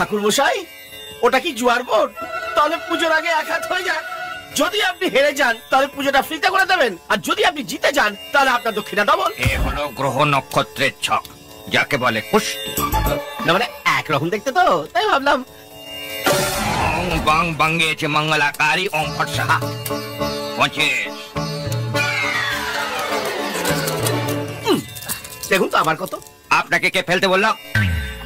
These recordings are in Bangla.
ঠাকুর মশাই, ওটা কি জোয়ার বোর্ড? তাহলে পুজোর আগে এক হাত হয়ে যাক। যদি আপনি হেরে যান তাহলে পুজোটা ফ্রিতে করে দেবেন, আর যদি আপনি জিতে যান তাহলে আপনার দক্ষিণা ডবল। এ হলো গ্রহ নক্ষত্রের ছক, যাকে বলে কুষ্টি। না মানে একরকম দেখতে তো, তাই ভাবলাম। ওং বাং বাঙ্গেছে মঙ্গলাকারী ওং ফট সাহা। 25। দেখুন তো আবার কত। আপনাকে কে ফেলতে বললো?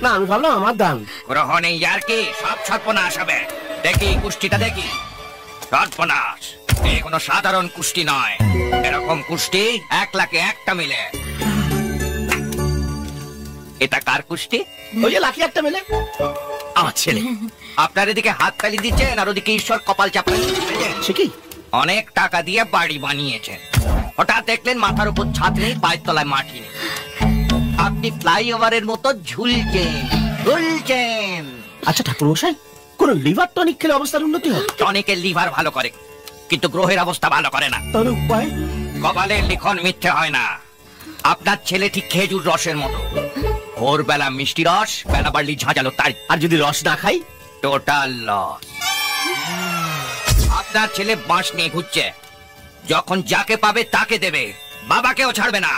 না আমি ভাবলাম আমার দাম। গ্রহ নেই আর কি, সব সর্বনাশ হবে। দেখি কুষ্টিটা দেখি। সর্বনাশ, এই কোনো সাধারণ কুষ্টি নয়। এরকম কুষ্টি 1 লাখে একটা মিলে। এটা কার কুষ্টি? ওই যে লাখে একটা মিলে আমার ছেলে। আপনার এদিকে হাত তালি দিচ্ছেন আর ওদিকে ঈশ্বর কপাল চাপড়ে সে কি? অনেক টাকা দিয়ে বাড়ি বানিয়েছেন, হঠাৎ দেখলেন মাথার উপর ছাদ নেই, পায়ের তলায় মাটি নেই। আপনি ফ্লাইওভারের মতো ঝুলছেন। আচ্ছা ঠাকুর মশাই, কোন লিভার টনিক খেলে অবস্থার উন্নতি হয়? টনিকের লিভার ভালো করে, কিন্তু গ্রহের অবস্থা ভালো করে না। তাহলে উপায়? কপালের লিখন মিথ্যে হয় না। আপনার ছেলে ঠিক খেজুর রসের মতো, ভোরবেলা মিষ্টি রস, বেলা বাড়লি ঝাঁঝালো তাই। আর যদি রস না খাই? Total loss. আপনার ছেলে বাঁশ নিয়ে ঘুরছে, যখন যাকে পাবে তাকে দেবে, বাবাকেও ছাড়বে না।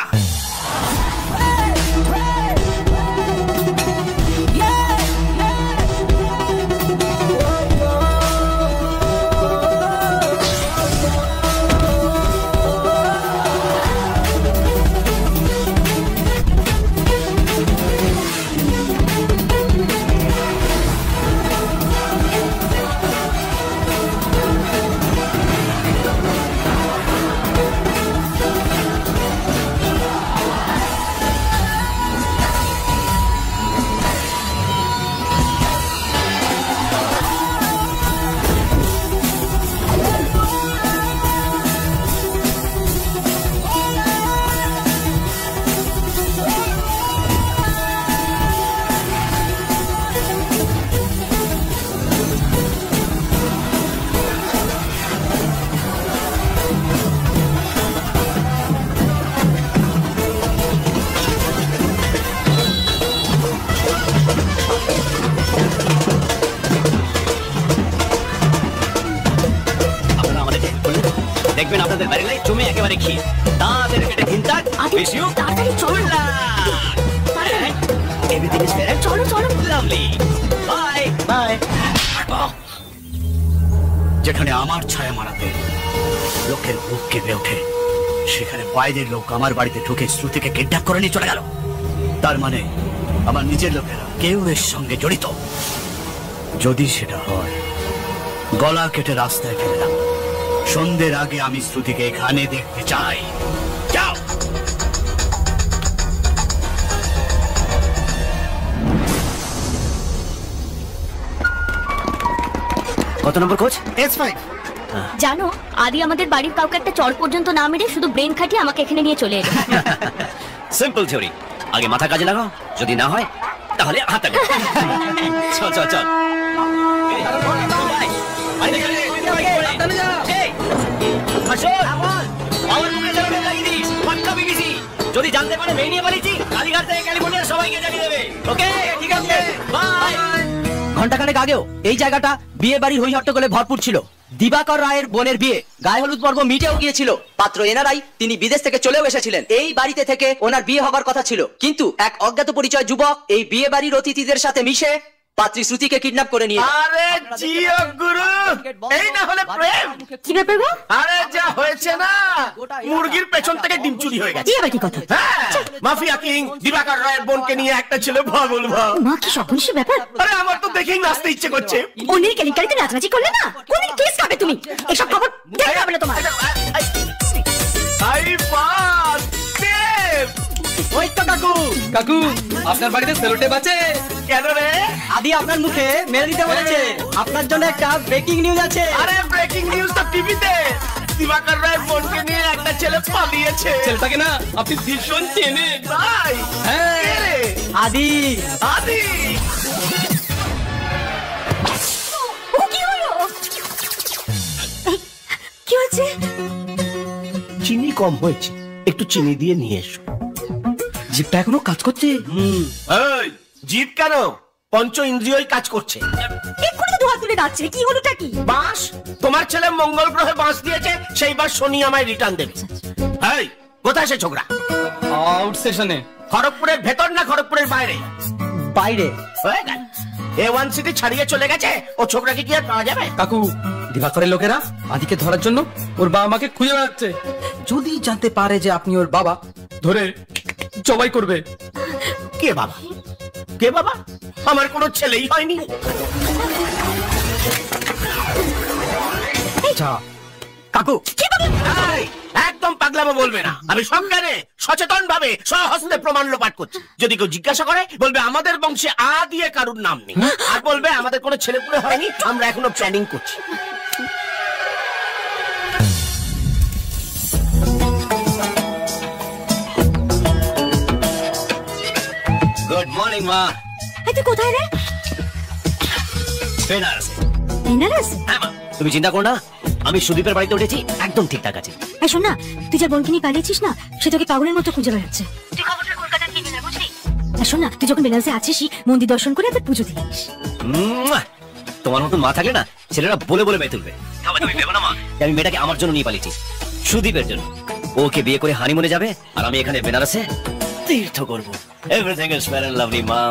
দেখবেন আপনাদের বাড়ি লাই জমি একেবারে খেয়ে তাদের কেটে হিনতাক বেশিও তাড়াতাড়ি চলো না। Everything is fair. চলো চলো। লাভলি। Bye bye. যেখানে আমার ছায়া মারাতে লোকের বুক কেঁপে ওঠে, সেখানে বাইরের লোক আমার বাড়িতে ঢুকে শ্রুতিকে কিডন্যাপ করে নিয়ে চলে গেল। তার মানে আমার নিজের লোকেরা কেউ এর সঙ্গে জড়িত। যদি সেটা হয়, গলা কেটে রাস্তায় ফেললাম। সন্ধ্যের আগে আমি শ্রুতিকে এখানে দেখতে চাই। যাও। কত নম্বর কোচ? S5। জানো, আদি আমাদের বাড়ির কাউকে একটা চল পর্যন্ত না মেরে শুধু ব্রেন খাটিয়ে আমাকে এখানে নিয়ে চলে এলো। সিম্পল থিওরি, আগে মাথা কাজে লাগাও, যদি না হয় তাহলে হাত লাগাও। চল চল চল। যদি জানতে পারে মেয়ে নিয়ে পালিয়েছি, কালীঘাট থেকে ক্যালিফোর্নিয়ার সবাইকে জানিয়ে দেবে। ওকে ঠিক আছে, বাই। ঘন্টাখানেক আগেও এই জায়গাটা বিয়ে বাড়ির হই হট্টগোলে ভরপুর ছিল। দিবাকর রায়ের বোনের বিয়ে, গায়ে হলুদ পর্ব মিটেও গিয়েছিল। পাত্র এনারাই, তিনি বিদেশ থেকে চলেও এসেছিলেন। এই বাড়িতে থেকে ওনার বিয়ে হবার কথা ছিল, কিন্তু এক অজ্ঞাত পরিচয় যুবক এই বিয়ে বাড়ির অতিথিদের সাথে মিশে পাত্রী শ্রুতিকে কিডন্যাপ করে নিয়ে। আরে জিও গুরু, এই না হলে প্রেম। কি ব্যাপার গো? আরে যা হয়েছে না, মুরগির পেছন থেকে ডিম চুরি হয়ে গেছে। আবার কি কথা? মাফিয়া কিং দিবাকর রায়ের বোনকে নিয়ে একটা ছিল ভাবুল ভাব। মা কি সর্বনেশে ব্যাপার। আরে আমার তো দেখেই নাচতে ইচ্ছে করছে। অনির কেলেঙ্কারিতে নাচানাচি করলে না, কোনদিন কেস খাবে তুমি। এসব খবর দেখতে হবে না তোমার। আই পাস টেপ। ওই তো কাকু। কাকু, আপনার বাড়িতে সেলোটেপ আছে? কেন রে? আদি আপনার মুখে মেরে দিতে বলেছে। আপনার জন্য একটা ব্রেকিং নিউজ আছে। আরে ব্রেকিং নিউজ তো টিভিতে। দিবাকর রায়ের বোনকে নিয়ে একটা ছেলে পালিয়েছে। ছেলেটাকে না আপনি ভীষণ চেনেন। তাই? হ্যাঁ, আদি। আদি ও কি হলো? কি হচ্ছে? চিনি কম হয়েছে, একটু চিনি দিয়ে নিয়ে এসো। জিপটা এখনো কাজ করছে? এই জিপ কেন? পঞ্চ ইন্দ্রিয়ই কাজ করছে। এক্ষুনি তো দু হাত তুলে নাচছে, কি হলোটা কি? বাঁশ, তোমার ছেলে মঙ্গল গ্রহে বাঁশ দিয়েছে, সেই বাঁশ শনি আমায় রিটার্ন দেবে। এই, কোথায় সে ছোকরা? আউট সেশনে। খড়গপুরের ভেতর না খড়গপুরের বাইরে? বাইরে। A1 সিটি ছাড়িয়ে চলে গেছে, ও ছোকরাকে কি আর পাওয়া যাবে? কাকু, দিবাকরের লোকেরা আদিকে ধরার জন্য ওর বাবা মাকে খুঁজে বেড়াচ্ছে। যদি জানতে পারে যে আপনি ওর বাবা, ধরে জবাই করবে। কে বাবা? কে বাবা? আমার কোনো ছেলেই হয়নি। কাকু, এই, একদম পাগলামো বলবে না। আমি সজ্ঞানে সচেতন ভাবে স্বহস্তে প্রমাণ লোপাট করছি। যদি কেউ জিজ্ঞাসা করে, বলবে আমাদের বংশে আ দিয়ে কারুর নাম নেই, আর বলবে আমাদের কোনো ছেলেপুলে হয়নি, আমরা এখনো প্ল্যানিং করছি। গুড মর্নিং মা। এই তুই কোথায় রে? বেনারসে। বেনারস? হ্যাঁ মা, তুমি চিন্তা করো না, আমি সুদীপের বাড়িতে উঠেছি, একদম ঠিকঠাক আছে। এই শোন না, তুই যা বোনকে নিয়ে পালিয়েছিস না, সে তোকে পাগলের মতো খুঁজে বেড়াচ্ছে। তুই খবরটা কলকাতার কি না বুঝলি? আর শোন না, তুই যখন বেনারসে আছিসই, মন্দির দর্শন করে আবার পুজো দিস। তোমার মতন মা থাকলে না, ছেলেরা বলে বলে বেয়ে তুলবে। তবে তুমি ভেবো না মা, আমি মেয়েটাকে আমার জন্য নিয়ে পালিয়েছি, সুদীপের জন্য। ওকে বিয়ে করে হানিমুনে যাবে, আর আমি এখানে বেনারসে তীর্থ করবো। Everything is fair and lovely মা।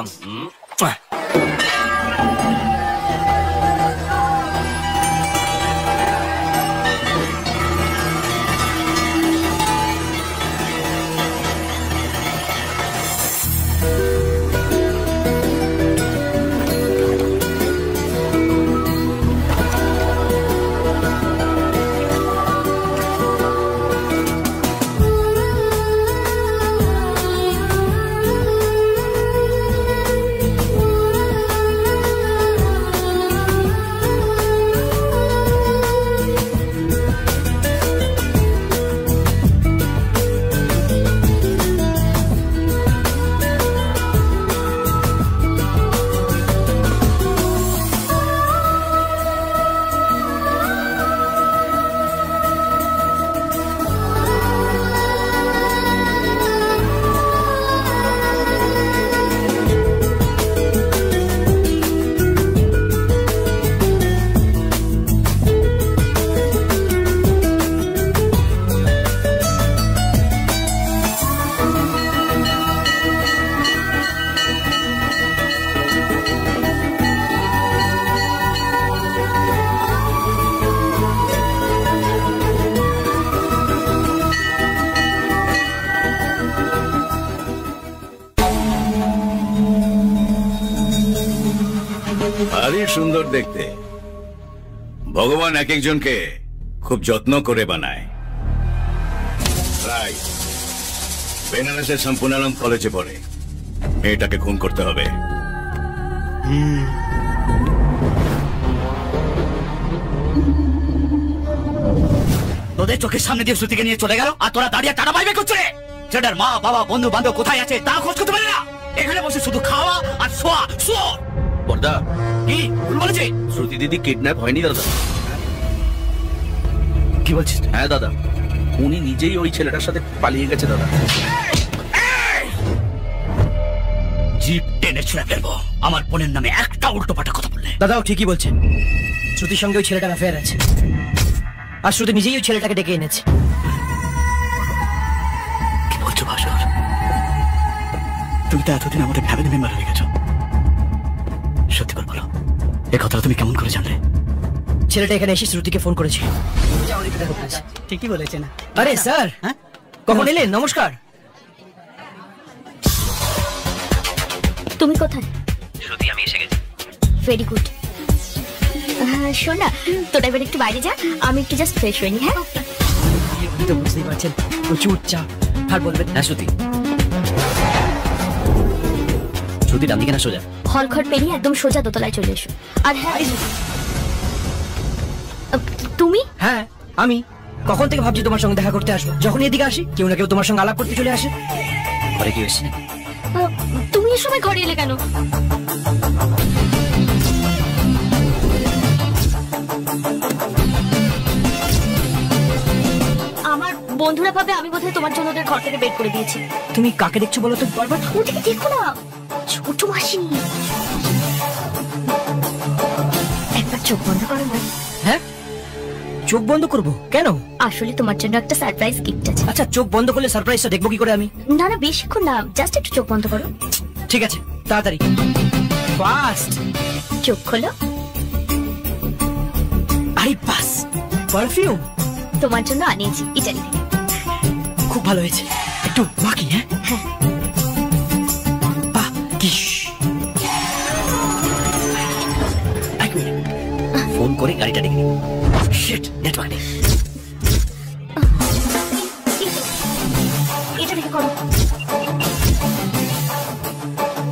ভারী সুন্দর দেখতে। ভগবান এক একজনকে খুব যত্ন করে বানায়। রাই বেনারসের সম্পূর্ণানন্দ কলেজে পড়ে, মেয়েটাকে খুন করতে হবে। তোদের চোখের সামনে দিয়ে শ্রুতিকে নিয়ে চলে গেল, আর তোরা দাঁড়িয়ে টানা বাইবে করছে। ছেলেটার মা বাবা বন্ধু বান্ধব কোথায় আছে তা খোঁজ করতে পারে না। এখানে বসে শুধু খাওয়া আর শোয়া শোয়া। বর্দা কি ভুল বলেছে? শ্রুতি দিদি কিডন্যাপ হয়নি দাদা। কি বলছিস? হ্যাঁ দাদা, উনি নিজেই ওই ছেলেটার সাথে পালিয়ে গেছে দাদা। জিপ টেনে ছুঁড়ে ফেলবো আমার বোনের নামে একটা উল্টো পাল্টা কথা বললে। দাদাও ঠিকই বলছেন, শ্রুতির সঙ্গে ওই ছেলেটার অ্যাফেয়ার আছে, আর শ্রুতি নিজেই ওই ছেলেটাকে ডেকে এনেছে। কি বলছো ভাস্কর? তুমি তো এতদিন আমাদের ফ্যামিলি মেম্বার হয়ে গেছো। সত্যি করে বলো, এ কথাটা তুমি কেমন করে জানলে? ছেলেটা এখানে এসে শ্রুতিকে ফোন করেছিল। ঠিকই বলেছেন। আরে স্যার, কখন এলেন? নমস্কার। তুমি কোথায়? শ্রুতি, আমি এসে গেছি। Very good. শোন না, তোরা এবার একটু বাইরে যা, আমি একটু জাস্ট ফ্রেশ হইনি। হ্যাঁ, তো বুঝতেই পারছেন, প্রচুর চাপ। আর বলবেন? হ্যাঁ শ্রুতি। শ্রুতি ডান দিকে না সোজা? হলঘর পেরিয়ে একদম সোজা দোতলায় চলে এসো। আর হ্যাঁ, তুমি? হ্যাঁ আমি। কখন থেকে ভাবছি তোমার সঙ্গে দেখা করতে আসবো, যখন এদিকে আসি কেউ না কেউ তোমার সঙ্গে আলাপ করতে চলে আসে। ঘরে কি এসে? তুমি এ সময় ঘরে এলে কেন? আমার বন্ধুরা ভাবে আমি বোধহয় তোমার জন্য ওদের ঘর থেকে বের করে দিয়েছি। তুমি কাকে দেখছো বলো তো? বারবার ওদিকে দেখো না, ছোট মাসি। চোখ বন্ধ করো না। হ্যাঁ, চোখ বন্ধ করব কেন? আসলে তোমার জন্য একটা সারপ্রাইজ গিফট আছে। আচ্ছা, চোখ বন্ধ করলে সারপ্রাইজটা দেখবো কি করে আমি? না না, বেশিক্ষণ না, জাস্ট একটু চোখ বন্ধ করো। ঠিক আছে, তাড়াতাড়ি, ফাস্ট। চোখ খোলো। আরে বাস, পারফিউম তোমার জন্য আনিয়েছি ইটালি থেকে। খুব ভালো হয়েছে, একটু বাকি। হ্যাঁ, বাহ, কি এক মিনিট, ফোন করে গাড়িটা ডেকে নিই। শিট, নেটওয়ার্ক নেই। এটা দেখে করো।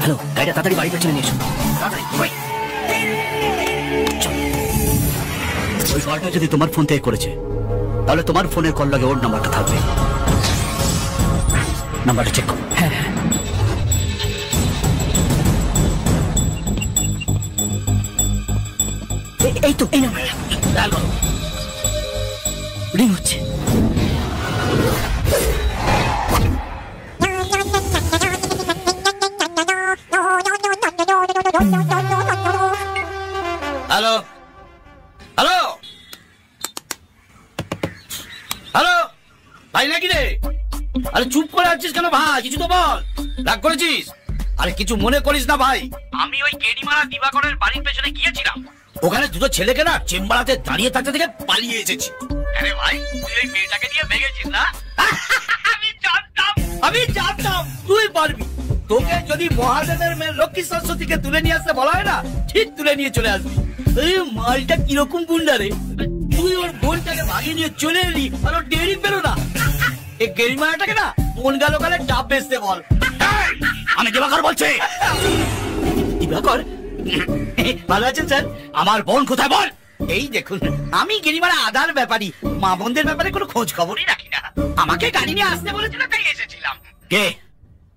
হ্যালো, গাড়িটা তাড়াতাড়ি বাড়ির পেছনে নিয়ে এসো, তাড়াতাড়ি। ওই কলটা যদি তোমার ফোন থেকে করেছে, তাহলে তোমার ফোনের কল লাগে ওর নাম্বারটা থাকবে। নাম্বারটা চেক করো। হ্যাঁ, এই তো এই নাম্বারটা ডায়াল করো। রিং হচ্ছে। হ্যালো হ্যালো হ্যালো, ভাই নাকি রে? আরে চুপ করে আছিস কেন ভাই? কিছু তো বল। রাগ করেছিস? আরে কিছু মনে করিস না ভাই, আমি ওই গেডিমারা দিবাকরের বাড়ির পেছনে গিয়েছিলাম। ওখানে দুটো ছেলেকে না চেম্বারাতে দাঁড়িয়ে থাকতে থেকে পালিয়ে এসেছি। আরে ভাই, তুই ওই মেয়েটাকে নিয়ে ভেগেছিস না? আমি জানতাম তুই পারবি। তোকে যদি মহাদেবের মেয়ে লক্ষ্মী সরস্বতীকে তুলে নিয়ে আসতে বলা হয় না, ঠিক তুলে নিয়ে চলে আসবি। এই মালটা কিরকম গুন্ডা রে! তুই ওর বোনটাকে ভাগিয়ে নিয়ে চলে এলি আর ওর ডেরি পেলো না। এই গেরিমাটাকে না কোন গেল কালে ডাব বেচতে বল। আমি দিবাকর বলছি। দিবাকর ভালো আছেন স্যার? আমার বোন কোথায় বল? এই দেখুন, আমি গেরিমারা আধার ব্যাপারী, মা বোনদের ব্যাপারে কোনো খোঁজ খবরই রাখি না। আমাকে গাড়ি নিয়ে আসতে বলেছিল, তাই এসেছিলাম। কে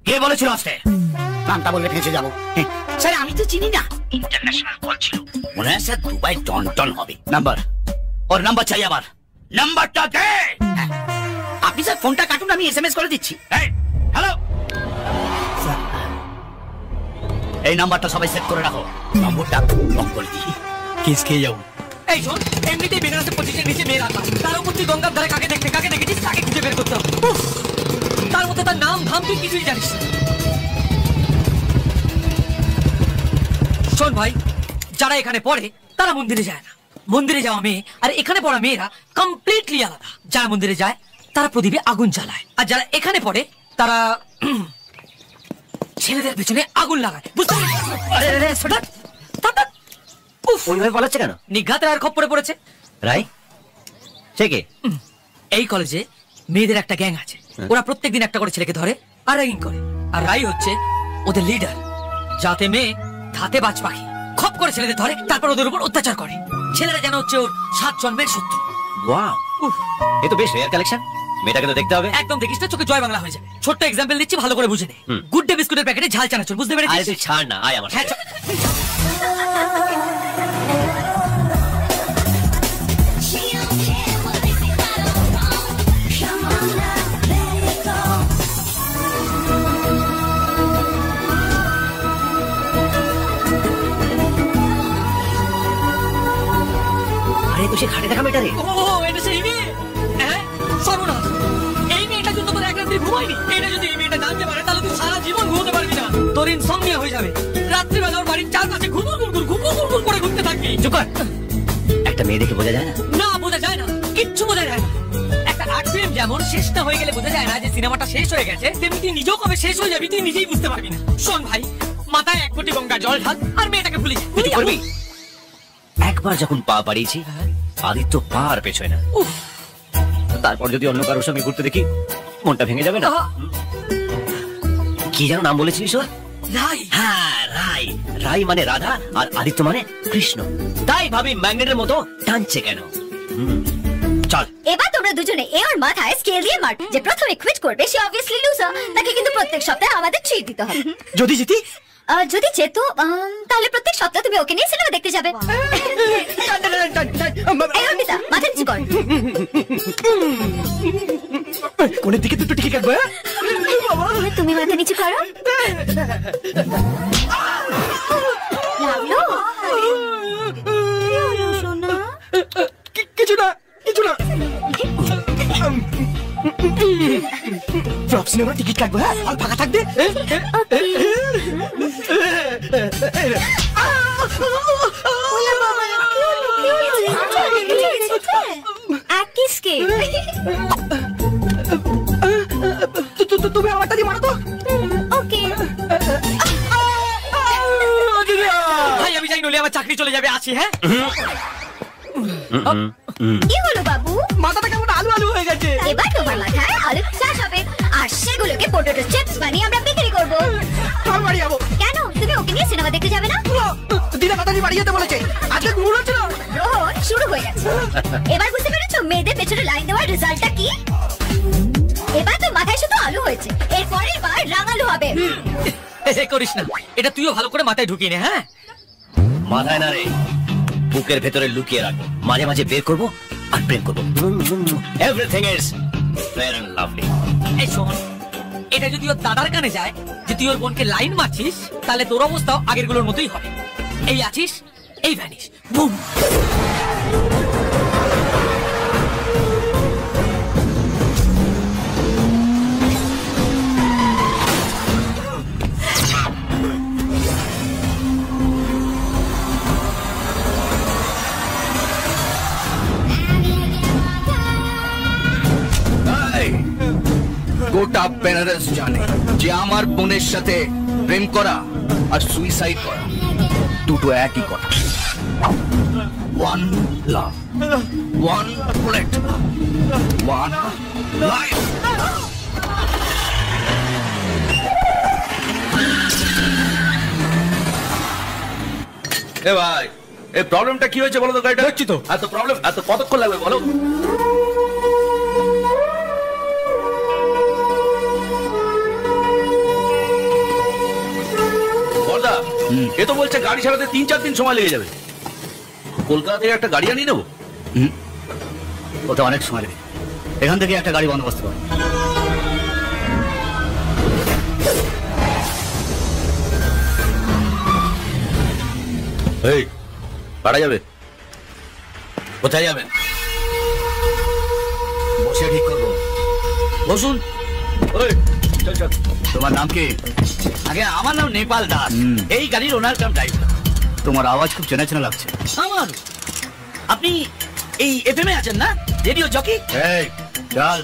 কে বলেছিল আসতে? নামটা বললে ফেঁসে যাবো। স্যার আমি তো চিনি না, ইন্টারন্যাশনাল কল ছিল, মনে হয় স্যার দুবাই টন হবে। নাম্বার, ওর নাম্বার চাই আমার। নাম্বারটা দে। আপনি স্যার ফোনটা কাটুন, আমি এসএমএস করে দিচ্ছি। হ্যালো, এই নাম্বারটা সবাই সেভ করে রাখো। নম্বরটা লক করে দিই, কেস খেয়ে যাবো। এই শোন, এমনিতেই বেনারসে 25-এর নিচে মেয়ে রাখা, তার উপর তুই গঙ্গার ধারে কাকে দেখেছিস, তাকে খুঁজে বের করতে হবে। তার মধ্যে তার নাম ধাম তুই কিছুই জানিস না। শোন ভাই, যারা এখানে পড়ে তারা মন্দিরে যায় না। মন্দিরে যাওয়া মেয়ে আর এখানে পড়া মেয়েরা কমপ্লিটলি আলাদা। যারা মন্দিরে যায় তারা প্রদীপে আগুন জ্বালায়, আর যারা এখানে পড়ে তারা ছেলেদের পেছনে আগুন লাগায়। বুঝতে পারছিস? ওইভাবে বলাচ্ছে কেন? নিঘাতের আর খপ্পরে পড়েছে। রাই সে কে? এই কলেজে মেয়েদের একটা গ্যাং আছে, ওরা প্রত্যেকদিন একটা করে ছেলেকে ধরে আর র্যাগিং করে। আর রাই হচ্ছে ওদের লিডার। যাতে মেয়ে ধাতে বাজ পাখি, খপ করে ছেলেদের ধরে, তারপর ওদের উপর অত্যাচার করে। ছেলেরা যেন হচ্ছে ওর 7 জন্মের শত্রু। ওয়াও, এ তো বেশ রেয়ার কালেকশন। মেয়েটাকে তো দেখতে হবে। একদম দেখিস না, চোখে জয় বাংলা হয়ে যাবে। ছোট্ট এক্সাম্পল দিচ্ছি, ভালো করে বুঝে নে। গুড ডে বিস্কুটের প্যাকেটে ঝাল চানাচুর, বুঝতে পেরেছিস? আরে তুই ছাড় না, আয় আমার সাথে। আরে তো সে খাটে দেখা মেয়েটা রে। ও, এটা সেই মেয়ে? হ্যাঁ, সর্বনাশ! এই মেয়েটার জন্য তোর এক রাত্রি ঘুমাইনি। এটা যদি এই মেয়েটা জানতে পারে, তাহলে তুই সারা জীবন ঘুমোতে পারবি না। তোর ইনসমনিয়া হয়ে যাবে। রাত্রিবেলা ওর বাড়ির চারপাশে ঘুমুর করে ঘুরতে থাকবি। চুপ কর। একটা মেয়ে দেখে বোঝা যায় না? না, বোঝা যায় না, কিচ্ছু বোঝা যায় না। একটা আর্ট ফিল্ম যেমন শেষটা হয়ে গেলে বোঝা যায় না যে সিনেমাটা শেষ হয়ে গেছে, তেমনি তুই নিজেও কবে শেষ হয়ে যাবি তুই নিজেই বুঝতে পারবি না। শোন ভাই, মাথায় 1 কোটি গঙ্গা জল ঢাল আর মেয়েটাকে ভুলে যা। তুই করবি? একবার যখন পা বাড়িয়েছি, আদিত্য পা আর পেছোয় না। তারপর যদি অন্য কারোর সঙ্গে ঘুরতে দেখি, মনটা ভেঙে যাবে না? কি যেন নাম বলেছিস ওর? রাই। হ্যাঁ, রাই। রাই মানে রাধা আর আদিত্য মানে কৃষ্ণ। তাই ভাবি ম্যাগনেটের মতো টানছে কেন। চল, এবার তোমরা দুজনে এ ওর মাথায় স্কেল দিয়ে মার। যে প্রথমে কুইট করবে সে অবভিয়াসলি লুজার, তাকে কিন্তু প্রত্যেক সপ্তাহে আমাদের ট্রিট দিতে হবে। যদি জিতি? যদি যেত তাহলে প্রত্যেক সপ্তাহে তুমি ওকে নিয়ে সিনেমা দেখতে যাবে। এই অর্পিতা, মাথা নিচু কর। কোনের দিকে দুটো টিকে কাটবো? তুমি মাথা নিচু করো। লাগলো? ফ্লপ সিনেমার টিকিট কাটবো, হ্যাঁ? আর ফাঁকা থাকবে। তুমি আমারটা দিয়ে মারো তো। ওকে ভাই আমি যাই, নইলে আমার চাকরি চলে যাবে। আছি, হ্যাঁ? কি হলো বাবু? মাথাটা কেমন আলু আলু হয়ে গেছে। এবার তোমার মাথায় আলু চাষ হবে আর সেগুলোকে পটেটো চিপস বানিয়ে আমরা বিক্রি করবো। আমি বাড়ি যাবো। কেন তুমি ওকে নিয়ে সিনেমা দেখতে যাবে না? দিদা কথা বাড়ি যেতে বলেছে, আজকে ঘুম হচ্ছে না। গ্রহণ শুরু হয়ে গেছে। এবার বুঝতে পেরেছো মেয়েদের পেছনে লাইন দেওয়ার রেজাল্টটা কি? এবার তো মাথায় শুধু আলু হয়েছে, এরপরে এবার রাঙালু হবে। করিস না, এটা তুইও ভালো করে মাথায় ঢুকিয়ে নে। হ্যাঁ, মাথায় না রে, বুকের ভেতরে লুকিয়ে রাখো। মাঝে মাঝে বের করবো আর প্রেম করবো। Everything is fair and lovely. এই শোন, এটা যদি ওর দাদার কানে যায় যে তুই ওর বোনকে লাইন মারছিস, তাহলে তোর অবস্থাও আগের গুলোর মতোই হবে। এই আছিস, এই ভ্যানিশ, বুম। গোটা বেনারস জানে যে আমার বোনের সাথে প্রেম করা আর সুইসাইড করা দুটো একই কথা। One love, one bullet, one life. এ ভাই, এই প্রবলেমটা কি হয়েছে বলো তো? গাড়িটা দেখছি তো। এত প্রবলেম, এত কতক্ষণ লাগবে বলো? বড়দা, এ তো বলছে গাড়ি ছাড়াতে 3-4 দিন সময় লেগে যাবে। কলকাতা থেকে একটা গাড়ি আনিয়ে নেবো। ওটা অনেক সময় লাগে। এখান থেকে একটা গাড়ি বন্দোবস্ত করো। এই পারা যাবে? কোথায় যাবেন? বসে ঠিক করবো। বসুন। ওই চল চল। তোমার নাম কি? আগে আমার নাম নেপাল দাস, এই গাড়ির ওনার কাম ড্রাইভার। তোমার আওয়াজ খুব চেনা চেনা লাগছে। আমার, আপনি এই এফএম এ আছেন না, রেডিও জকি? এই চল।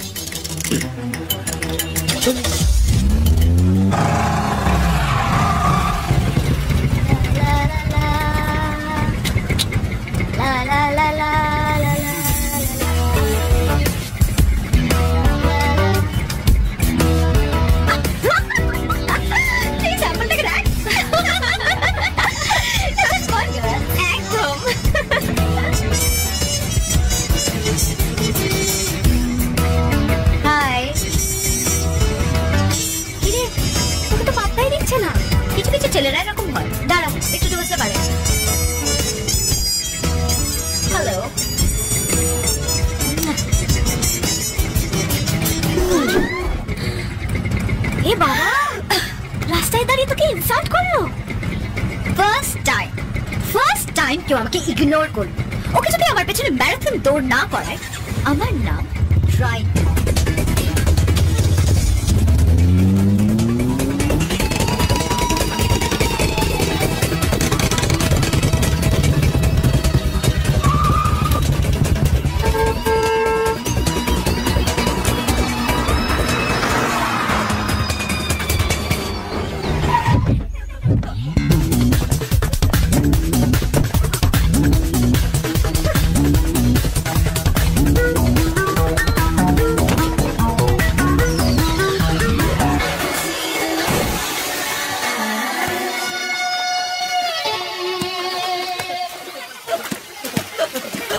লা লা লা লা লা লা। এই স্যাম্পলটাকে দেখ। একদম। হাই। কিরে, তোকে তো পাত্তাই দিচ্ছে না। কিছু কিছু ছেলেরা এরকম হয়। দাঁড়া, একটু বসতে পারে। হ্যালো। এ বাবা, রাস্তায় দাঁড়িয়ে তোকে ইনসাল্ট করলো। ফার্স্ট টাইম কেউ আমাকে ইগনোর করলো। ওকে যদি আমার পেছনে ম্যারাথন দৌড় না করায়, আমার নাম ট্রাই।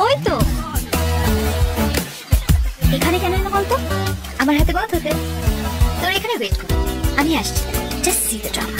ওই তো এখানে কেন এলো বলতো? আমার হাতে গল্প হতে। তোর এখানে ওয়েট কর, আমি আসছি। Just see the drama.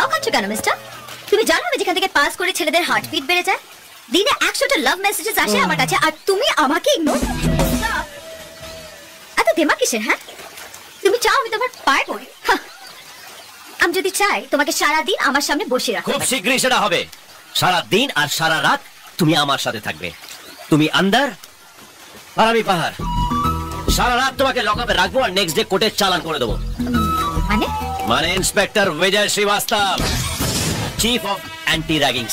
হাও খাচ্ছ কেন মিস্টার? তুমি জানো আমি যেখান থেকে পাস করে ছেলেদের হার্টবিট বেড়ে যায়, দিনে 100টা লাভ মেসেজেস আসে আমার কাছে, আর তুমি আমাকে ইগনোর করছো? এত দেমা কিসের? হ্যাঁ, তুমি চাও আমি তোমার পায়ে পড়ি? আমি যদি চাই তোমাকে সারা দিন আমার সামনে বসে রাখো। খুব শীঘ্রই সেটা হবে। সারা দিন আর সারা রাত তুমি আমার সাথে থাকবে। তুমি আন্দার আর আমি পাহাড়। সারা রাত তোমাকে লকআপে রাখবো আর নেক্সট ডে কোর্টে চালান করে দেবো। মানে inspector Vijay Srivastava, chief of anti ragging.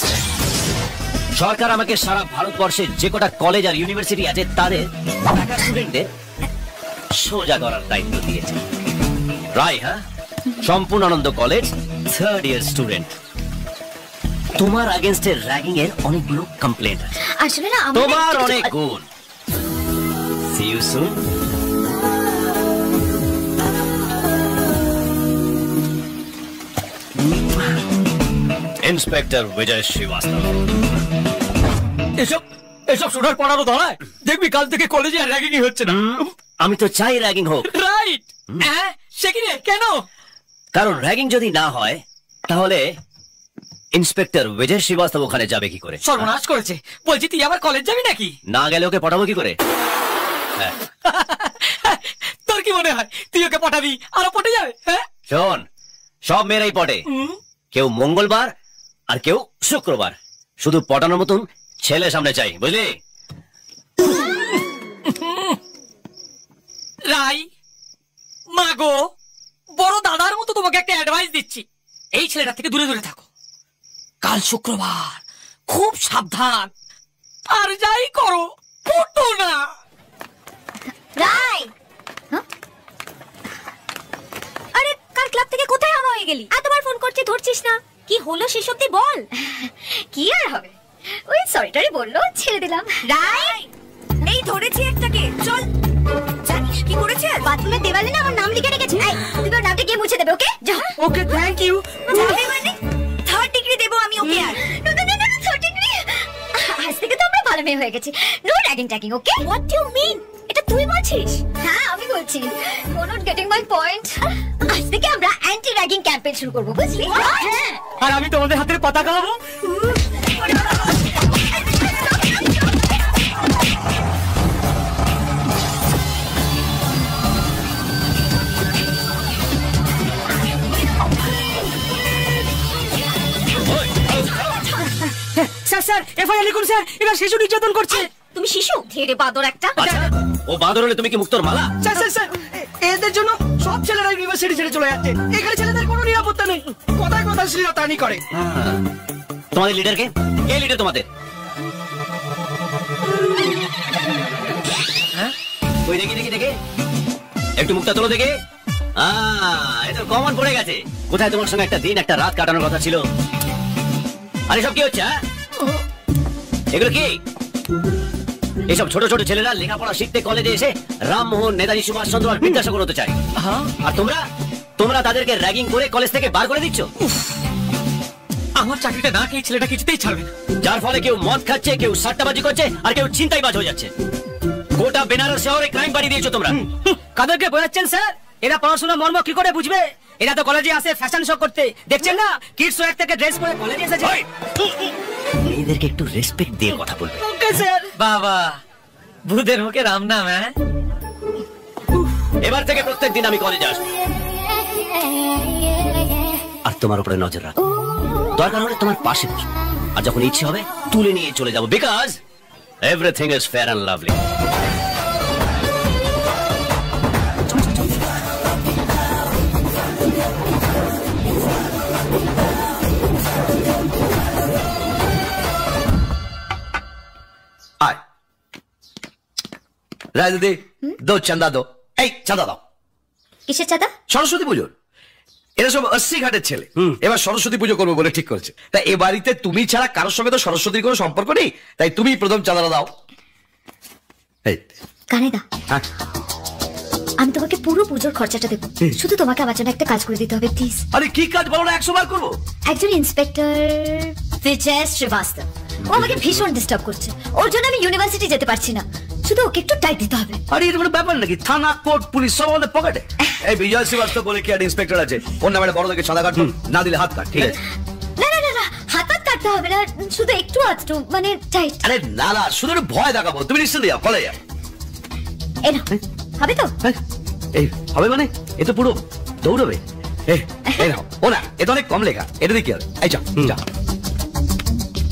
সরকার আমাকে সারা ভারতবর্ষে যে কটা কলেজ আর ইউনিভার্সিটি আছে তাদের স্টুডেন্টদের সোজা করার দায়িত্ব দিয়েছে। রাই, হ্যাঁ, সম্পূর্ণানন্দ কলেজ 3rd ইয়ার স্টুডেন্ট। তোমার अगेंस्टे র্যাগিং এর অনেকগুলো কমপ্লেন্ট আছে। আসলে না তোমার অনেক গুণ। See you soon. Inspector Vijay Srivastava. এসব এসব শোনার পড়ারও ধরায়। দেখবি কাল থেকে কলেজে আর র্যাগিং হচ্ছে না। আমি তো চাই র্যাগিং হোক। রাইট। হ্যাঁ, সে কি রে? কেন? কারণ র্যাগিং যদি না হয় তাহলে ইন্সপেক্টর বিজয় শ্রীবাস্তব ওখানে যাবে কি করে? সর্বনাশ করেছে। বলছি তুই আবার কলেজ যাবি নাকি? না গেলে ওকে পটাবো কি করে? তোর কি মনে হয় তুই ওকে পটাবি আর ও পটে যাবে? হ্যাঁ, শোন, সব মেয়েরাই পটে। কেউ মঙ্গলবার আর কেউ শুক্রবার। শুধু পটানোর মতন ছেলে সামনে চাই, বুঝলি? রাই, মাগো, বড় দাদার মতো তোমাকে একটা অ্যাডভাইস দিচ্ছি। এই ছেলেটা থেকে দূরে দূরে থাকো। কাল শুক্রবার, খুব সাবধান। আর যাই করো, পটো না। রাই, আরে কাল ক্লাব থেকে কোথায় হাওয়া হয়ে গেলি? এতবার ফোন করছি, ধরছিস না। কি হলো সেসব তুই বল। কি আর হবে, ওই সরিটারি বললো, ছেড়ে দিলাম। রাই, এই ধরেছি একটাকে, চল। জানিস কি করেছে? বাথরুমের দেওয়ালে না আমার নাম লিখে রেখেছে। এই, তুমি ওর নামটা গিয়ে মুছে দেবে, ওকে? যাও। ওকে, থ্যাংক ইউ। যাবে মানে 3rd ডিগ্রি দেবো আমি ওকে। আর না না না, 3rd ডিগ্রি। আজ থেকে তো আমরা ভালো মেয়ে হয়ে গেছি। No ragging tagging, okay? What do you mean? এটা তুই বলছিস? হ্যাঁ, আমি বলছি। You not getting my point. আজ থেকে আমরা অ্যান্টি র্যাগিং ক্যাম্পেইন শুরু করব, বুঝলি? হ্যাঁ। আর আমি তোমাদের হাতের পতাকা হবো। স্যার স্যার, এফআইআর লিখুন স্যার, এরা শিশু নির্যাতন করছে। তুমি শিশু? ধীরে বাদর একটা। ও বাঁদর হলে তুমি কি মুক্তোর মালা? স্যার স্যার স্যার, এদের জন্য সব ছেলেরা ইউনিভার্সিটি ছেড়ে চলে যাচ্ছে। এখানে ছেলেদের কোনো নিরাপত্তা নেই। কথায় কথা শ্লীলতাহানি করে। তোমাদের লিডার কে? কে লিডার তোমাদের? ওই দেখি দেখি দেখে একটু মুখটা তোলো দেখে। এটা কমন পড়ে গেছে। কোথায় তোমার সঙ্গে একটা দিন একটা রাত কাটানোর কথা ছিল? আরে সব কি হচ্ছে? এগুলো কি? এইসব ছোট ছোট ছেলেরা লেখাপড়া শিখতে কলেজে এসে রামমোহন, নেতাজি সুভাষচন্দ্র আর বিদ্যাসাগর হতে চায়। আর তোমরা তাদেরকে র্যাগিং করে কলেজ থেকে বার করে দিচ্ছ। আমার চাকরিটা না খেয়ে ছেলেটা কিছুতেই ছাড়বে না। যার ফলে কেউ মদ খাচ্ছে, কেউ সাট্টাবাজি করছে, আর কেউ ছিনতাইবাজ হয়ে যাচ্ছে। গোটা বেনারস শহরে ক্রাইম বাড়িয়ে দিয়েছো তোমরা। কাদেরকে বোঝাচ্ছেন স্যার? এরা পড়াশোনা মর্ম কি করে বুঝবে? এরা তো কলেজে আসে ফ্যাশন শো করতে। দেখছেন না, কিডস ওয়্যার থেকে ড্রেস পরে কলেজে এসেছে। মেয়েদেরকে একটু রেসপেক্ট দিয়ে কথা বলবে। Okay sir. বাবা, ভূতের মুখে রাম নাম। হ্যাঁ, এবার থেকে প্রত্যেকদিন আমি কলেজে আসবো আর তোমার উপরে নজর রাখবো। দরকার হলে তোমার পাশে বসবো, আর যখন ইচ্ছে হবে তুলে নিয়ে চলে যাবো। Because everything is fair and lovely. Roy didi, দো চাঁদা দো। এই চাঁদা দাও। কিসের চাঁদা? সরস্বতী পুজোর। এরা সব 80 ঘাটের ছেলে, এবার সরস্বতী পুজো করবো বলে ঠিক করেছে। তাই এ বাড়িতে তুমি ছাড়া কারোর সঙ্গে তো সরস্বতীর কোনো সম্পর্ক নেই, তাই তুমি প্রথম চাঁদাটা দাও। কানে দা, আমি তোমাকে পুরো পুজোর খরচাটা দেবো, শুধু তোমাকে আমার জন্য একটা কাজ করে দিতে হবে প্লিজ। আরে কি কাজ বলো না, 100 বার করবো। একজন ইন্সপেক্টর বিজয় শ্রীবাস্তব, ও আমাকে ভীষণ ডিস্টার্ব করছে। ওর জন্য আমি ইউনিভার্সিটি যেতে পারছি না। শুধু ওকে একটু টাইট দিতে হবে। আরে এটা কোনো ব্যাপার নাকি? থানা, কোর্ট, পুলিশ সব আমাদের পকেটে। এই বিজয় শ্রীবাস্তব বলে কি একটা ইন্সপেক্টর আছে, ওর নামে বড় দেখে সাদা কাটুন, না দিলে হাত কাট, ঠিক আছে? না না না না, হাত কাটতে হবে না, শুধু একটু আধটু মানে টাইট। আরে না না, শুধু একটু ভয় দেখাবো, তুমি নিশ্চিন্ত যাও, কলে যাও। এই না, হবে তো? এই হবে মানে? এ তো পুরো দৌড়বে। এই নাও, ও না, এ তো অনেক কম লেখা, এটা দিয়ে কি হবে? এই যা যা।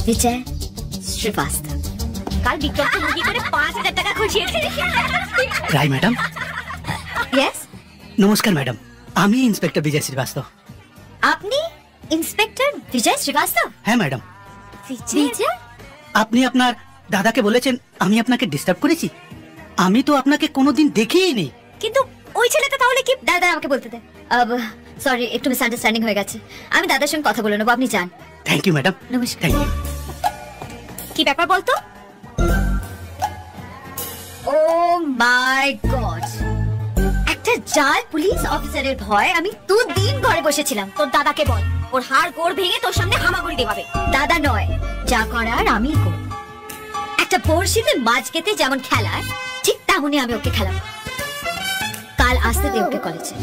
বিজয় শ্রীবাস্তব কাল বিক্রমকে মুখি করে 5000 টাকা খুঁজিয়েছে। রায় ম্যাডাম। ইয়েস, নমস্কার ম্যাডাম, আমি ইন্সপেক্টর বিজয় শ্রীবাস্তব। আপনি ইন্সপেক্টর বিজয় শ্রীবাস্তব? হ্যাঁ ম্যাডাম। বিজয়, আপনি আপনার দাদাকে বলেছেন আমি আপনাকে ডিস্টার্ব করেছি? আমি তো আপনাকে কোনোদিন দেখিনি। কিন্তু ওই ছেলেটা তাহলে কি? দাদা আমাকে বলতে দে। সরি, একটু মিসআন্ডারস্ট্যান্ডিং হয়ে গেছে, আমি দাদার সঙ্গে কথা বলে নেবো, আপনি যান। Thank you madam. নমস্কার। Thank you. কি ব্যাপার বলতো? ও মাই গড, একটা জাল পুলিশ অফিসারের ভয় আমি 2 দিন ঘরে বসেছিলাম। তোর দাদাকে বল, ওর হাড় গোড় ভেঙে তোর সামনে হামাগুড়ি দেওয়াবে। দাদা নয়, যা করার আমি করব। একটা বড়শিতে মাছ কেটে যেমন খেলায়, ঠিক তেমনই আমি ওকে খেলাবো। কাল আসতে দে ওকে কলেজে।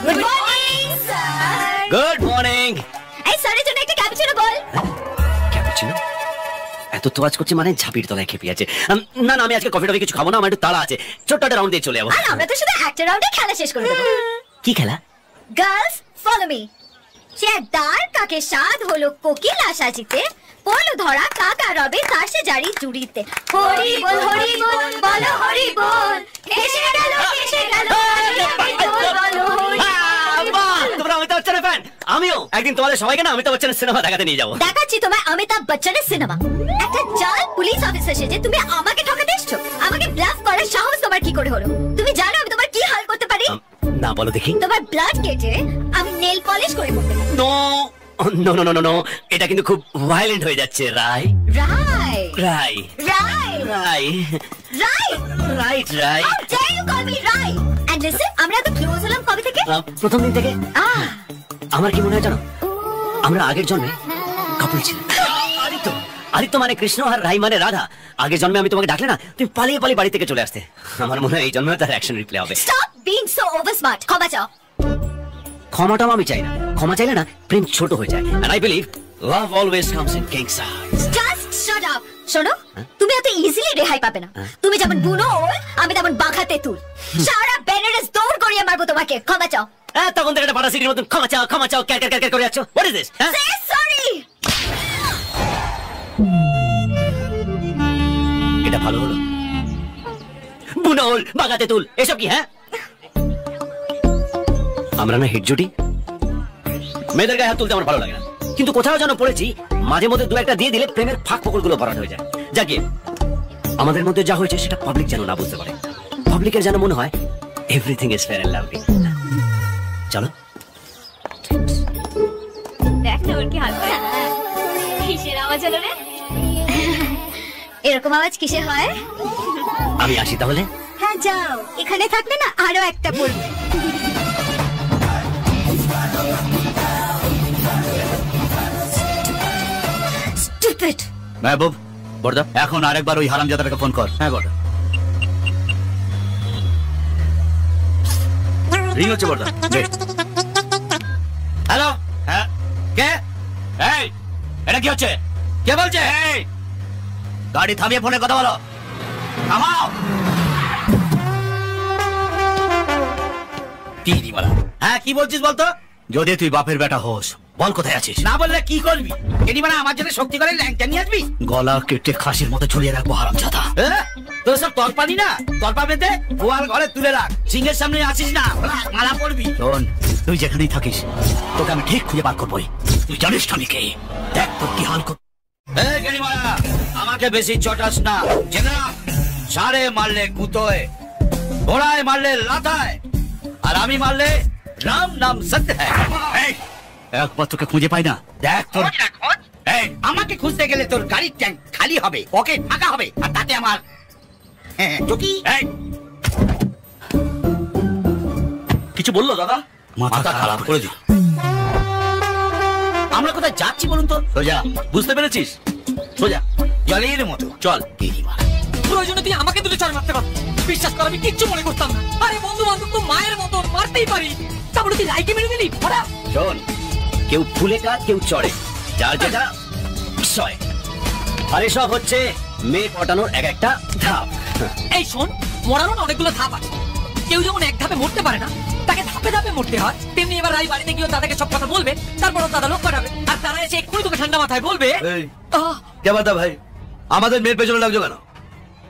Good morning sir. Good morning. এই স্যারের জন্য একটা ক্যাপুচিনো বল। ক্যাপুচিনো? এত তো আজ করছি মানে ঝাঁপির তলায় খেপে আছে। না না, আমি আজকে কফি টফি কিছু খাবো না, আমার একটু তাড়া আছে, ছোট্ট একটা রাউন্ড দিয়ে চলে যাবো। আর আমরা তো শুধু একটা রাউন্ডে খেলা শেষ করে দেবো। কি খেলা? Girls follow me. চেদার কাকে স্বাদ হলো কোকিলা সাজিতে, পল ধরা কাকা রবে কাশে জারি জুড়িতে। হরি বল বলো হরি বল, এসে গেল বলো হরি। তোমরা অমিতাভ বচ্চনের ফ্যান? আমিও একদিন তোমাদের সবাইকে না অমিতাভ বচ্চনের সিনেমা দেখাতে নিয়ে যাবো। দেখাচ্ছি তোমায় অমিতাভ বচ্চনের সিনেমা। একটা জাল পুলিশ অফিসার সেজে তুমি আমাকে ঠকাতে এসছো? আমাকে ব্লাফ করার সাহস তোমার কি করে হলো? তুমি জানো আমি তোমার কি হাল করতে পারি? না বলো দেখি। তোমার ব্লাড কেটে আমি নেল পলিশ করে করতে পারি। No no no no no, এটা কিন্তু খুব ভায়োলেন্ট হয়ে যাচ্ছে। রাই রাই রাই রাই রাই রাই রাইট রাই। How dare you call me Rai? And listen, আমরা তো ক্লোজ হলাম কবে থেকে? প্রথম দিন থেকে। আমার কি মনে হয় জানো, আমরা আগের জন্মে কাপল ছিলাম। আদিত্য মানে কৃষ্ণ আর রাই মানে রাধা। আগের জন্মে আমি তোমাকে ডাকলে না, তুমি পালিয়ে পালিয়ে বাড়ি থেকে চলে আসতে। আমার মনে হয় এই জন্মে তার অ্যাকশন রিপ্লে হবে। Stop being so over smart. ক্ষমা চাও। ক্ষমাটাও আমি চাই না, ক্ষমা চাইলে না প্রেম ছোট হয়ে যায়। And I believe love always comes in king size. Just shut up. শোনো, তুমি এত ইজিলি রেহাই পাবে না। তুমি যেমন বুনো ওল, আমি তেমন বাঘা তেঁতুল। সারা বেনারস দৌড় করিয়ে মারবো তোমাকে। ক্ষমা চাও। তখন থেকে একটা বাটা সিটির মতন ক্ষমা চাও ক্যার ক্যার ক্যার করে যাচ্ছ। What is this? Say sorry. এটা ভালো হলো? বুনোল, বাঘা তেঁতুল, এসব কি? হ্যাঁ, আমরা না হিট জুটি। মেয়েদের গায়ে হাত তুলতে আমার ভালো লাগে না, কিন্তু কোথাও যেন পড়েছি মাঝে মধ্যে 2-1টা দিয়ে দিলে প্রেমের ফাঁক ফোকরগুলো ভরাট হয়ে যায়। যাকে আমাদের মধ্যে যা হয়েছে সেটা পাবলিক যেন না বুঝতে পারে। পাবলিকের যেন মনে হয় everything is fair and lovely. চলো। দেখ না ওর কি হাল করে। কিসের আওয়াজ হলো রে? এরকম আওয়াজ কিসের হয়? আমি আসি তাহলে। হ্যাঁ যাও, এখানে থাকলে না আরো একটা পড়বে। Stupid. মেহবুব, বড়দা, এখন আরেকবার ওই হারামজাদাটাকে ফোন কর। হ্যাঁ বড়দা। রিং হচ্ছে বড়দা। হ্যালো। হ্যাঁ, কে? এই, এটা কি হচ্ছে? কে বলছে? এই, গাড়ি থামিয়ে ফোনে কথা বলো। থামাও। হ্যাঁ, কি বলছিস বলতো? যদি তুই বাপের বেটা হোস, বল কোথায় আছিস? না বললে কি করবি? এটি মানে আমার জন্য শক্তি করে ল্যাংচা নিয়ে আসবি? গলা কেটে খাসির মতো ঝুলিয়ে রাখবো হারামজাদা। তোর সব তলপানি না, তলপা বেঁধে গোয়াল ঘরে তুলে রাখ। সিংহের সামনে আসিস না, মালা পড়বি। শোন, তুই যেখানেই থাকিস তোকে আমি ঠিক খুঁজে বার করবোই। তুই জানিস আমি কে? দেখ তোর কি হাল কর। আমাকে বেশি চটাস না। সারে মারলে কুতোয়, ঘোড়ায় মারলে লাথায়, আর আমি মারলে রাম নাম সত্য হ্যায়। একবার তোকে খুঁজে পাই না। দেখ তোর আমাকে খুঁজতে গেলে তোর গাড়ির ট্যাঙ্ক খালি হবে, ওকে ফাঁকা হবে, আর তাতে আমার কিছু বললো দাদা? মাথা খারাপ করে দিল। আমরা কোথায় যাচ্ছি বলুন তো? সোজা, বুঝতে পেরেছিস? সোজা জলের মতো চল। প্রয়োজনে তুই আমাকে দুটো চড় মারতে পার, বিশ্বাস কর আমি কিচ্ছু মনে করতাম না। আরে বন্ধু বান্ধব তো মায়ের মতো, মারতেই পারি। তারপরে তুই লাইকে মেরে দিলি। শোন, কেউ ফুলে কাজ, কেউ চড়ে, যার যেটা সয়। আর এসব হচ্ছে মেয়ে পটানোর এক একটা ধাপ। এই শোন, মরানোর অনেকগুলো ধাপ আছে। কেউ যেমন এক ধাপে মরতে পারে না, তাকে ধাপে ধাপে মরতে হয়, তেমনি এবার রাই বাড়িতে গিয়ে তাদেরকে সব কথা বলবে, তারপর তারা লোক পাঠাবে, আর তারা এসে এক্ষুনি তোকে ঠান্ডা মাথায় বলবে। কে বাতা ভাই, আমাদের মেয়ের পেছনে লাগছো কেন?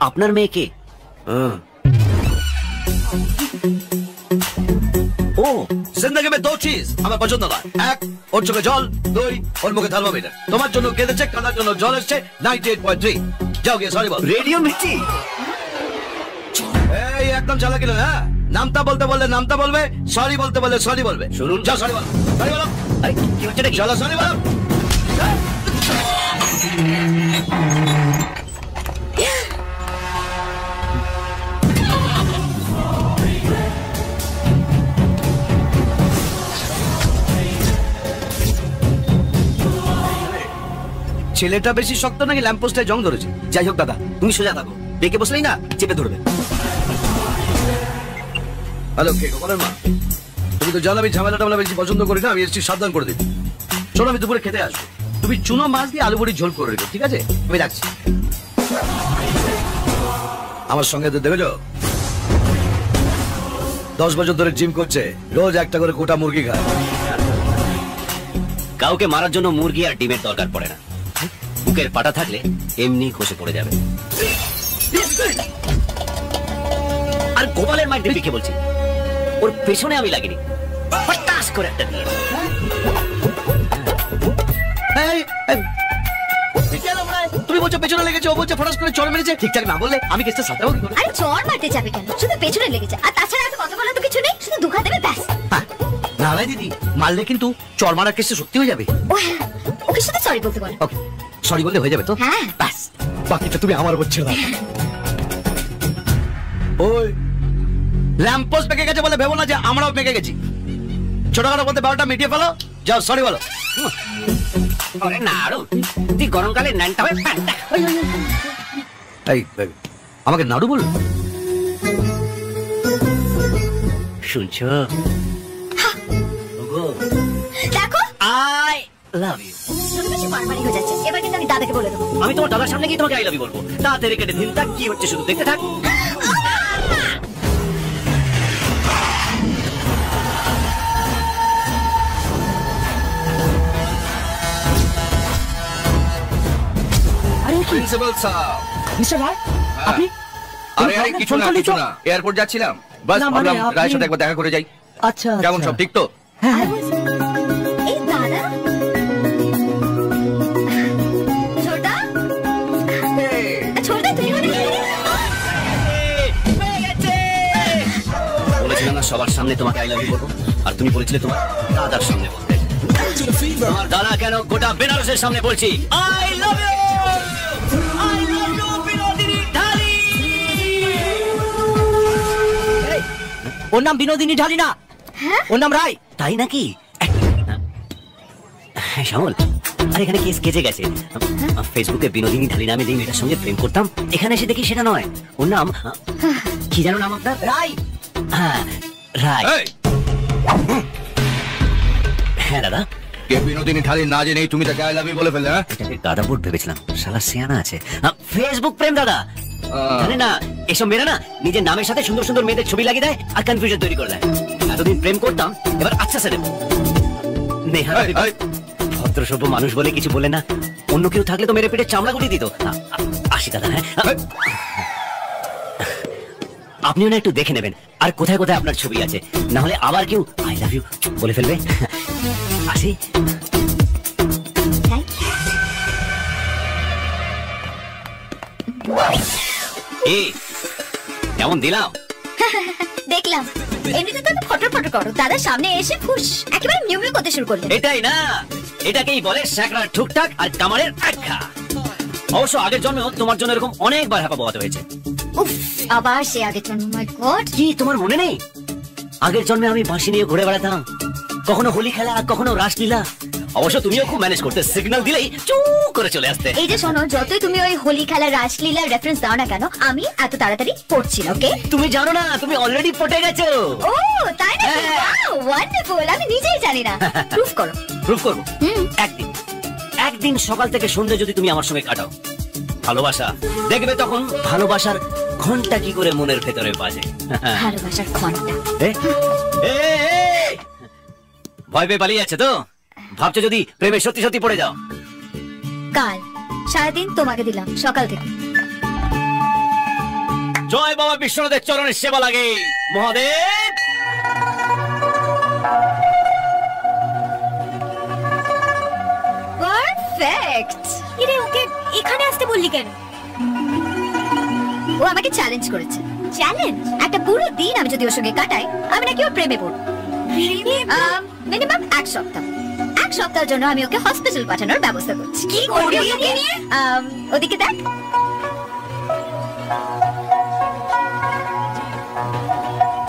আপনার মেয়েকে? ও জিন্দগি মে দো চিজ আমার পছন্দ নয়। এক, ওর চোখে জল। দুই, ওর মুখে থার্মোমিটার। তোমার জন্য কেঁদেছে, কাঁদার জন্য জল এসছে 98.3। যাও গিয়ে সরি বল। রেডিও মির্চি। এই একদম চালাকি নয়। হ্যাঁ, নামতা বলতে বললে নামতা বলবে, সরি বলতে বললে সরি বলবে। শুনুন, যাও সরি বলো, সরি বলো। আরে কি হচ্ছে নাকি? চলো সরি বলো। ছেলেটা বেশি শক্ত নাকি ল্যাম্পপোস্টে জং ধরেছে? যাই হোক দাদা, তুমি সোজা থাকো, ডেকে বসলেই না চেপে ধরবে। হ্যালো, কে গোপালের মা? তুমি তো জানো আমি ঝামেলা টামেলা বেশি পছন্দ করি না। আমি এসছি সাবধান করে দিই। শোনো, আমি দুপুরে খেতে আসবো, তুমি চুনো মাছ দিয়ে আলু বড়ির ঝোল করে রেখো, ঠিক আছে? আমি রাখছি। আমার সঙ্গে তো দেখেছো 10 বছর ধরে জিম করছে, রোজ একটা করে গোটা মুরগি খায়। কাউকে মারার জন্য মুরগি আর ডিমের দরকার পড়ে না, বুকের পাটা থাকলে এমনি খসে পড়ে যাবে। আর গোপালের মায়ের দিকে বলছি, ওর পেছনে আমি লাগিনি, হঠাৎ করে একটা দিয়ে। তুমি বলছো পেছনে লেগেছে, ও বলছে ফটাস করে চড় মেরেছে। ঠিকঠাক না বললে আমি কেসটা সাজাবো কি করে? আরে চড় মারতে যাবে কেন, শুধু পেছনে লেগেছে। আর তাছাড়া এত কথা বলা তো কিছু নেই, শুধু দুঘা দেবে ব্যাস। না ভাই দিদি, মারলে কিন্তু চড় মারার কেসটা সত্যি হয়ে যাবে। ও হ্যাঁ, ওকে শুধু সরি বলতে বলো। ওকে, সরি বললে হয়ে যাবে তো? হ্যাঁ ব্যাস, বাকিটা তুমি আমার উপর ছেড়ে দাও। ওই ল্যাম্পপোস্ট পেকে গেছে বলে ভেবো না যে আমরাও পেকে গেছি। ছোটখাটো বলতে 12টা মিটিয়ে ফেলো, যাও সরি বলো। আরে না, আরো তুই গরমকালে ন্যাংটা হয়ে প্যান্টটা। এই আমাকে নাড়ু বল। শুনছো? দেখো, আই লাভ ইউ। তুমি বেশি বারবারই হয়ে যাচ্ছে। এবার কিন্তু আমি দাদাকে বলে দেবো। আমি তোমার দাদার সামনে গিয়ে তোমাকে আই লাভ ইউ বলবো। তাড়াতাড়ি কেটে দিন, তা কি হচ্ছে শুধু দেখতে থাক। প্রিন্সিপাল সাহেব। মিস্টার রায়, আপনি? আরে আরে কিছু না, কিছু না, এয়ারপোর্ট যাচ্ছিলাম, বাস ভাবলাম রায়ের সাথে একবার দেখা করে যাই। আচ্ছা, কেমন সব ঠিক তো? এই দাদা, ছোটা ছোটা, তুই বলেছিলাম না সবার সামনে তোমাকে আই লাভ ইউ বলবো, আর তুমি বলেছিলে তোমার দাদার সামনে বলতে। তোমার দাদা কেন, গোটা বেনারসের সামনে বলছি I love you. I love you Binodini Dhali. ওর নাম বিনোদিনী ঢালি না, ওর নাম রায়। তাই নাকি? হ্যাঁ শ্যামল, আর এখানে কেস কেজে গেছে। ফেসবুকে বিনোদিনী ঢালি নামে যে মেয়েটার সঙ্গে প্রেম করতাম, এখানে এসে দেখি সেটা নয়। ওর নাম কি জানো নাম আপনার? রায়। হ্যাঁ রায়। হ্যাঁ দাদা, কে বিনোদিনী ঢালি না জেনে তুমি তাকে আই লাভ ইউ বলে ফেলে? এটাকে গাদা বোর্ড ভেবেছিলাম, শালা সিয়ানা আছে। ফেসবুক প্রেম দাদা, জানে না এসব মেয়েরা না নিজের নামের সাথে সুন্দর সুন্দর মেয়েদের ছবি লাগিয়ে দেয় আর কনফিউশন তৈরি করে দেয়। এতদিন প্রেম করতাম, এবার আচ্ছা সে দেবো। নেহা ভদ্রসভ্য মানুষ বলে কিছু বলে না, অন্য কেউ থাকলে তো মেরে পেটে চামড়া গুটিয়ে দিত। আসি দাদা। হ্যাঁ, আপনিও না একটু দেখে নেবেন আর কোথায় কোথায় আপনার ছবি আছে, না হলে আবার কেউ আই লাভ ইউ বলে ফেলবে। আসি। কেমন দিলাম? দেখলাম, এমনিতে তো ফটো ফটো করো, দাদার সামনে এসে ফুস একেবারে মিউ মিউ করতে শুরু করলে। এটাই না, এটাকেই বলে স্যাকরার ঠুকঠাক আর কামারের আখ্যা। অবশ্য আগের জন্মেও তোমার জন্য এরকম অনেকবার হাঁপা বোয়াতে হয়েছে। উফ, আবার সে আগের জন্ম। মাই গড, কি তোমার মনে নেই? আগের জন্মে আমি বাঁশি নিয়ে ঘুরে বেড়াতাম, কখনো হোলি খেলা, কখনো রাসলীলা। অবশ্য তুমিও খুব ম্যানেজ করতে, সিগন্যাল দিলেই চুপ করে চলে আসতে। এই যে শোনো, যতই তুমি ওই হোলি খেলা রাসলীলার রেফারেন্স দাও না কেন, আমি এত তাড়াতাড়ি পড়ছি না, ওকে? তুমি জানো না তুমি অলরেডি পটে গেছো। ও তাই না? ওয়ান্ডারফুল, আমি নিজেই জানি না। প্রুফ করো। প্রুফ করবো। একদিন সকাল থেকে সন্ধ্যে যদি তুমি আমার সঙ্গে কাটাও, ভালোবাসা দেখবে তখন ভালোবাসার ঘন্টা কি করে মনের ভেতরে বাজে। ভালোবাসার ঘন্টা। ভয় পেয়ে পালিয়ে যাচ্ছে তো? ভাবছো যদি প্রেমে সত্যি সত্যি পড়ে যাও? কাল সারাদিন তোমাকে দিলাম, সকাল থেকে। জয় বাবা বিশ্বনাথের চরণের সেবা লাগে মহাদেব। পারফেক্ট। এরে ওকে এখানে আসতে বললি কেন? ও আমাকে চ্যালেঞ্জ করেছে। চ্যালেঞ্জ? একটা পুরো দিন আমি যদি ওর সঙ্গে কাটাই, আমি নাকি ওর প্রেমে পড়ব। মিনিমাম এক সপ্তাহ। এক সপ্তাহের জন্য আমি ওকে হসপিটাল পাঠানোর ব্যবস্থা করছি। কি করবি ওকে নিয়ে? ওদিকে দেখ।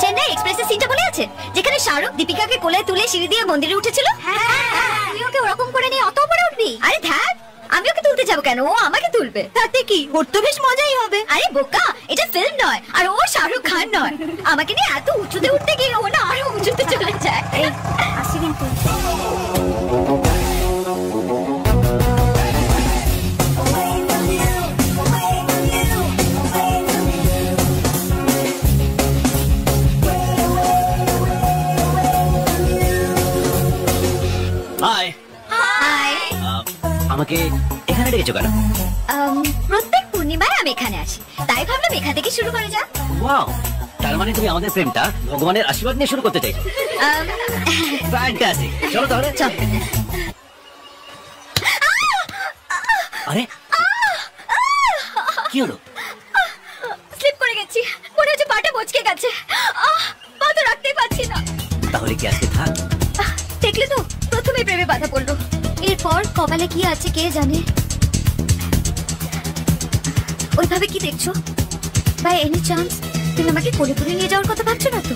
চেন্নাই এক্সপ্রেসের সিনটা মনে আছে, যেখানে শাহরুখ দীপিকাকে কোলে তুলে সিঁড়ি দিয়ে মন্দিরে উঠেছিল? তুই ওকে ওরকম করে নিয়ে অত উপরে উঠবি? আরে ধ্যাত, আমি ওকে তুলতে যাবো কেন? ও আমাকে তুলবে। তাতে কি, ওর তো বেশ মজাই হবে। আরে বোকা, এটা ফিল্ম নয়, আর ও শাহরুখ খান নয়। আমাকে নিয়ে এত উঁচুতে উঠতে গিয়ে ও না আরো উঁচুতে চলে যায়। আসি কিন্তু। হাই। হাই। আমাকে এখানে ডেকেছো কেন? প্রত্যেক পূর্ণিমায় আমি এখানে আসি, তাই ভাবলাম এখান থেকে শুরু করে যা। ওয়াও, তার মানে তুমি আমাদের প্রেমটা ভগবানের আশীর্বাদ নিয়ে শুরু করতে চাইছো? ফ্যান্টাস্টিক, চলো তাহলে। চল। আরে কি হলো? স্লিপ করে গেছি, মনে হচ্ছে পাটা মচকে গেছে। পা তো রাখতেই পারছি না। তাহলে কি আজকে থাক? দেখলে তো, প্রথমে প্রেমে বাধা পড়লো, এরপর কপালে কি আছে কে জানে। ওইভাবে কি দেখছো? বাই এনি চান্স তুমি আমাকে কোলে তুলে নিয়ে যাওয়ার কথা ভাবছো না তো?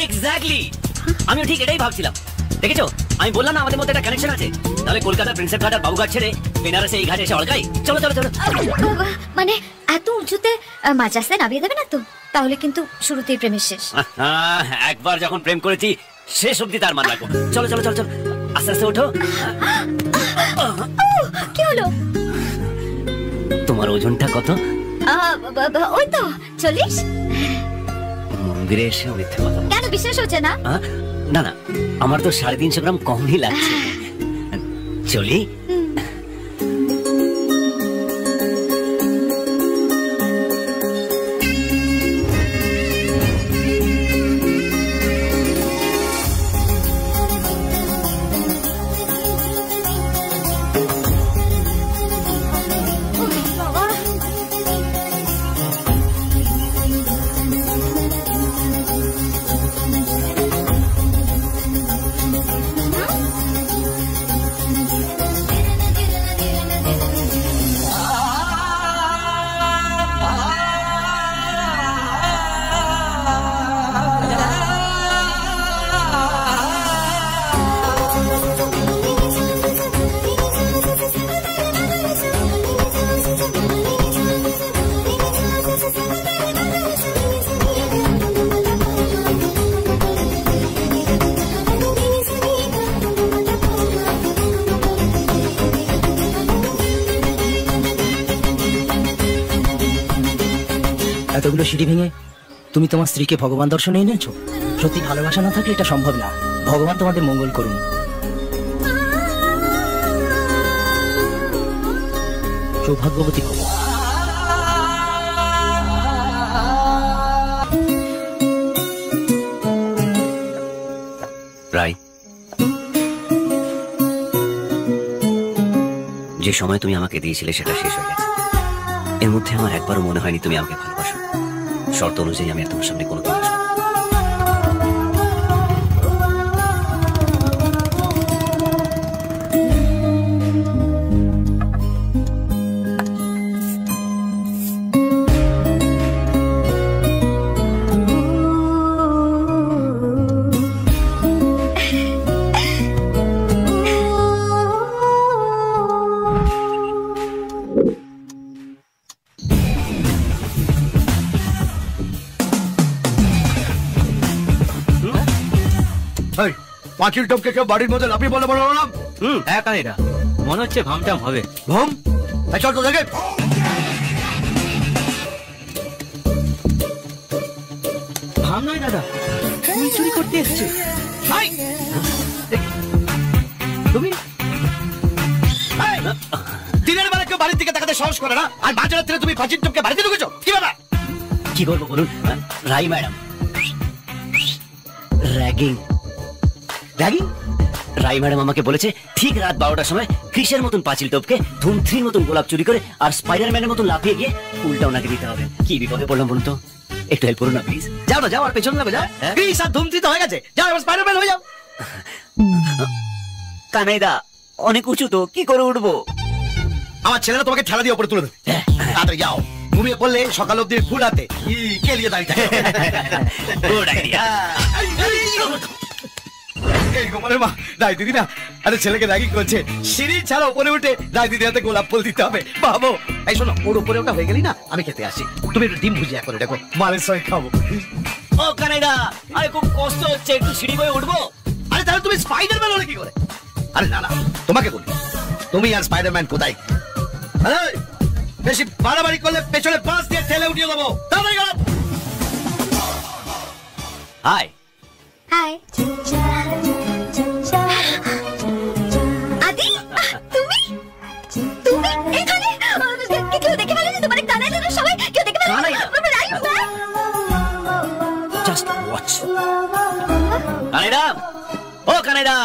এক্স্যাক্টলি, আমিও ঠিক এটাই ভাবছিলাম। দেখেছো, আমি বললাম না আমাদের মধ্যে একটা কানেকশন আছে। তাহলে কলকাতার প্রিন্সেপ ঘাট আর বাবুঘাট ছেড়ে বেনারসে এই ঘাটে এসে অলগাই। চলো চলো চলো। মানে এত উঁচুতে মাঝ রাস্তায় নামিয়ে দেবে না তো? তাহলে কিন্তু শুরুতেই প্রেমের শেষ। একবার যখন প্রেম করেছি শেষ অব্দি তার মান রাখবো। চলো চলো চলো চলো, আস্তে আস্তে ওঠো। কি হলো? তোমার ওজনটা কত? ওই তো 40। মন্দিরে এসে মিথ্যে কথা কেন, বিশ্বাস হচ্ছে না? না না, আমার তো 350 গ্রাম কমই লাগছে। চলি। এতগুলো সিঁড়ি ভেঙে তুমি তোমার স্ত্রীকে ভগবান দর্শনে এনেছো? সত্যি ভালোবাসা না থাকলে এটা সম্ভব না। ভগবান তোমাদের মঙ্গল করুন। সৌভাগ্যবতী হবো। রাই, যে সময় তুমি আমাকে দিয়েছিলে সেটা শেষ হয়ে গেছে। এর মধ্যে আমার একবারও মনে হয়নি তুমি আমাকে ভালোবাসো। শর্ত অনুযায়ী আমি তোমার সামনে কোনো দিন আসবো। পাঁচিল টপকে কেউ বাড়ির মধ্যে লাফিয়ে বলে বললাম। হ্যাঁ কানেডা, মনে হচ্ছে ভামটাম হবে। ভম, চল তো দেখে। ভাম নয় দাদা, ফুল চুরি করতে এসছে। তুমি দিনের বেলা কেউ বাড়ির দিকে তাকাতে সাহস করে না, আর মাঝ রাত্রে তুমি পাঁচিল টপকে বাড়িতে ঢুকেছো, কি ব্যাপার? কি করবো বলুন? রাই ম্যাডাম র্যাগিং। র্যাগিং? রাই ম্যাডাম আমাকে বলেছে ঠিক রাত 12টার সময় ক্রিসের মতন পাঁচিল টপকে ধুমথ্রির মতন গোলাপ চুরি করে আর স্পাইডারম্যানের মতন লাফিয়ে গিয়ে ফুলটা ওনাকে দিতে হবে। কি বিপদে পড়লাম বলুন তো, একটু হেল্প করুন না প্লিজ। যাও না, যাও, আর পেছন লাগো, যাও। ক্রিস আর ধুমথ্রি তো হয়ে গেছে, যাও এবার স্পাইডারম্যান হয়ে যাও। কানাইদা অনেক উঁচু তো, কি করে উঠবো? আমার ছেলেরা তোমাকে ঠেলা দিয়ে উপরে তুলে দেবে। তাড়াতাড়ি যাও, ঘুমিয়ে পড়লে সকাল অব্দি ফুল হাতে কে লিয়ে দাঁড়িয়ে থাকে। Good idea. মা রায় দিদি না, আরে ছেলেকে র্যাগিং করছে, সিঁড়ি ছাড়া উপরে উঠে রায় দিদি হাতে গোলাপ ফুল দিতে হবে। বাবু এই শোনো, ওর উপরে ওটা হয়ে গেলি না, আমি খেতে আসি, তুমি একটু ডিম ভুজিয়া করে দেখো, মালের সঙ্গে খাবো। ও কানাইদা, আরে খুব কষ্ট হচ্ছে, একটু সিঁড়ি করে উঠবো। আরে তাহলে তুমি স্পাইডারম্যান হলে কি করে? আরে না না, তোমাকে বলি, তুমি আর স্পাইডারম্যান কোথায়? বেশি বাড়াবাড়ি করলে পেছনে বাস দিয়ে ঠেলে উঠিয়ে দেবো। তাড়াতাড়ি করো। হাই। হাই আদি, তুমি তুমি এখানে? কেউ দেখে ফেলেনি তোমার? কানাই জানো সবাই, কেউ দেখে ফেলেনি? Just watch. কানাইদা, ও কানাইদা।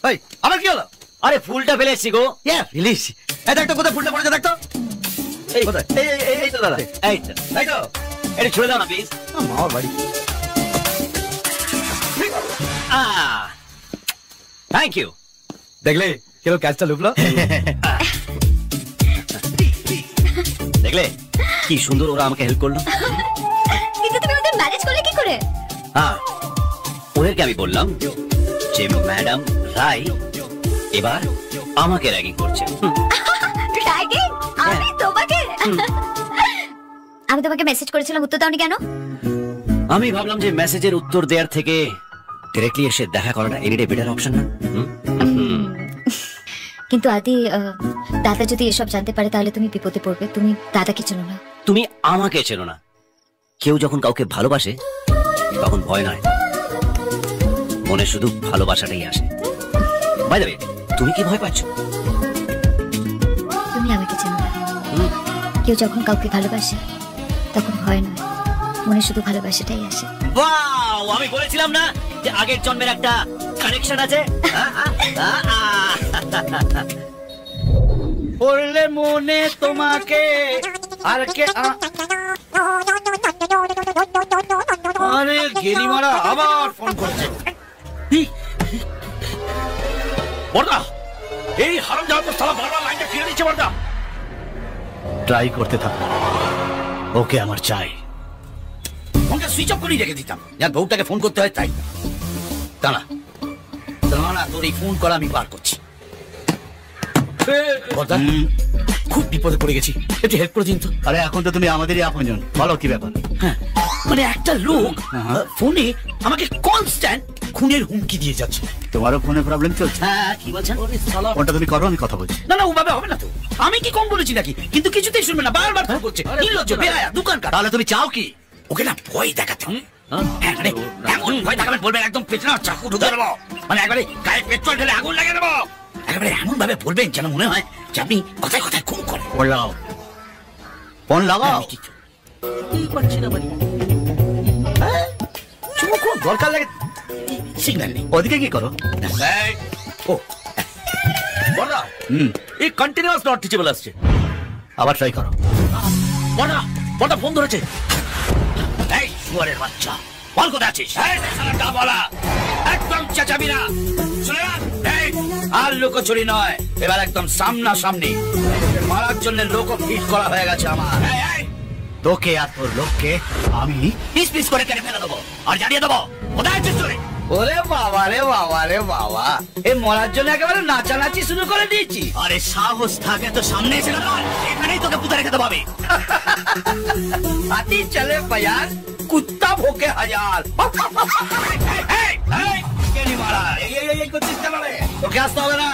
এই আবার কি হলো? আরে ফুলটা ফেলেছি গো। ফেলিস? এই দেখ তো কোথায় ফুলটা পড়েছে, দেখ তো। এই কোথায়? এই তো দাদা, এই তো, তাই তো। এটা ছুড়ে দাও না প্লিজ। মামার বাড়ি। Thank you. দেখলে কেউ ক্যাচটা লুকলো? দেখলে কি সুন্দর ওরা আমাকে হেল্প করলো। কিন্তু তুমি ওদের ম্যানেজ করলে কি করে? হ্যাঁ, ওদেরকে আমি বললাম যে ম্যাডাম রাই এবার আমাকে র্যাগিং করছে। র্যাগিং? আমি তোমাকে? আমি তোমাকে মেসেজ করেছিলাম, উত্তর দাওনি কেন? আমি ভাবলাম যে মেসেজের উত্তর দেওয়ার থেকে ডাইরেক্টলি এসে দেখা করাটা এনিডে বেটার অপশন না? কিন্তু আদি, দাদা যদি এসব জানতে পারে তাহলে তুমি বিপদে পড়বে। তুমি দাদাকে চেনো না। তুমি আমাকে চেনো না। কেউ যখন কাউকে ভালোবাসে তখন ভয় নয়, মনে শুধু ভালোবাসাটাই আসে। বাই দ্য ওয়ে, তুমি কি ভয় পাচ্ছ? তুমি আমাকে চেনো না। কেউ যখন কাউকে ভালোবাসে তখন ভয় নয়, মনে শুধু ভালোবাসাটাই আসে। ওয়াও, আমি বলেছিলাম না যে আগের জন্মের একটা কানেকশন আছে। পড়লে মনে তোমাকে আর কে আরে গেলিমারা আবার ফোন করেছে। বড়দা, এই হারামজাদা তো সালা বারবার লাইনটা কেড়ে নিচ্ছে। বড়দা ট্রাই করতে থাকো, ওকে আমার চাই। ফোনটা সুইচ অফ করেই রেখে দিতাম, যার বউটাকে ফোন করতে হয় তাই। দাঁড়া দাঁড়া, তোর এই ফোন করা আমি বার করছি। বড়দা, খুব বিপদে পড়ে গেছি, একটু হেল্প করে দিন তো। আরে এখন তো তুমি আমাদেরই আপনজন, বলো কি ব্যাপার? হ্যাঁ, মানে একটা লোক ফোনে আমাকে কনস্ট্যান্ট খুনের হুমকি দিয়ে যাচ্ছে। তোমারও ফোনে প্রবলেম চলছে? হ্যাঁ, কি বলছেন? ফোনটা তুমি করো, আমি কথা বলছি। না না, ওভাবে হবে না তো। আমি কি কম বলেছি নাকি? কিন্তু কিছুতেই শুনবে না, বারবার ফোন করছে। নির্লজ্জ, বেহায়া, দোকানকার। তাহলে তুমি চাও কি? ওকে না ভয় দেখাতে হবে। হ্যাঁ, মানে এমন ভয় দেখাবেন, বলবেন একদম পেছনে চাকু ঢুকে দেবো, মানে একবারে গায়ে পেট্রোল ঢেলে আগুন লাগিয়ে দেবো। একেবারে এমন ভাবে বলবেন যেন মনে হয় যে আপনি কথায় কথায় খুন করেন। ফোন লাগাও, ফোন লাগাও। দরকার লাগে সিগন্যাল নেই। ওদিকে কি করো? ও বড়দা, এই কন্টিনিউয়াস নট টিচেবল আসছে। আবার ট্রাই করো। বড়দা, বড়দা ফোন ধরেছে। এই শুয়ারের বাচ্চা, বল কোথায় আছিস? এই শালাটা বলা, একদম চেঁচাবি না, শুনে রাখ। এই আর লুকোচুরি নয়, এবার একদম সামনাসামনি। মারার জন্য লোক ফিট করা হয়ে গেছে আমার। তোকে আর তোর লোককে আমি পিস পিস করে কেটে ফেলে দেবো আর জানিয়ে দেবো কোথায় আছিস তুই। ওরে বাবা রে বাবা রে বাবা, এই মরার জন্য একেবারে নাচানাচি শুরু করে দিয়েছি। আরে সাহস থাকে তো সামনে এসে দাঁড়া, এখানেই তোকে পুঁতে রেখে দেবো আমি। হাতি চলে বাজার, কুত্তা ভোকে হাজার। এই করছিস কেন রে? তোকে আসতে হবে না,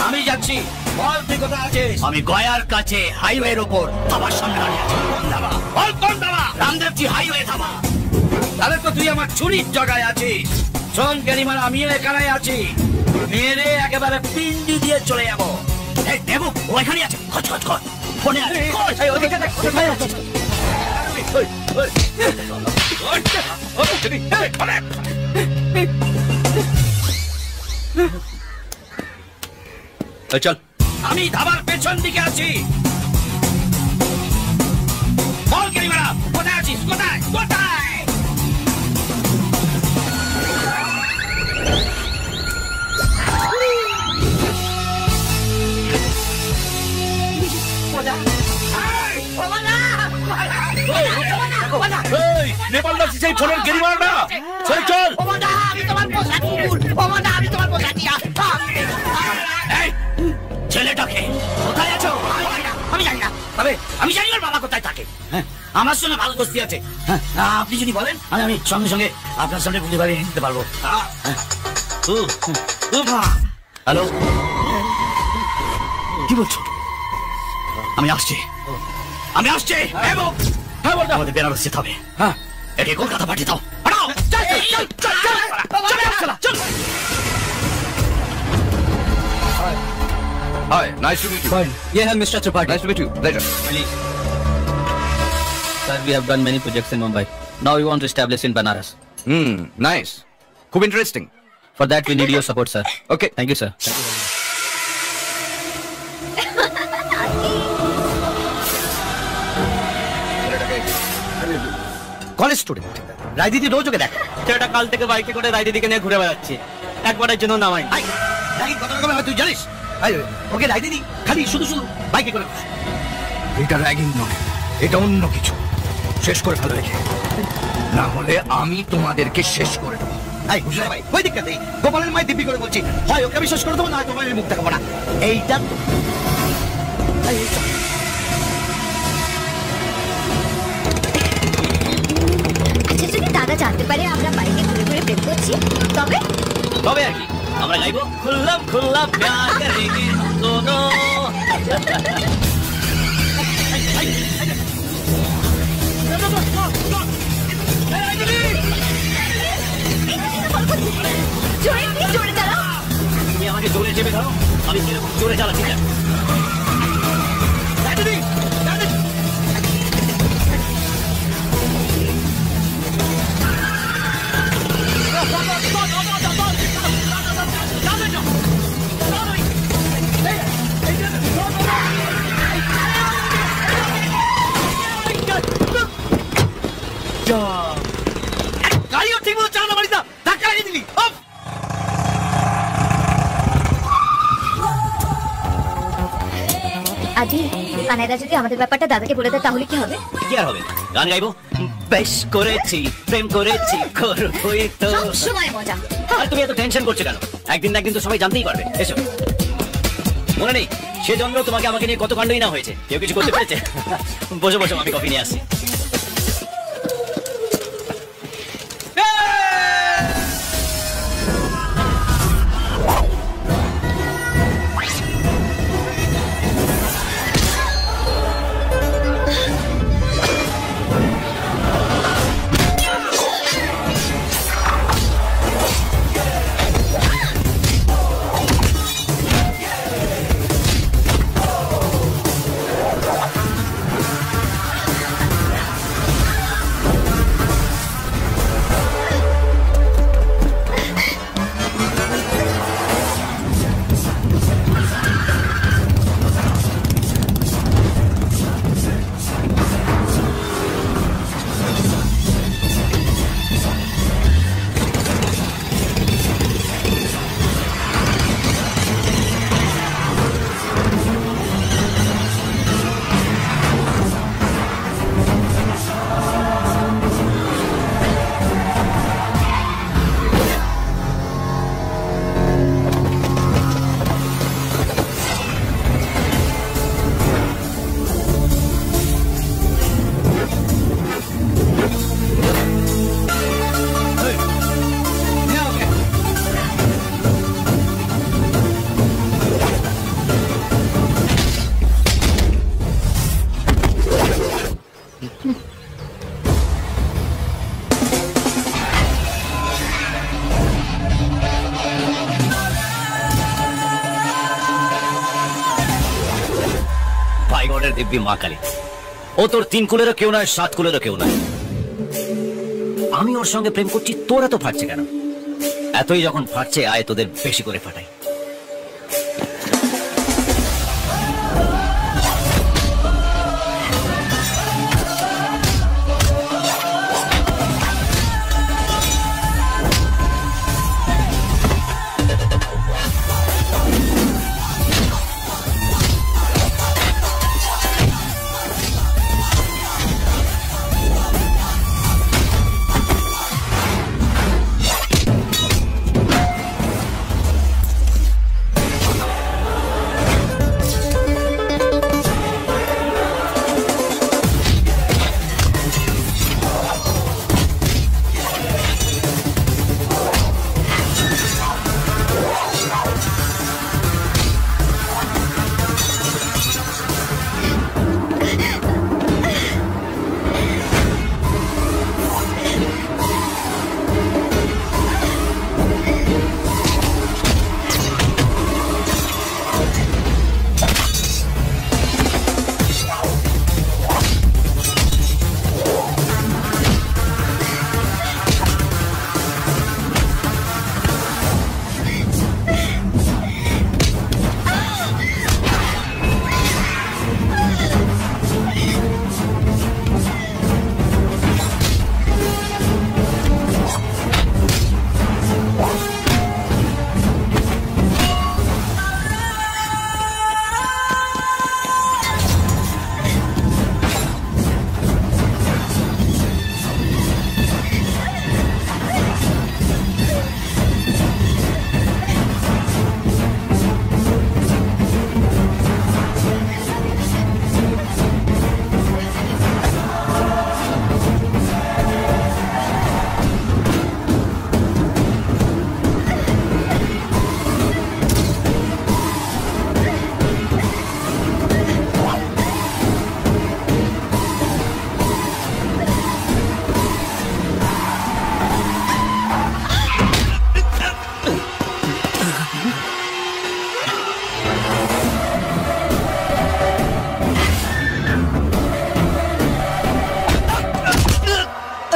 আমি যাচ্ছি। বল তুই কোথায় আছিস? আমি গয়ার কাছে হাইওয়ের ওপর আমার সামনে দাঁড়িয়ে আছি। কোন ধাবা? বল কোন ধাবা? রামদেবজি হাইওয়ে ধাবা। তাহলে তো তুই আমার ছুরির জায়গায় আছিস। শোন গেরিমার, আমিও এখানে আছি। মেরে একেবারে পিন্ডি দিয়ে চলে যাবো। এই দেবু ও এখানে আছে। খচ খচ খচ ফোনে আছে। এই ওদিকে দেখ, কোথায় আছিস? চল। আমি ধাবার পেছন দিকে আছি। বল গেরিমারা, কোথায় আছিস? কোথায় কোথায়? নেপাল যাচ্ছি সেই ফোনের গেরিমারাটা। চল চল। ছেলেটাকে কোথায় আছো? আমি জানি না, তবে আমি জানি ওর বাবা কোথায় থাকে। হ্যাঁ, আমার সঙ্গে ভালো দোস্তি আছে। হ্যাঁ, আপনি যদি বলেন আমি সঙ্গে সঙ্গে আপনার সামনে বুঝতে পারি নিতে পারবো। হ্যালো, কি বলছো? আমি আসছি, আমি আসছি। আমাদের বেনারস যেতে হবে। হ্যাঁ, একে কলকাতা পাঠিয়ে দাও। Hi, nice to meet you. ये है mister Tripathi. Nice to meet you. Pleasure. Sir, we have done many projects in Mumbai. Now we want to establish in Banaras. Nice. খুব interesting. For that we need your support, sir. Okay. Thank you, sir. College student রায়দিদি রোজ ওকে দেখ। ছেলেটা কাল থেকে বাইকে করে রায়দিদিকে নিয়ে ঘুরে বেড়াচ্ছে, একবারের জন্য নামাই। কত রকমের হয় তুই জানিস? ওকে রায়দিদি খালি শুধু শুধু বাইকে করে। এটা র্যাগিং নয়, এটা অন্য কিছু। শেষ করে ফেলো রেখে, না হলে আমি তোমাদেরকে শেষ করে দেবো। বুঝলে ভাই, ওই দিকটা নেই। গোপালের মায়ের দিব্যি করে বলছি, হয় ওকে আমি শেষ করে দেবো, না গোপালের মুখ দেখাবো না। এইটা আচ্ছা, যদি দাদা জানতে পারে আমরা বাইকে ঘুরে ঘুরে প্রেম করছি, তবে তবে আর কি আমরা গাইবো খুল্লাম খুল্লাম প্যার করেঙ্গে দোনো। জোরে প্লিজ, জোরে চালাও। তুমি আমাকে জোরে চেপে ধরো, আমি কিরকম জোরে চালাচ্ছি। গাড়িও ঠিক মতো চালাতে পারিস না, ধাক্কা লাগিয়ে দিবি। আদি, কানাইদা যদি আমাদের ব্যাপারটা দাদাকে বলে দেয় তাহলে কি হবে? কি আর হবে, গান গাইবো। বেশ করেছি, প্রেম করেছি, করবোই তো। সব সময় মজা। আর তুমি এত টেনশন করছো কেন? একদিন না একদিন তো সবাই জানতেই পারবে। এসো, মনে নেই সেজন্য তোমাকে আমাকে নিয়ে কত কাণ্ডই না হয়েছে, কেউ কিছু করতে পেরেছে? বসে বসে আমি কফি নিয়ে আসছি। দিব্যি মা কালী, ও তোর 3 কুলেরও কেউ নয়, 7 কুলেরও কেউ নয়। আমি ওর সঙ্গে প্রেম করছি, তোর এত ফাটছে কেন? এতই যখন ফাটছে, আয় তোদের বেশি করে ফাটাই।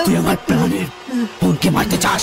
তুই আমার প্রাণের বোনকে মারতে চাস?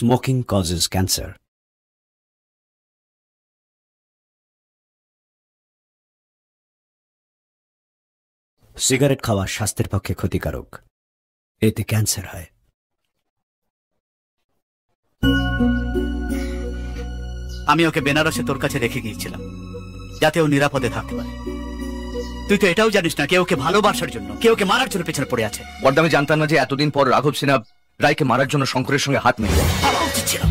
Smoking causes cancer. সিগারেট খাওয়া স্বাস্থ্যের পক্ষে ক্ষতিকারক, এতে ক্যান্সার হয়। আমি ওকে বেনারসে তোর কাছে রেখে গিয়েছিলাম যাতে ও নিরাপদে থাকতে পারে। তুই তো এটাও জানিস না কে ওকে ভালোবাসার জন্য, কে ওকে মারার জন্য পেছনে পড়ে আছে। বড়দা, আমি জানতাম না যে এতদিন পর রাঘব সিনহা রায়কে মারার জন্য শঙ্করের সঙ্গে হাত মিলিয়ে ছিল।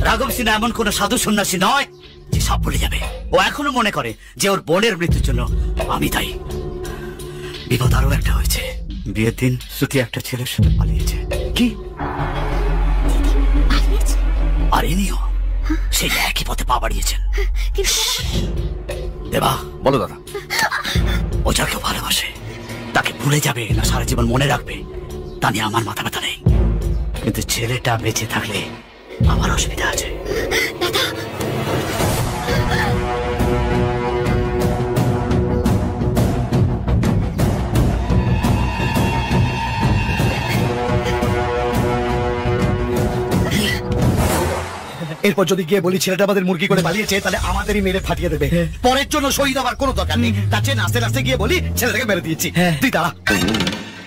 রাঘব সিনহা এমন কোন সাধু সন্ন্যাসী নয় যে সব ভুলে যাবে। ও এখনো মনে করে যে ওর বোনের মৃত্যুর জন্য আমি দায়ী। বিপদ আরো একটা হয়েছে। বিয়ের দিন শ্রুতি একটা ছেলের সাথে পালিয়েছে। কি? আর ইনিও সেই একই পথে পা বাড়িয়েছেন। দেবা, বলো দাদা। ও যাকে ভালোবাসে তাকে ভুলে যাবে না সারা জীবন মনে রাখবে তা নিয়ে আমার মাথা ব্যথা নেই, কিন্তু ছেলেটা বেঁচে থাকলে আমার অসুবিধা আছে। এরপর যদি গিয়ে বলি ছেলেটা আমাদের মুরগি করে পালিয়েছে, তাহলে আমাদেরই মেরে ফাটিয়ে দেবে। পরের জন্য শহীদ হবার কোনো দরকার নেই, তার চেয়ে নাচতে নাচতে গিয়ে বলি ছেলেটাকে মেরে দিয়েছি। তুই দাঁড়া,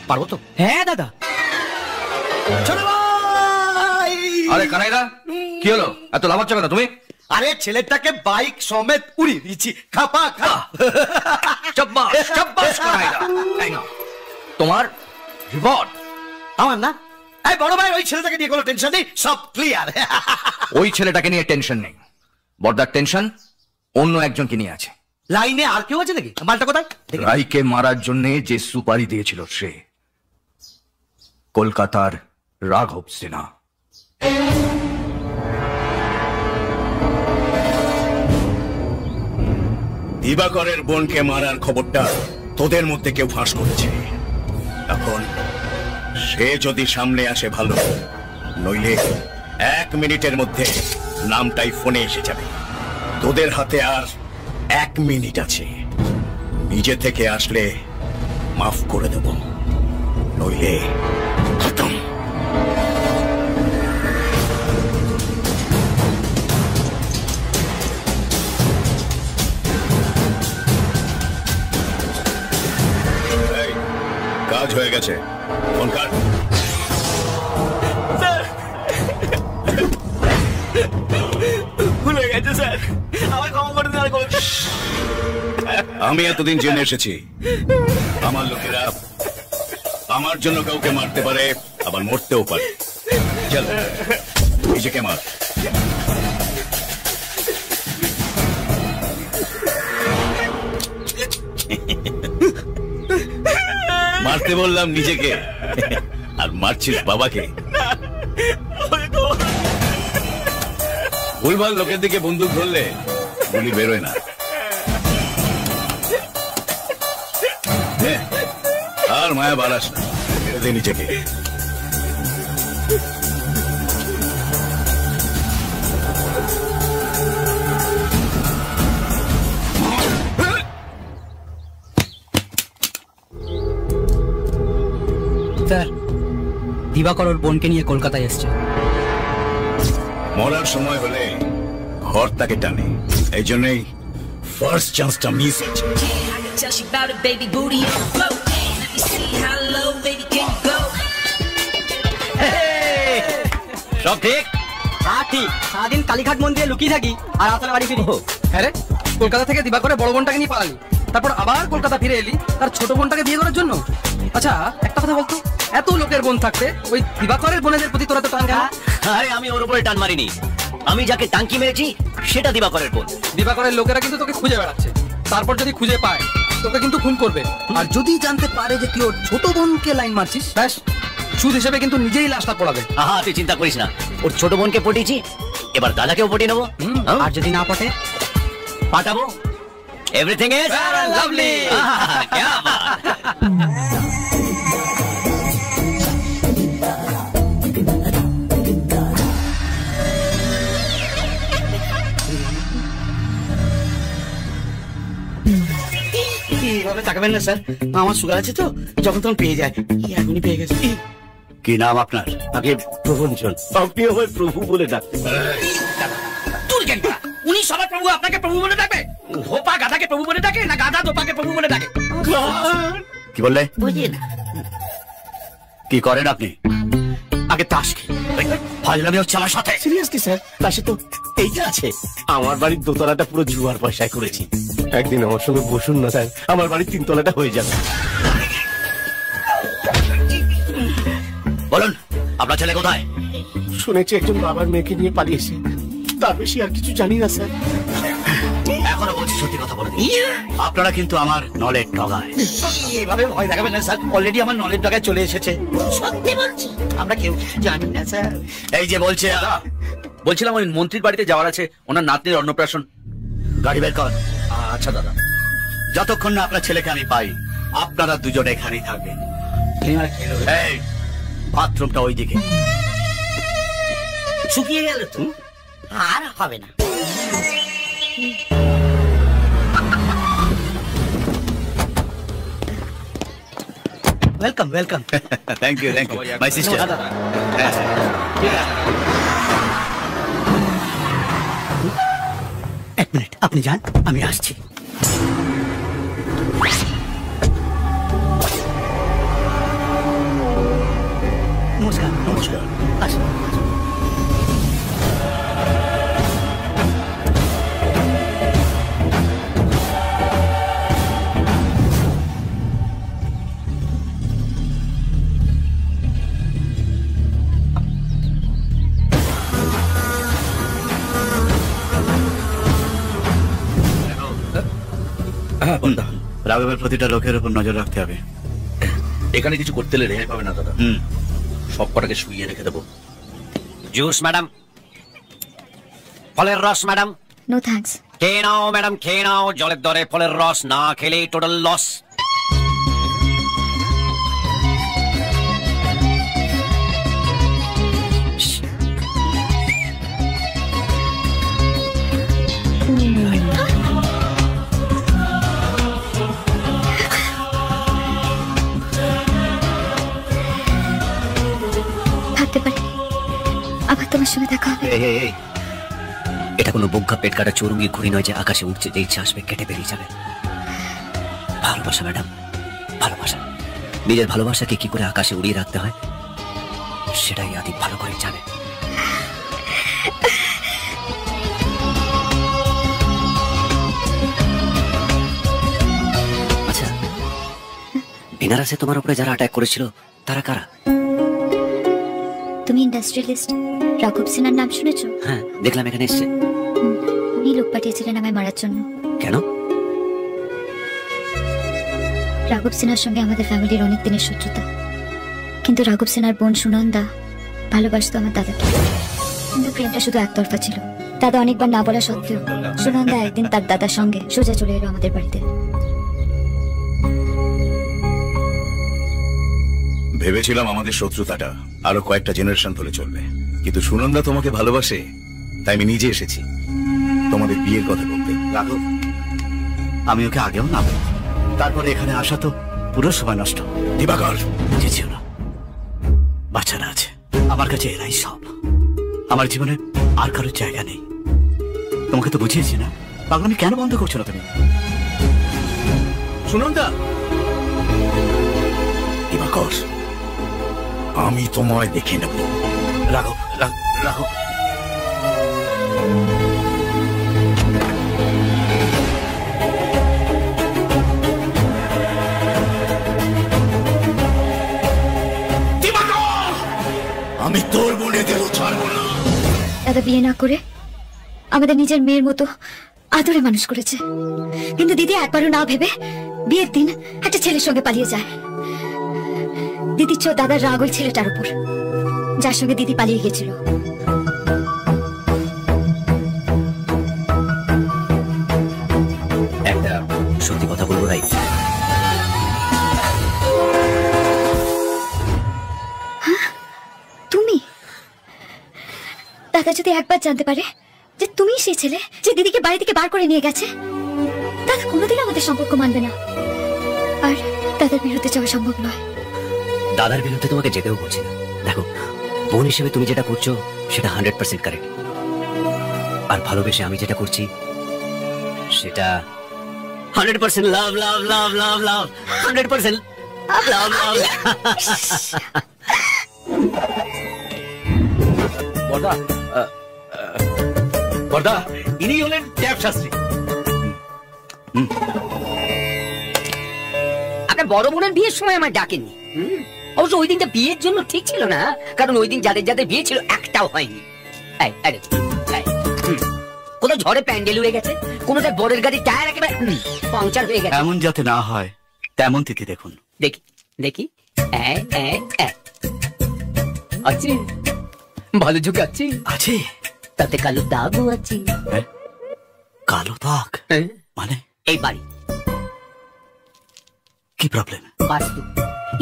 পারবো তো? হ্যাঁ দাদা। আরে কানাইদা, কি হলো? এত লাফাচ্ছ কেন তুমি? আরে ছেলেটাকে বাইক সমেত উড়িয়ে দিয়েছি। খাপা খা। চাব্বাস, চাব্বাস কানাইদা। এই নাও তোমার রিওয়ার্ড। আমার না, এই বড় ভাই, ওই ছেলেটাকে নিয়ে কোনো টেনশন নেই, সব ক্লিয়ার। ওই ছেলেটাকে নিয়ে টেনশন নেই, বড়দার টেনশন অন্য একজনকে নিয়ে আছে। লাইনে আর কেউ আছে নাকি? মালটা কোথায়? রাইকে মারার জন্য যে সুপারি দিয়েছিল সে কলকাতার রাঘব সিনহা। দিবাকরের বোনকে মারার খবরটা তোদের মধ্যে কেউ ফাঁস করেছে। এখন সে যদি সামনে আসে ভালো, নইলে 1 মিনিটের মধ্যে নামটাই ফোনে এসে যাবে। তোদের হাতে আর 1 মিনিট আছে। নিজে থেকে আসলে মাফ করে দেব, নইলে খতম। কাজ হয়ে গেছে, ফোন কাট। ভুলে গেছে স্যার, আমার ক্ষমা করে দিন। আমি এতদিন জেনে এসেছি আমার লোকেরা আমার জন্য কাউকে মারতে পারে, আবার মরতেও পারে। চল নিজেকে মার। মারতে বললাম নিজেকে, আর মারছিস বাবাকে। ভুলভাল লোকের দিকে বন্দুক ধরলে গুলি বেরোয় না। আর মায়া বাড়াস না, ছেড়ে দে নিজেকে। স্যার, দিবাকর ওর বোনকে নিয়ে কলকাতায় এসছে। মরার সময় হলে ঘর তাকে টানে, এই জন্যই ফার্স্ট চান্সটা মিস হচ্ছে। সব ঠিক? হ্যাঁ ঠিক। সারাদিন কালীঘাট মন্দিরে লুকিয়ে থাকি আর আসলে বাড়ি ফিরি। হ্যাঁ রে, কলকাতা থেকে দিবাকরে বড় বোনটাকে নিয়ে পালালি, তারপর আবার কলকাতা ফিরে এলি তার ছোট বোনটাকে বিয়ে করার জন্য। আচ্ছা একটা কথা বলতো, এত লোকের বোন থাকতে ওই দিবাকরের বোনেদের প্রতি তোরা তো টান কেন? আরে আমি ওর উপরে টান মারিনি, আমি যাকে টাঙ্কি মেরেছি সেটা দিবাকরের বোন। দিবাকরের লোকেরা কিন্তু তোকে খুঁজে বেড়াচ্ছে, তারপর যদি খুঁজে পায় তোকে কিন্তু খুন করবে। আর যদি জানতে পারে যে তুই ওর ছোট বোনকে লাইন মারছিস, ব্যাস সুদ হিসেবে কিন্তু নিজেই লাশটা পড়াবে। আহা তুই চিন্তা করিস না, ওর ছোট বোনকে পটিয়েছি, এবার দাদাকেও পটিয়ে নেবো। আর যদি না পটে পাঠাবো। Everything is lovely. क्या बात। এইভাবে তাকাবেন না স্যার, আমার সুগার আছে তো, যখন তখন পেয়ে যায়। এখনই পেয়ে গেছে। কি নাম আপনার? আগে প্রভঞ্জন, আপনি আমার প্রভু বলে ডাকতেন। উনি সবার প্রভু, আপনাকে প্রভু বলে ডাকবে? ধোপা গাধাকে প্রভু বলে ডাকে না গাধা ধোপাকে প্রভু বলে ডাকে? কি বললে? বুঝি না। কি করেন আপনি? আগে তাস খেলি, ফাজলামি হচ্ছে আমার সাথে। সিরিয়াসলি স্যার, তাসে তো এইটা আছে। আমার বাড়ির দোতলাটা পুরো জুয়ার পয়সায় করেছি। একদিন আমার সঙ্গে বসুন না স্যার, আমার বাড়ির 3 তলাটা হয়ে যাবে। বলুন আপনার ছেলে কোথায়? শুনেছি একজন বাবার মেয়েকে নিয়ে পালিয়েছে, তার বেশি আর কিছু জানি না স্যার। এখনো বলছি সত্যি কথা বলে দিন, আপনারা কিন্তু আমার নলের ডগায়। এইভাবে ভয় দেখাবেন না স্যার, অলরেডি আমার নলের ডগায় চলে এসেছে। সত্যি বলছি, আমরা কেউ জানি না স্যার। এই যে বলছে বলছিলাম ওই মন্ত্রীর বাড়িতে যাওয়ার আছে, ওনার নাতনির অন্নপ্রাশন। গাড়ি বের কর। আচ্ছা দাদা। যতক্ষণ না আপনার ছেলেকে আমি পাই আপনারা দুজনে এখানেই থাকবেন। এই বাথরুমটা ওইদিকে। শুকিয়ে গেল তো আর হবে না। Welcome welcome. Thank you my sister. এক মিনিট, আপনি যান, আমি আসছি। নমস্কার। নমস্কার। আসুন। রাঘবের প্রতিটা লোকের উপর নজর রাখতে হবে। এখানে কিছু করতে হলে রেহাই পাবে না দাদা। সব কটাকে শুইয়ে রেখে দেবো। জুস ম্যাডাম, ফলের রস ম্যাডাম। No thanks. খেয়ে নাও ম্যাডাম, খেয়ে নাও। জলের দরে ফলের রস না খেলে টোটাল লস। ভাবতে পারি আবার তোমার সঙ্গে দেখা হবে। এটা কোনো বোগ্গা পেট কাটা চৌরঙ্গির ঘুড়ি নয় যে আকাশে উঠছে, যে ইচ্ছা আসবে কেটে বেরিয়ে যাবে। ভালোবাসা ম্যাডাম, ভালোবাসা। নিজের ভালোবাসাকে কি করে আকাশে উড়িয়ে রাখতে হয় সেটাই আদি ভালো করে জানে। আচ্ছা, বেনারসে তোমার উপরে যারা অ্যাটাক করেছিল তারা কারা? তুমি ইন্ডাস্ট্রিয়ালিস্ট রাঘব সিনহার নাম শুনেছো? হ্যাঁ, দেখলাম এখানে এসছে। উনি লোক পাঠিয়েছিলেন আমায় মারার জন্য। কেন? রাঘব সিনহার সঙ্গে আমাদের ফ্যামিলির অনেক দিনের শত্রুতা, কিন্তু রাঘব সিনহার বোন সুনন্দা ভালোবাসতো আমার দাদাকে। কিন্তু প্রেমটা শুধু একতরফা ছিল। দাদা অনেকবার না বলা সত্ত্বেও সুনন্দা একদিন তার দাদার সঙ্গে সোজা চলে এলো আমাদের বাড়িতে। ভেবেছিলাম আমাদের শত্রুতাটা আরো কয়েকটা জেনারেশন ধরে চলবে, কিন্তু সুনন্দা তোমাকে ভালোবাসে তাই আমি নিজে এসেছি তোমাদের বিয়ের কথা বলতে। রাঘব, আমি ওকে আগেও না বলি, তারপরে এখানে আসা তো পুরো সময় নষ্ট। দিবাকর, বুঝেছিও না, বাচ্চারা আছে আমার কাছে, এরাই সব। আমার জীবনে আর কারোর জায়গা নেই। তোমাকে তো বুঝিয়েছি না, পাগলামি কেন বন্ধ করছো না তুমি? সুনন্দা, দিবাকর, আমি তোমায় দেখে নেব। রাঘব, রাঘব, আমি তোর বোনেদেরও ছাড়বো না। দাদা বিয়ে না করে আমাদের নিজের মেয়ের মতো আদরে মানুষ করেছে, কিন্তু দিদি একবারও না ভেবে বিয়ের দিন একটা ছেলের সঙ্গে পালিয়ে যায়। দিদির চেয়েও দাদার রাগ ওই ছেলেটার উপর, যার সঙ্গে দিদি পালিয়ে গেছিল। একটা সত্যি কথা বলবো রাই, তুমি? দাদা যদি একবার জানতে পারে যে তুমি সেই ছেলে যে দিদিকে বাড়ি থেকে বার করে নিয়ে গেছে, দাদা কোনোদিন আমাদের সম্পর্ক মানবে না, আর দাদার বিরুদ্ধে যাওয়া সম্ভব নয়। দাদার বিরুদ্ধে তোমাকে যেতেও বলছি না। দেখো, বোন হিসেবে তুমি যেটা করছো সেটা 100% কারেক্ট, আর ভালোবেসে আমি যেটা করছি সেটা 100% লাভ, লাভ, লাভ, লাভ, লাভ, 100% লাভ, লাভ। বর্দা, বর্দা, ইনি হলেন ট্যাপ শাস্ত্রী। আপনার বড় বোনের বিয়ের সময় আমার ডাকেননি। অবশ্য ওই দিনটা বিয়ের জন্য ঠিক ছিল না, কারণ ওই দিন যাদের যাদের বিয়ে ছিল একটাও হয়নি। কোথাও ঝড়ে প্যান্ডেল উড়ে গেছে, কোনোটা বরের গাড়ির টায়ার একেবারে পাংচার হয়ে গেছে। এমন যাতে না হয় তেমন তিথি দেখুন। দেখি দেখি, আছে ভালো ঝুঁকে আছে, আছে তাতে কালো দাগও আছে। কালো দাগ মানে? এই বাড়ি কি প্রবলেম? বাস্তু।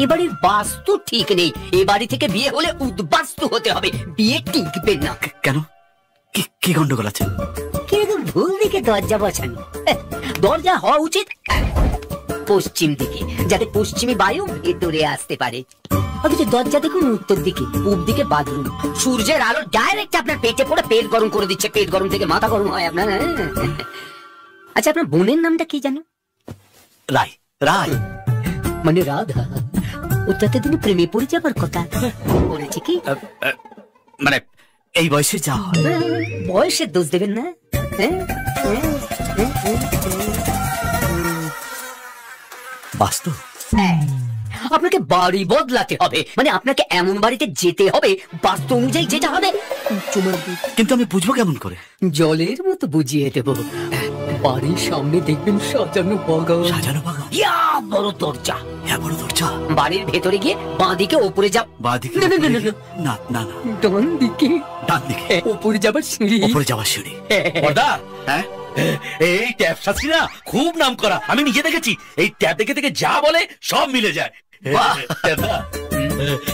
এবারের বাস্তু ঠিক নেই। এ বাড়ি থেকে বিয়ে হলে উদ্বাস্তু হতে হবে, বিয়ে টিকবে না। কেন? কি গন্ডগোল আছে? কিন্তু ভুল দিকে দরজা বসানো। দরজা হওয়া উচিত পশ্চিম দিকে, যাতে পশ্চিমী বায়ু ভেতরে আসতে পারে। অথচ দরজা দেখুন উত্তর দিকে, পূব দিকে বাথরুম। সূর্যের আলো ডাইরেক্ট আপনার পেটে পড়ে পেট গরম করে দিচ্ছে, পেট গরম থেকে মাথা গরম হয় আপনার। আচ্ছা, আপনার বোনের নামটা কি জানো? রায়। রায় মানে রাধা। ও তাতে তিনি প্রেমে পড়ে যাবার কথা বলেছে কি? মানে এই বয়সে যা হয়। বয়সের দোষ দেবেন না। বাস্তব। আপনাকে বাড়ি বদলাতে হবে, মানে আপনাকে এমন বাড়িতে যেতে হবে বাস্তু অনুযায়ী যেটা হবে। কিন্তু আমি বুঝবো কেমন করে? জলের মতো বুঝিয়ে দেবো। বাড়ির সামনে দেখবেন সাজানো বাগান। সাজানো বাগান, ইয়া বড় দরজা। হ্যাঁ বড় দরজা। বাড়ির ভেতরে গিয়ে বাঁদিকে ওপরে যাও। বাঁদিকে? না, না, না, না, না। না না না, ডান দিকে। ডান দিকে ওপরে যাবার সিঁড়ি। উপরে যাওয়ার সিঁড়ি। বড়দা, হ্যাঁ এই ট্যাপ শাস্ত্রী না খুব নাম করা, আমি নিজে দেখেছি। এই ট্যাপ দেখে দেখে যা বলে সব মিলে যায়। দাদা,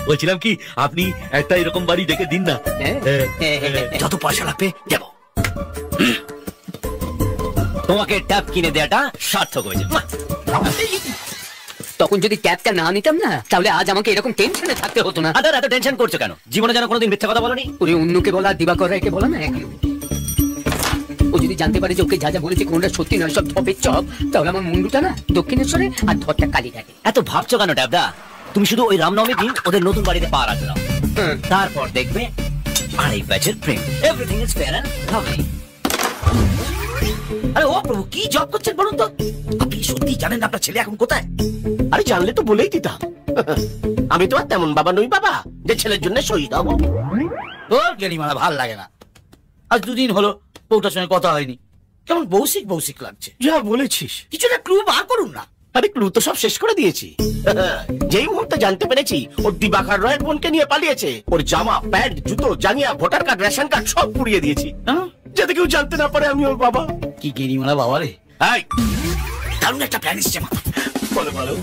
বলছিলাম কি আপনি একটা এরকম বাড়ি দেখে দিন না। যত পয়সা লাগবে দেব। তোমাকে ট্যাপ কিনে দেওয়াটা সার্থক হয়েছে। তখন যদি ট্যাপটা না নিতাম না, তাহলে আজ আমাকে এরকম টেনশনে থাকতে হতো না। আদার এত টেনশন করছো কেন? জীবনে যেন কোনোদিন মিথ্যা কথা বলনি। ওরে অন্যকে বলা দিবাকর রায়কে বলা না একই। ও যদি জানতে পারে যে ওকে যা যা বলেছে কোনটা সত্যি নয়, সব ধপের চপ, তাহলে আমার মুন্ডুটা না দক্ষিণেশ্বরে আর ধরটা কালীঘাটে। এত ভাবছো কেন ট্যাপদা? তুমি শুধু ওই রামনবমী দিন ওদের নতুন বাড়িতে পা রাখতে দাও, তারপর দেখবে আড়াই ব্যাচের প্রেম। Everything is fair and lovely. আরে ও প্রভু, কি জব করছেন বলুন তো? আপনি সত্যি জানেন আপনার ছেলে এখন কোথায়? আরে জানলে তো বলেই দিতাম। আমি তো আর তেমন বাবা নই বাবা যে ছেলের জন্য শহীদ হবো। ও গেরিমারা ভাল লাগে না। আজ দুদিন হলো বউটার সঙ্গে কথা হয়নি, কেমন বৌসিক বৌসিক লাগছে। যা বলেছিস, কিছু একটা ক্লু বার করুন না। আরে ক্লু তো সব শেষ করে দিয়েছি। যেই মুহূর্তে জানতে পেরেছি ওর দিবাকর রায়ের বোনকে নিয়ে পালিয়েছে, ওর জামা প্যান্ট জুতো জাঙ্গিয়া ভোটার কার্ড রেশন কার্ড সব পুড়িয়ে দিয়েছি, যাতে কেউ জানতে না পারে আমি ওর বাবা। কি গেরিমারা বাবা রে! দারুণ একটা প্ল্যান এসছে মাথা। বলো বলো।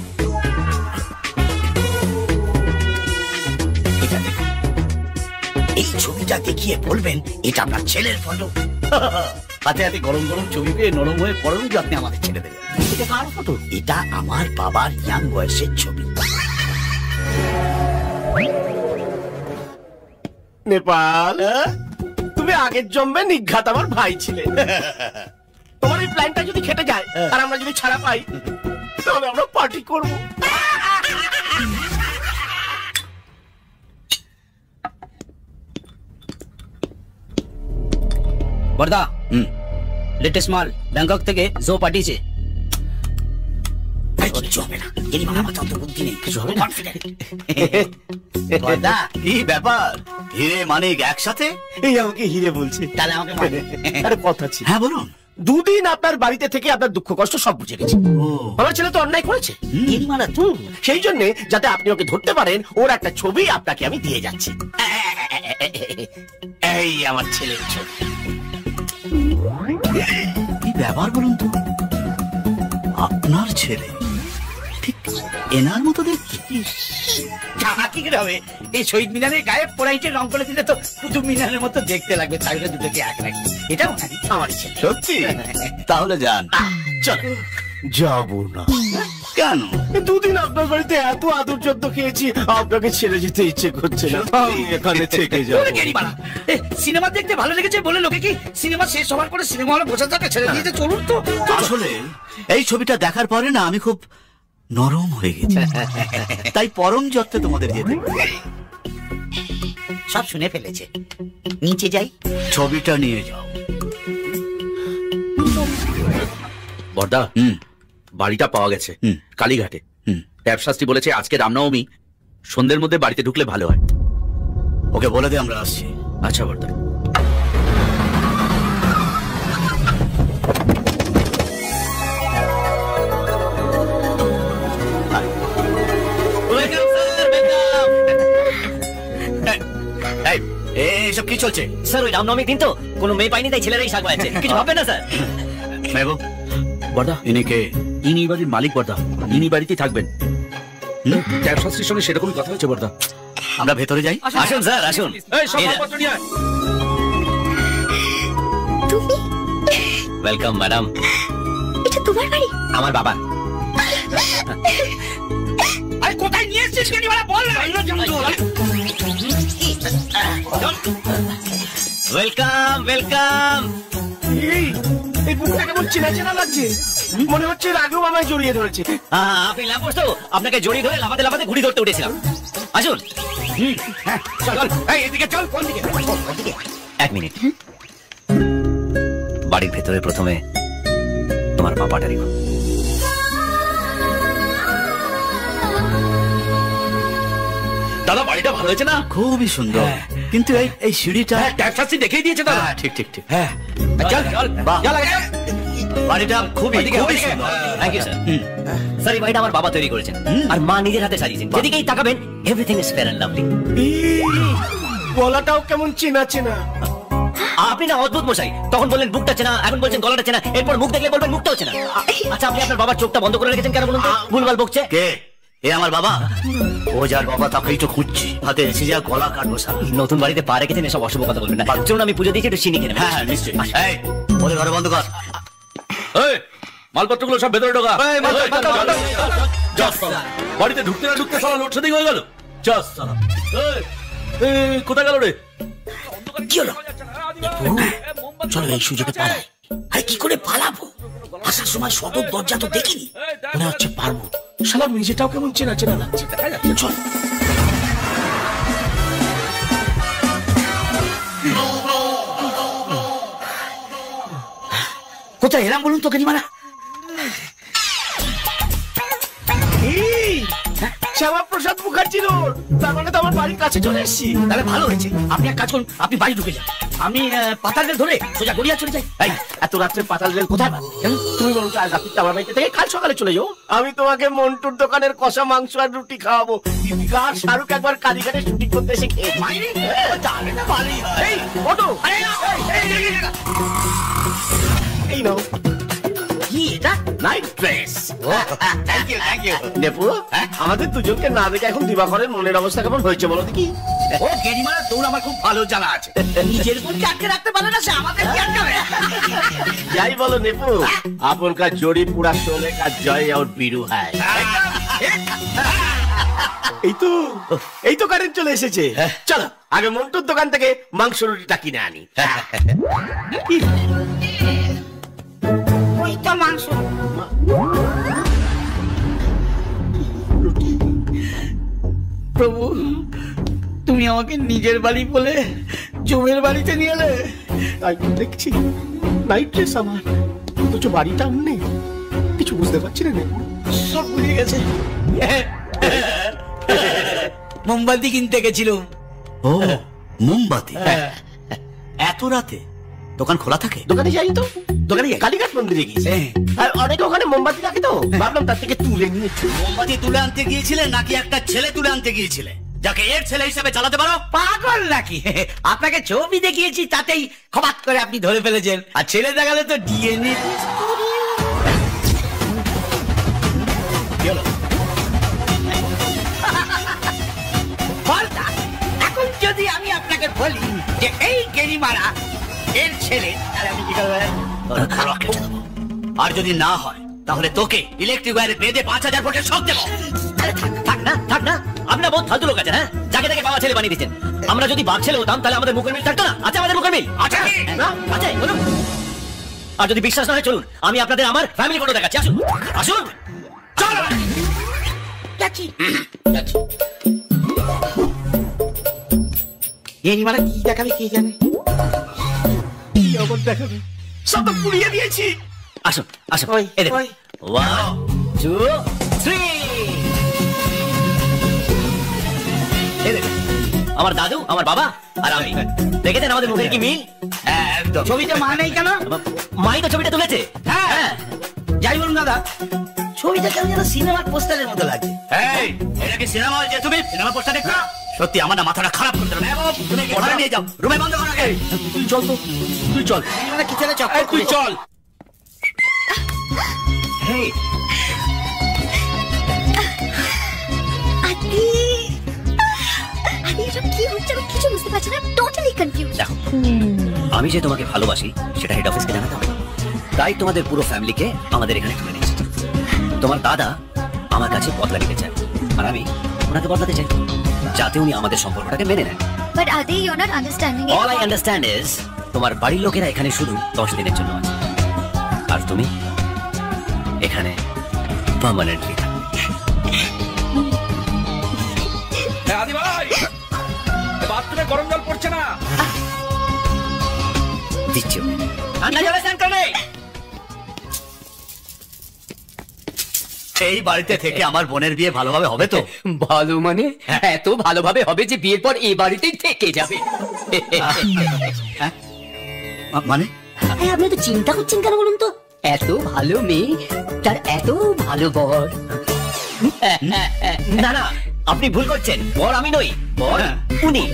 এই ছবিটা দেখিয়ে বলবেন এটা আপনার ছেলের ফটো। হাতে হাতে গরম গরম ছবি পেয়ে নরম হয়ে পরেও যে আপনি আমাদের ছেড়ে দেবেন। এটা কার ফটো? এটা আমার বাবার ইয়াং বয়সের ছবি। নেপাল, তুমি আগের জন্মে নিঘাত আমার ভাই ছিলে। তোমার এই প্ল্যানটা যদি খেটে যায় আর আমরা যদি ছাড়া পাই, তাহলে আমরা পার্টি করবো। বড়দা, লেটেস্ট মাল ব্যাংকক থেকে জো পাঠিয়েছে। কিছু হবে না, গেরিমারা আমার অত বুদ্ধি নেই, কিছু হবে না। বড়দা, কি ব্যাপার? হিরে মানিক একসাথে? এই আমাকে হিরে বলছে। তাহলে আমাকে মানে আরে কথা ছিল। হ্যাঁ বলুন। দুদিন আপনার বাড়িতে থেকে আপনার দুঃখ কষ্ট সব বুঝে গেছি। আমার ছেলে তো অন্যায় করেছে, সেই জন্য যাতে আপনি ওকে ধরতে পারেন, ওর একটা ছবি আপনাকে আমি দিয়ে যাচ্ছি। এই আমার ছেলের ছবি। কি ব্যাপার বলুন তো? আপনার ছেলে ঠিক এনার মতো দেখতে? কি করে হবে? এই শহীদ মিনারের গায়ে পোড়াইটে রং করে দিলে তো কুতুব মিনারের মতো দেখতে লাগবে। তাহলে দুটোকে এক রাখি। এটা আমারই ছেলে। সত্যি? তাহলে যান। চলো। যাবো না। কেন? দুদিন আপনার বাড়িতে এত আদর যত্ন খেয়েছি, আপনাকে ছেড়ে যেতে ইচ্ছে করছে না। আমি এখানে থেকে যাবো। সিনেমা দেখতে ভালো লেগেছে বলে লোকে কি সিনেমা শেষ হওয়ার পরে সিনেমা হলে বসে থাকে? ছেড়ে দিয়েছে, চলুন তো। আসলে এই ছবিটা দেখার পরে না আমি খুব নরম হয়ে গেছি, তাই পরম যত্নে তোমাদের যেতে। সব শুনে ফেলেছে, নিচে যাই। ছবিটা নিয়ে যাও। বড়দা, বাড়িটা পাওয়া গেছে কালীঘাটে। ট্যাপ শাস্ত্রী বলেছে আজকে রামনবমী, সন্ধ্যের মধ্যে বাড়িতে ঢুকলে ভালো হয়। ওকে বলে দে আমরা আসছি। আচ্ছা বড়দা। এইসব কি চলছে? স্যার ওই রামনবমীর দিন তো কোনো মেয়ে পাইনি, তাই ছেলেরাই শাক বাজাচ্ছে। কিছু ভাববেন না স্যার। মেহবুব, বড়দা, ইনি কে? ইনি বাড়ির মালিক বড়দা, ইনি বাড়িতেই থাকবেন। ট্যাপ শাস্ত্রীর সঙ্গে সেরকমই কথা হয়েছে বড়দা। আমরা ভেতরে যাই। আসুন স্যার, আসুন। তুমি? Welcome madam. এটা তোমার বাড়ি? আমার বাবা। আরে কোথায় নিয়ে এসেছিস গেরিমারা? বল না। Welcome welcome. এই বুকটা কেমন চেনা চেনা লাগছে, মনে হচ্ছে আগেও আমায় জড়িয়ে ধরেছে। আপনি লাফোস তো, আপনাকে জড়িয়ে ধরে লাফাতে লাফাতে ঘুড়ি ধরতে উঠেছিলাম। আসুন। চল, এদিকে চল। কোন দিকে? এক মিনিট। বাড়ির ভেতরে প্রথমে তোমার বাবাটা রেখো। দাদা, বাড়িটা ভালো হয়েছে না? খুবই সুন্দর, কিন্তু এই সিঁড়িটা ট্যাপ শাস্ত্রী দেখিয়ে দিয়েছে দাদা। ঠিক ঠিক ঠিক। হ্যাঁ, চল চল। বাড়িটা খুবই খুবই সুন্দর। Thank you sir. স্যার এই বাড়িটা আমার বাবা তৈরি করেছেন আর মা নিজের হাতে সাজিয়েছেন। যেদিকেই তাকাবেন everything is fair and lovely. গলাটাও কেমন চেনা চেনা। আপনি না অদ্ভুত মশাই, তখন বললেন বুকটা চেনা, এখন বলছেন গলাটা চেনা, এরপর মুখ দেখলে বলবেন মুখটাও চেনা। আচ্ছা আপনি আপনার বাবার চোখটা বন্ধ করে রেখেছেন কেন বলুন তো? ভুলভাল বকছে। কে? এ আমার বাবা? ও যার বাবা তাকেই তো খুঁজছি, হাতে এসে যা গলা কাটবো স্যার। নতুন বাড়িতে পা রেখেছেন, এসব অশুভ কথা বলবেন না। চলুন আমি পুজো দিয়েছি, একটু চিনি খেয়ে নেবেন। হ্যাঁ নিশ্চয়ই। এই ওদের ঘরে বন্ধ কর। মালপত্রগুলো সব ভেতরে ঢোকা। বাড়িতে ঢুকতে না ঢুকতে সারা লোডশেডিং হয়ে গেল। কোথায় গেল রে? কি হলো? চলো এই সুযোগে পালাই। আরে কি করে পালাবো? আসার সময় সদর দরজা তো দেখিনি, মনে হচ্ছে পারবো। শালা নিজেটাও কেমন চেনা চেনা লাগছে। চল কোথায় এলাম বলুন তো গেনিমারা? শ্যামাপ্রসাদ মুখার্জি রোড। তার মানে তো আমার বাড়ির কাছে চলে এসেছি। তাহলে ভালো হয়েছে। আপনি এক কাজ করুন, আপনি বাড়ি ঢুকে যান, আমি পাতাল রেল ধরে সোজা গড়িয়া চলে যাই। এই এত রাত্রে পাতাল রেল কোথায় পাবো? তুমি বলুন আজ রাত্রিতে আমার বাড়িতে থেকে কাল সকালে চলে যাও। আমি তোমাকে মন্টুর দোকানের কষা মাংস আর রুটি খাওয়াবো। আর শাহরুখ একবার কালীঘাটে শুটিং করতে এসে খেয়ে এই নাও। কি এটা? Night dress. Thank you thank you. Nepu আমাদের দুজনকে না দেখে এখন দিবাকরের মনের অবস্থা কেমন হয়েছে বলো দেখি? ও গেনিমারা তোর আমার খুব ভালো জানা আছে। নিজের বোনকে আটকে রাখতে পারে না সে, আমাদের কি আটকাবে? যাই বলো নেপু, আপন কা জড়ি পুরা সোনে কা জয় আর বিরু হয়। এই তো কারেন্ট চলে এসেছে। চলো আগে মন্টুর দোকান থেকে মাংস রুটিটা কিনে আনি। ওইটা মাংস। প্রভু তুমি আমাকে নিজের বাড়ি বলে জমের বাড়িতে নিয়ে এলে। তাই দেখছি নাইট ড্রেস আমার, অথচ বাড়িটা নেই। কিছু বুঝতে পারছি না, সব ভুলে গেছে। মোমবাতি কিনতে গেছিলাম। ও মোমবাতি? এত রাতে দোকান খোলা থাকে? দোকানে যাই তো, দোকানে কালীঘাট মন্দিরে গিয়েছে আর অনেকে ওখানে মোমবাতি রাখে তো ভাবলাম তার থেকে তুলে নিয়েছি। মোমবাতি তুলে আনতে গিয়েছিলে নাকি একটা ছেলে তুলে আনতে গিয়েছিলে যাকে এর ছেলে হিসেবে চালাতে পারো? পাগল নাকি? আপনাকে ছবি দেখিয়েছি তাতেই খবাত করে আপনি ধরে ফেলেছেন। আর ছেলে দেখালে তো ডিএনএ। এখন যদি আমি আপনাকে বলি যে এই গেনিমারা এর ছেলে, তাহলে আপনি কি করবেন? আর যদি না হয় তাহলে তোকে ইলেকট্রিক ওয়্যারে বেঁধে 5000 ভোল্টের শক দেবো। থাক না, আপনার বহুত ফালতু লোক আছে। হ্যাঁ, যাকে তাকে বাবা ছেলে বানিয়ে দিচ্ছেন। আমরা যদি বাপ ছেলে হতাম তাহলে আমাদের মুখের মিল থাকতো না? আছে আমাদের মুখের মিল? আছে বলুন। আর যদি বিশ্বাস না হয় চলুন আমি আপনাদের আমার ফ্যামিলি ফটো দেখাচ্ছি। আসুন আসুন চল। গেনিমারা কি দেখাবে কে জানে? কি আবার দেখাবে? সব তো পুড়িয়ে দিয়েছি। আসুন আসুন, এই দেখুন 1 2 3। এই দেখুন আমার দাদু, আমার বাবা আর আমি। দেখেছেন আমাদের মুখের কি মিল? একদম। ছবিটা মা নেই কেন? মাই তো ছবিটা তুলেছে। হ্যাঁ যাই বলুন দাদা, ছবিটা কেমন যেন সিনেমার পোস্টারের মতো লাগছে। এই এটা কি সিনেমা হল যে তুমি সিনেমা পোস্টার দেখছো? সত্যি আমার না মাথাটা খারাপ করতে হবে। তুমি ঘরে নিয়ে যাও, রুমে বন্ধ করো। তুই চল তো, তুই চল। মানে কি ছেলে চক্কর, তুই চল। হেই কি হচ্ছে আমি কিছু বুঝতে পারছি না, টোটালি কনফিউজ। দেখো আমি যে তোমাকে ভালোবাসি সেটা হেড অফিসকে জানাতে হবে, তাই তোমাদের পুরো ফ্যামিলিকে আমাদের এখানে তুলে নিয়েছি। তোমার দাদা আমার কাছে বদলা নিতে চায় আর আমি ওনাকে বদলাতে চাই, যাতে উনি আমাদের সম্পর্কটাকে মেনে নেন। বাট আদে you are not understanding. All I understand is তোমার বাড়ির লোকেরা এখানে শুধু 10 দিনের জন্য আছে আর তুমি এখানে পার্মানেন্টলি। আদি ভাই বাথরুমে গরম জল পড়ছে না। দিচ্ছি ঠান্ডা জলে স্নান করবে। এই বাড়িতে থেকে আমার বোনের বিয়ে ভালোভাবে হবে তো? ভালো মানে এত ভালোভাবে হবে যে বিয়ের পর এই বাড়িতেই থেকে যাবে। মানে আপনি তো চিন্তা করছেন কেন বলুন তো? এত ভালো মেয়ে তার এত ভালো বর। না না, আপনি ভুল করছেন, বর আমি নই, বর উনি।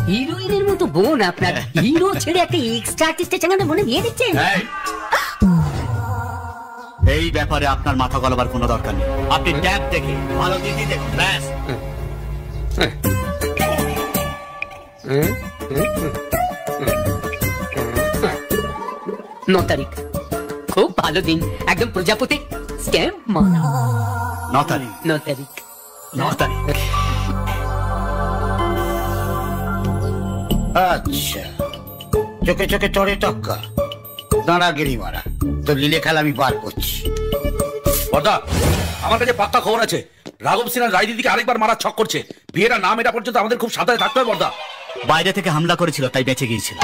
হিরোইনের মতো বোন আপনার, হিরো ছেড়ে একটা এক্সট্রা আর্টিস্টের সঙ্গে মনে বিয়ে দিচ্ছেন। এই ব্যাপারে আপনার মাথা গলাবার কোনো দরকার নেই। আপনি ট্যাব দেখে ভালো দিদি দেখুন, ব্যাস। 9 তারিখ খুব ভালো দিন, একদম প্রজাপতি স্ক্যাম মানা। 9 তারিখ 9 তারিখ 9 তারিখ। আচ্ছা, চোখে চোখে চড়ে টক্কা, দাঁড়া গেড়ি মারা, তো লীলে খেলা আমি বার করছি। বর্দা, আমার কাছে পাক্কা খবর আছে, রাঘব সিনহা রায় দিদিকে আরেকবার মারা ছক করছে। বিয়েটা নাম এটা পর্যন্ত আমাদের খুব সাবধানে থাকতে হবে বর্দা। বাইরে থেকে হামলা করেছিল, তাই বেঁচে গিয়েছিল।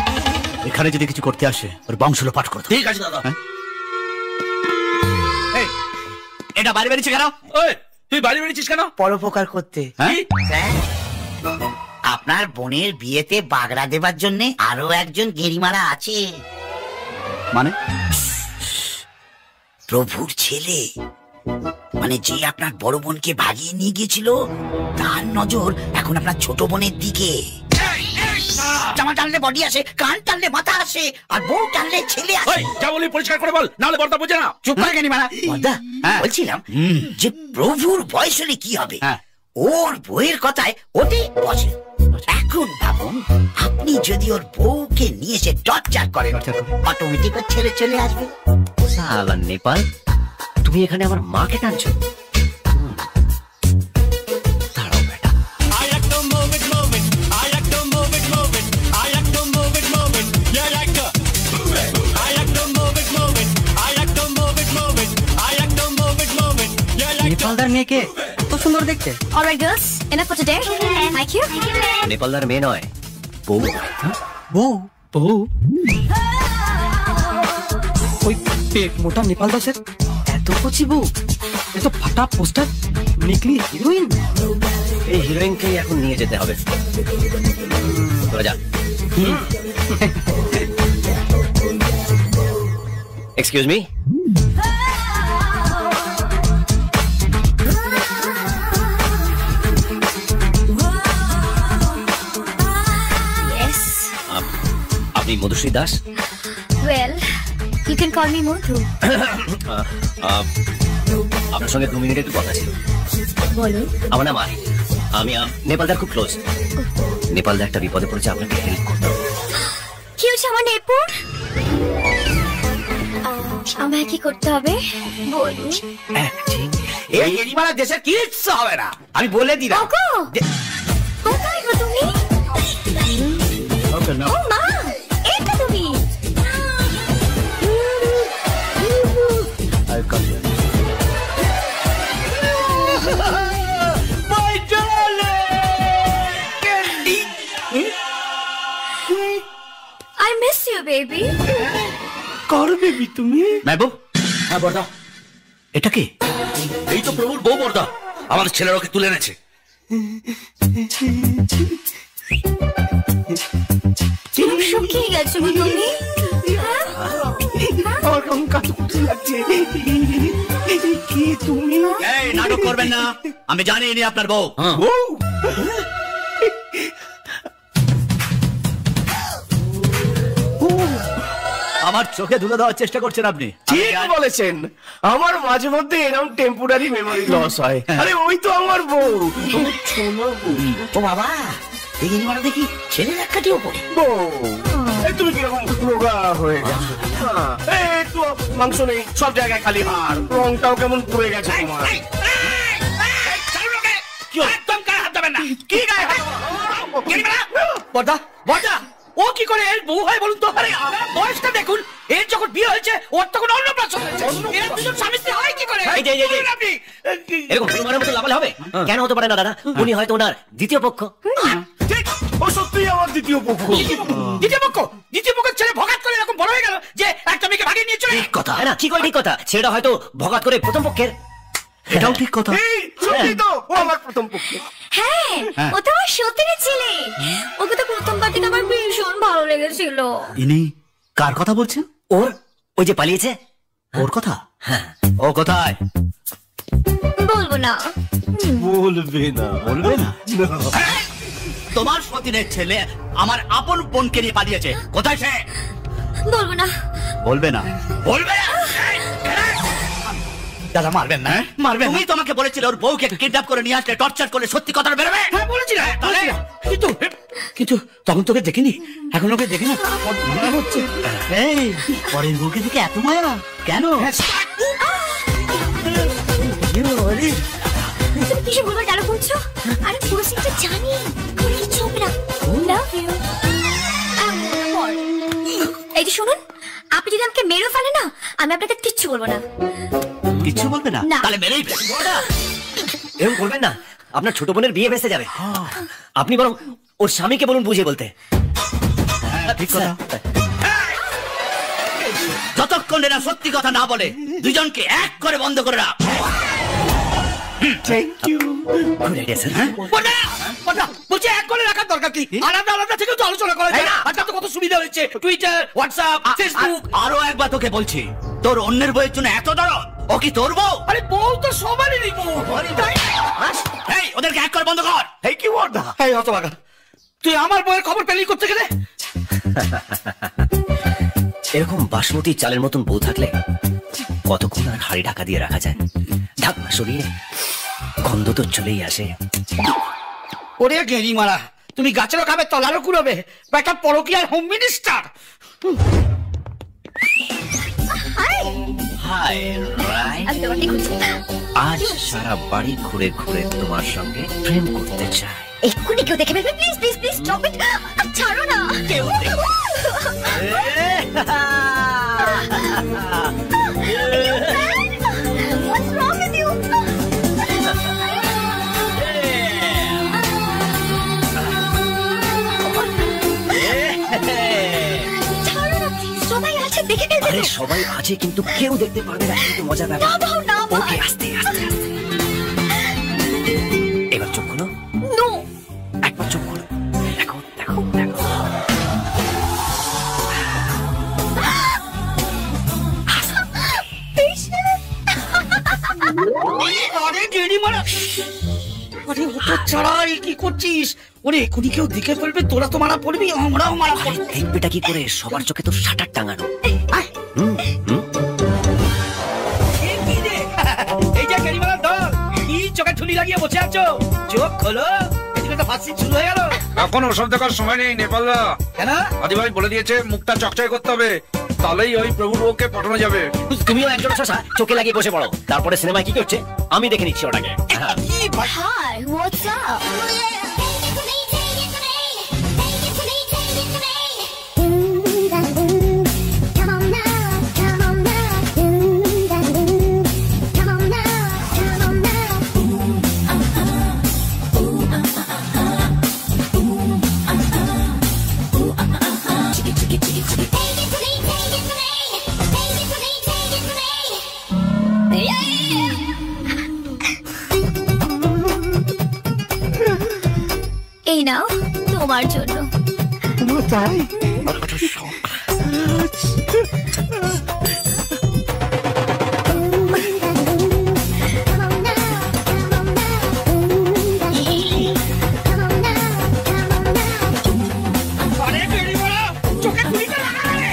এখানে যদি কিছু করতে আসে ওর বংশ লোপাট করতে। ঠিক আছে দাদা। এটা বাইরে বেরিয়েছে কেন? তুই বাইরে বেরিয়েছিস কেন? পরোপকার করতে। আপনার বোনের বিয়েতে বাগড়া দেবার জন্য আরো একজন গেরিমারা আছে। মানে? প্রভুর ছেলে, মানে যে আপনার বড় বোনকে ভাগিয়ে নিয়ে গিয়েছিল, তার নজর এখন আপনার ছোট বোনের দিকে। জামা টানলে বডি আসে, কান টানলে মাথা আসে, আর বউ টানলে ছেলে আসে। যা বলি পরিষ্কার করে বল, নাহলে বর্দা বোঝে না। চুপ করে গেনি মারা। বর্দা, বলছিলাম যে প্রভুর বয়স হলে কি হবে, ওর বউয়ের কথায় ওটি বসে। এখন ভাবুন, আপনি যদি ওর বউকে নিয়ে এসে টর্চার করেন, অটোমেটিক ছেলে চলে আসবে। সালা নেপাল, তুমি এখানে আমার মাকে টানছো? নেপালদার মেয়েকে এত সুন্দর দেখতে। Alright girls, enough for today. Thank you. নেপালদার মেয়ে নয়, বউ। বউ? বউ? ওই পেট মোটা নেপাল দাসের এত কচি বউ, এত ফাটা পোস্টার, নিকলি হিরোইন। এই হিরোইনকে এখন নিয়ে যেতে হবে। তোরা যা। Excuse me. আপনি Madhushree Das? Well, you can call me Mudhu. আপনার সঙ্গে 2 মিনিট একটু কথা ছিল। বলুন। আমার নাম আরিফ, আমি নেপালদার খুব ক্লোজ। নেপালদার একটা বিপদে পড়েছে, আপনাকে হেল্প করতে হবে। কি হয়েছে আমার নেপুর? আমায় কি করতে হবে বলুন। এই গেরিমারা দেশের কিচ্ছু হবে না, আমি বলে দিলাম। কোথায় গো তুমি? ও মা, এটা তুমি? My darling Candy. I miss you, baby. Car baby তুমি? মেহবুব। হ্যাঁ বর্দা। এটা কি? এই তো প্রভুর বউ বর্দা, আমাদের ছেলের ওকে তুলে এনেছে। শুকিয়ে গেছো গো তুমি? আমার কেমন কাঁচকুচি লাগছে। কি তুমি? এই নাটক করবেন না, আমি জানি ইনি আপনার বউ। বউ? আমার চোখে ধুলে দেওয়ার চেষ্টা করছেন আপনি। ঠিক বলেছেন, আমার মাঝে মধ্যে এরকম টেম্পোরারি মেমোরি লস হয়। আরে ওই তো আমার বউ। ও বাবা, এই গেরিমারা দেখি ছেলের এক কাটিও পড়ে। বউ, তুমি কিরকম রোগা হয়ে গেছো? একটু মাংস নেই, সব জায়গায় খালি হাড়, রংটাও কেমন পুড়ে গেছে তোমার। একদম গায়ে হাত দেবেন না। কি গায়ে হাত? বর্দা, বর্দা, ও কি করে এর বউ হয় বলুন তো? আরে আমার বয়সটা দেখুন, এর যখন বিয়ে হয়েছে ওর তখন অন্নপ্রাশন হয়েছে। এরা দুজন স্বামী স্ত্রী হয় কি করে? আপনি এরকম পরিমাণের মতো লাভালে হবে? কেন হতে পারে না দাদা? উনি হয়তো ওনার দ্বিতীয় পক্ষ। ঠিক, ও সত্যিই আমার দ্বিতীয় পক্ষ। দ্বিতীয় পক্ষ? দ্বিতীয় পক্ষের ছেলে ভগাত করে এরকম বড় হয়ে গেল যে একটা মেয়েকে ভাগিয়ে নিয়ে চলে? কথা না, কি করে ঠিক কথা? ছেলেটা হয়তো ভগাত করে প্রথম পক্ষের। এটাও ঠিক কথা। সত্যি তো, ও আমার প্রথম পক্ষ। হ্যাঁ, ও তো আমার সত্যিকার ছেলে। ওকে তো প্রথমবার থেকে আমার ভীষণ ভালো লেগেছিল। ইনি কার কথা বলছেন? ওর ওই যে পালিয়েছে ওর কথা? ও কোথায়? বলবো না। বলবে না। বলবে না? তোমার সতীনের ছেলে আমার আপন বোনকে নিয়ে পালিয়েছে, কোথায় সে? বলবো না। বলবে না? বলবে না? দাদা মারবেন না, মারবেন। তুমি তোমাকে বলেছিলে ওর বউকে কিডন্যাপ করে নিয়ে আসলে টর্চার করলে সত্যি কথাটা বেরোবে। হ্যাঁ বলেছিলাম, কিন্তু কিন্তু তখন তোকে দেখিনি, এখন ওকে দেখি না মনে হচ্ছে। এই পরের বউকে দেখে এত মায়া কেন? তুমি কিসে বলবো ডালো বলছো? আরে পুরো সিনটা জানি, কোনো কিছু হবে না। Love you. এই যে শুনুন, আপনি যদি আমাকে মেরে ফেলে না, আমি আপনাকে কিচ্ছু বলবো না। কিচ্ছু বলবে না? না। তাহলে মেরেই ফেলবো না। এরকম করবেন না, আপনার ছোট বোনের বিয়ে ভেসে যাবে। আপনি বরং ওর স্বামীকে বলুন বুঝিয়ে বলতে। ঠিক কথা। যতক্ষণ এরা সত্যি কথা না বলে দুজনকে এক করে বন্ধ করে রাখ। Thank you. Good idea sir. বলছি এক করে রাখার দরকার কি? আলাদা আলাদা থেকে তো আলোচনা করা যায় না। আজকাল তো কত সুবিধা হয়েছে, টুইটার, হোয়াটসঅ্যাপ, ফেসবুক। আরো একবার তোকে বলছি, তোর অন্যের বইয়ের জন্য এত দরদ? ও কি তোর বউ? আরে বউ তো সবারই বউ। এই ওদেরকে এক করে বন্ধ কর। এই কি ওয়ার্ডা? এই হতভাগা, তুই আমার বউয়ের খবর পেলি করতে গেলে? এরকম বাসমতি চালের মতন বউ থাকলে কতক্ষণ আর হাড়ি ঢাকা দিয়ে রাখা যায়? ঢাকনা সরিয়ে গন্ধ তো চলেই আসে। ওরে গেরি মারা, তুমি গাছেরও খাবে তলারও কুড়াবে, একটা পরকীয়ার হোম মিনিস্টার। হাই রাই, আমি তোমাকে খুঁজছি। আজ সারা বাড়ি ঘুরে ঘুরে তোমার সঙ্গে প্রেম করতে চাই। এক্ষুনি কেউ দেখে ফেলবে, please please please stop it. ছাড়ো না। কেউ What's wrong with you? ছাড়ো না প্লিজ, সবাই আছে দেখে ফেলবে। আরে সবাই আছে কিন্তু কেউ দেখতে পারবে না, কিন্তু মজা ব্যাপার। না ভাও না ভাও। ওকে আস্তে আস্তে আস্তে। এবার চোখ খোলো। নো। একবার চোখ খোলো। দেখো দেখো দেখো। আরে গেরি মারা, আরে হতো ছাড়াই কি করছিস? ওরে এক্ষুনি কেউ দেখে ফেলবে, তোরা তো মারা পড়বি, আমরাও মারা পড়বো। দেখবেটা কি করে? সবার চোখে তো শাটার টাঙানো। এই যে গেরি মারার দল, কি চোখে ঠুলি লাগিয়ে বসে আছো? চোখ খোলো, এদিকে তো ফাঁসি শুরু হয়ে গেল। এখন ওসব দেখার সময় নেই নেপালদা। কেন? আদিভাই বলে দিয়েছে মুখটা চকচকে করতে হবে, তাহলেই ওই প্রভুর বউকে পাঠানো যাবে। তুমিও একজন শশা চোখে লাগিয়ে বসে পড়ো, তারপরে সিনেমায় কি করছে আমি দেখে নিচ্ছি ওটাকে। Hi, what's up? এই নাও তোমার জন্য। তাই? আরে গেরি মারা, চোখে ঠুলিটা লাগালে।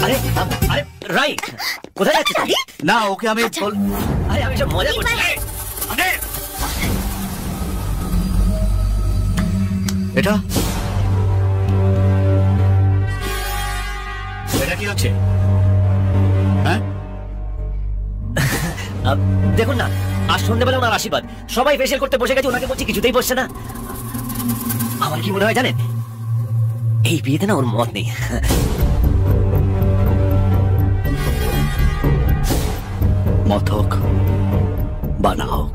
আরে আরে রাই, কোথায় যাচ্ছে তুমি? না ওকে আমি আরে আমি সব মজা করছি। এটা এটা কি হচ্ছে? হ্যাঁ দেখুন না, আর সন্ধ্যেবেলা ওনার আশীর্বাদ, সবাই ফেসিয়াল করতে বসে গেছে, ওনাকে বলছি কিছুতেই বসছে না। আমার কি মনে হয় জানেন, এই বিয়েতে না ওর মত নেই। মত হোক বা না হোক,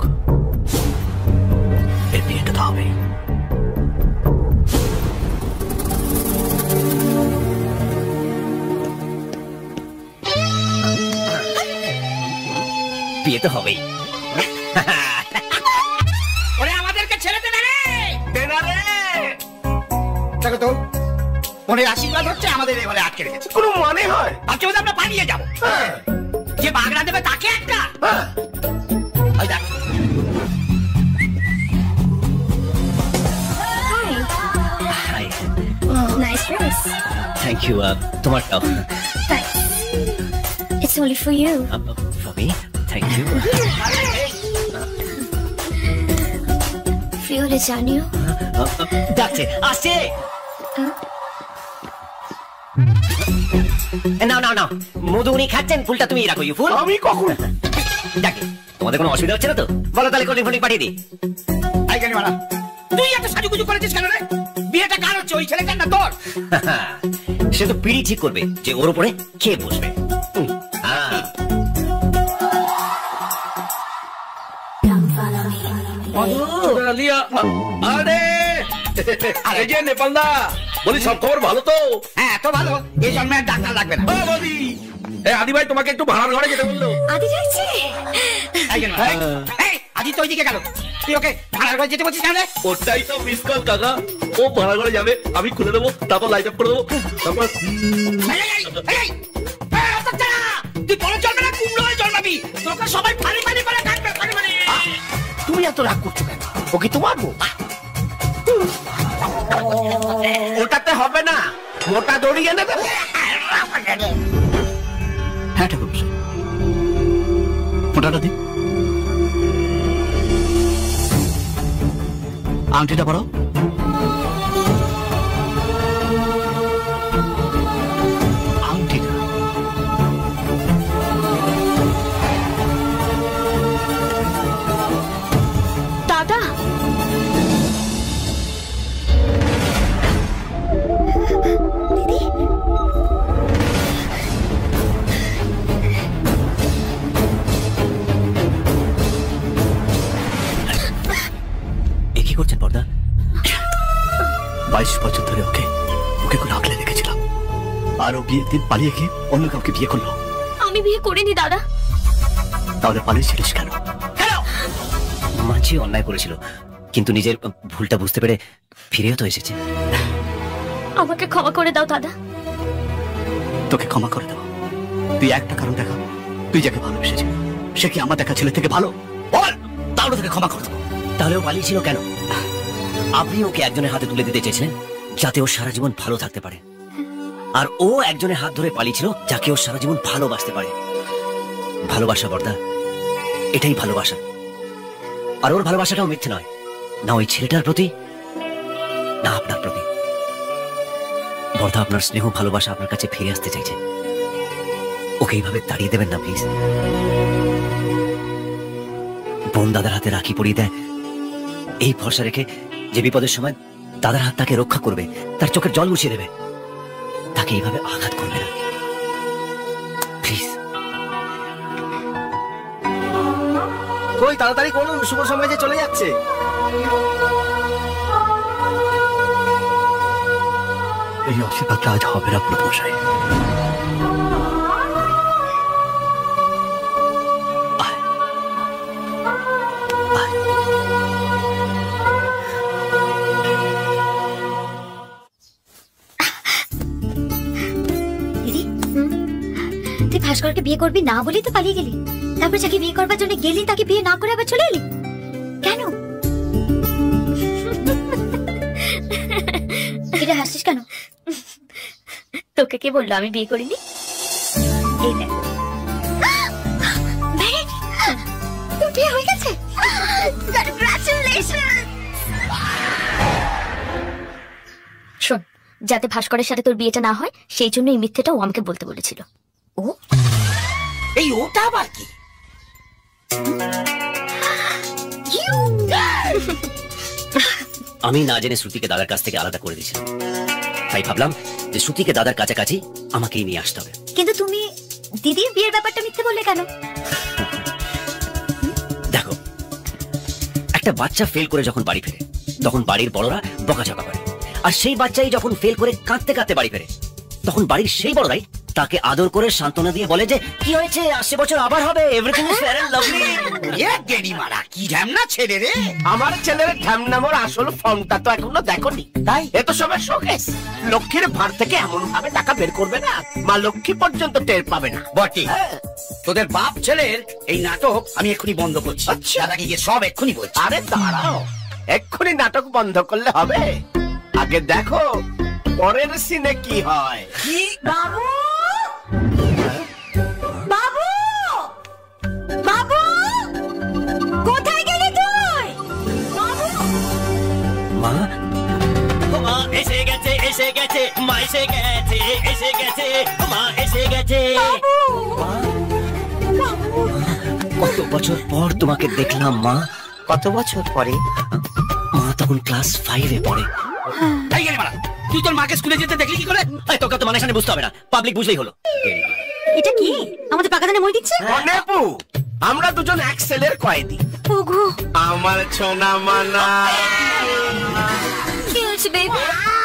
এর বিয়েটা তো হবেই। বিয়ে তো হবেই। ওরে আমাদেরকে ছেড়ে দেখো তো মনের আশীর্বাদ হচ্ছে আমাদের এবারে আটকে রেখেছে। কোনো মানে হয়? ভাবছি বোধ আমরা পালিয়ে যাবো। যে বাগড়া দেবে তাকে একটা। ওই দেখ। Hi, Nice dress. Thank you. তোমারটাও। Thanks. It's only for you. For me, thank you. Fiore জানিও। ডাকছে, আসছে। নাও নাও নাও, মধু উনি খাচ্ছেন, ফুলটা তুমি রাখো। ইউ ফুল। আমি কখন? ডাকে, তোমাদের কোনো অসুবিধা হচ্ছে না তো? বলো তাহলে কোল্ড ড্রিঙ্ক পাঠিয়ে দিই। আই জানি মানা। তুই এত সাজুগুজু করেছিস কেন রে? বিয়েটা কার হচ্ছে, ওই ছেলেটার না তোর? সে তো পিড়ি ঠিক করবে যে ওর উপরে কে বসবে। আরে যে নেপালদা, বলি সব খবর ভালো তো? হ্যাঁ তো ভালো, এই জন্মে আর ডাক্তার লাগবে না। আদি ভাই তোমাকে একটু ভাড়ার ঘরে যেতে বললো। আদি যাচ্ছে। আদি তো ওইদিকে গেল, তুই ওকে ভাড়ার ঘরে যেতে বলছিস কেন রে? ওটাই তো মিস কল কাকা, ও ভাড়া ঘরে যাবে, আমি খুলে দেবো, তারপর লাইট আপ করে দেবো, তারপর তুই বড় জন্মে না কুমড়ো হয়ে জন্মাবি, তোকে সবাই ফানি ফানি করে কাটবে, ফানি ফানি। তুমি এত রাগ করছো কেন? ও কি তোমার বউ? ওটাতে হবে না, মোটা দড়ি এনে দেবে। হ্যাঁ ঠাকুর, মোটাটা দিন। আংটিটা পড়াও। আংটিটা দাদা, কি করছেন বর্দা? 22 বছর ধরে ওকে করে আগলে রেখেছিলাম, আর ও বিয়ের দিন পালিয়ে গিয়ে অন্য কাউকে বিয়ে করলো। আমি বিয়ে করিনি দাদা। তাহলে পালিয়েছিলিস কেন? মাঝি অন্যায় করেছিল, কিন্তু নিজের ভুলটা বুঝতে পেরে ফিরেও তো এসেছে। আমাকে ক্ষমা করে দাও দাদা। তোকে ক্ষমা করে দেবো? তুই একটা কারণ দেখা, তুই যাকে ভালোবেসেছিস সে কি আমার দেখা ছেলে থেকে ভালো? বল, তাহলে তোকে ক্ষমা করে দেবো। তাহলেও পালিয়েছিল কেন? আপনি ওকে একজনের হাতে তুলে দিতে চেয়েছিলেন যাতে ও সারা জীবন ভালো থাকতে পারে, আর ও একজনের হাত ধরে পালিয়েছিল যাকে ও সারা জীবন ভালোবাসতে পারে। ভালোবাসা বর্দা, এটাই ভালোবাসা। আর ওর ভালোবাসাটাও মিথ্যে নয়, না ওই ছেলেটার প্রতি না আপনার প্রতি। বর্দা, আপনার স্নেহ ভালোবাসা আপনার কাছে ফিরে আসতে চাইছে, ওকে এইভাবে তাড়িয়ে দেবেন না প্লিজ। বোন দাদার হাতে রাখি পরিয়ে দেয় এই ভরসা রেখে যে বিপদের সময় দাদার হাত তাকে রক্ষা করবে, তার চোখের জল মুছিয়ে দেবে, তাকে এইভাবে আঘাত করবে না প্লিজ। কই তাড়াতাড়ি করুন, শুভ সময় যে চলে যাচ্ছে। এই অসিবাদটা আজ হবে না প্রদমশাই। তুই ভাস্করকে বিয়ে করবি না বলেই তো পালিয়ে গেলি, তারপর যাকে বিয়ে করবার জন্য গেলি তাকে বিয়ে না করে আবার চলে এলি কেন? এটা হাসিস কেন? তোকে কে বললো আমি বিয়ে করিনি? এই দেখ, তোর বিয়ে হয়ে গেছে। শোন, যাতে ভাস্করের সাথে তোর বিয়েটা না হয় সেই জন্য এই মিথ্যেটা ও আমাকে বলতে বলেছিল। ও এই ওটা আবার কি? আমি না জেনে শ্রুতিকে দাদার কাছ থেকে আলাদা করে দিয়েছিলাম, তাই ভাবলাম যে শ্রুতিকে দাদার কাছাকাছি আমাকেই নিয়ে আসতে হবে। কিন্তু তুমি দিদির বিয়ের ব্যাপারটা মিথ্যে বললে কেন? দেখো, একটা বাচ্চা ফেল করে যখন বাড়ি ফেরে তখন বাড়ির বড়রা বকাঝকা করে, আর সেই বাচ্চাই যখন ফেল করে কাঁদতে কাঁদতে বাড়ি ফেরে তখন বাড়ির সেই বড়রাই তাকে আদর করে সান্ত্বনা দিয়ে বলে যে কি হয়েছে, আসছে বছর আবার হবে, everything is fair and lovely. এ গেড়ি মারা কি ঢ্যামনা ছেলে রে। আমার ছেলের ঢ্যামনামোর আসল ফর্মটা তো এখনো দেখোনি, তাই এ তো সবার শোকেস। লক্ষ্মীর ভার থেকে এমন ভাবে টাকা বের করবে না, মা লক্ষ্মী পর্যন্ত টের পাবে না। বটে, তোদের বাপ ছেলের এই নাটক আমি এক্ষুনি বন্ধ করছি। দাদাকে গিয়ে সব এক্ষুনি বলছি। আরে দাঁড়াও, এক্ষুনি নাটক বন্ধ করলে হবে? আগে দেখো পরের সিনে কি হয়। কি বাবু, বাবু, বাবু, কোথায় গেলি তুই? বাবু, মা মা এসে গেছে, এসে গেছে, মা এসে গেছে, এসে গেছে, মা এসে গেছে। কত বছর পর তোমাকে দেখলাম মা। কত বছর পরে? মা তখন ক্লাস 5-এ পড়ে। এই গেড়ি মারা, তুই তোর মাকে স্কুলে যেতে দেখলি কি করে? তোকে তো মানে সামনে বুঝতে হবে না, পাবলিক বুঝলেই হলো। এটা কি আমাদের পাকাদানে মই দিচ্ছে? নেপু, আমরা দুজন এক সেলের কয়েদি। ওগো আমার সোনা মানা। কি হয়েছে বেবি?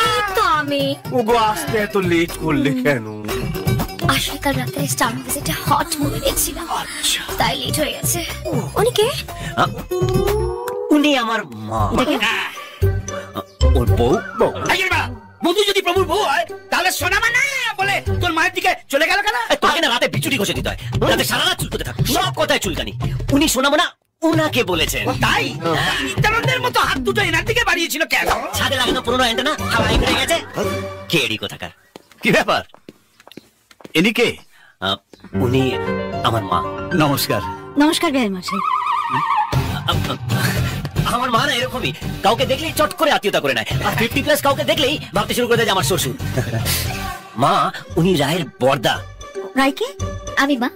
এই তো আমি। ওগো আসতে এত লেট করলে কেন? আসলে কাল রাতে স্টার ভিজিটে হট মুভি দেখছিলাম, তাই লেট হয়ে গেছে। উনি কে? উনি আমার মা। ওর বউ। এই গেড়ি মারা, বধূ যদি প্রভুর বউ হয় তাহলে সোনা মানা বলে তোর মায়ের দিকে চলে গেল কেন? তোকে না রাতে বিচুটি ঘষে দিতে হয়, রাতে সারা রাত চুলতে থাক, সব কথায় চুলকানি। উনি শোনাবো না, উনাকে বলেছেন। তাই নিত্যানন্দের মতো হাত দুটো এনার দিকে বাড়িয়েছিল কেন? ছাদে লাগানো পুরোনো অ্যান্টেনা হাওয়ায় উড়ে গেছে। কেডি কোথাকার। কি ব্যাপার? ইনি কে? উনি আমার মা। নমস্কার। নমস্কার বেয়াই মশাই। আমার মা না এরকমই, কাউকে দেখলেই চট করে আত্মীয়তা করে নেয়, আর 50+ কাউকে দেখলেই ভাবতে শুরু করে দেয় যে আমার শ্বশুর। মা উনি রায়ের বর্দা। রাইকে? আমি মা।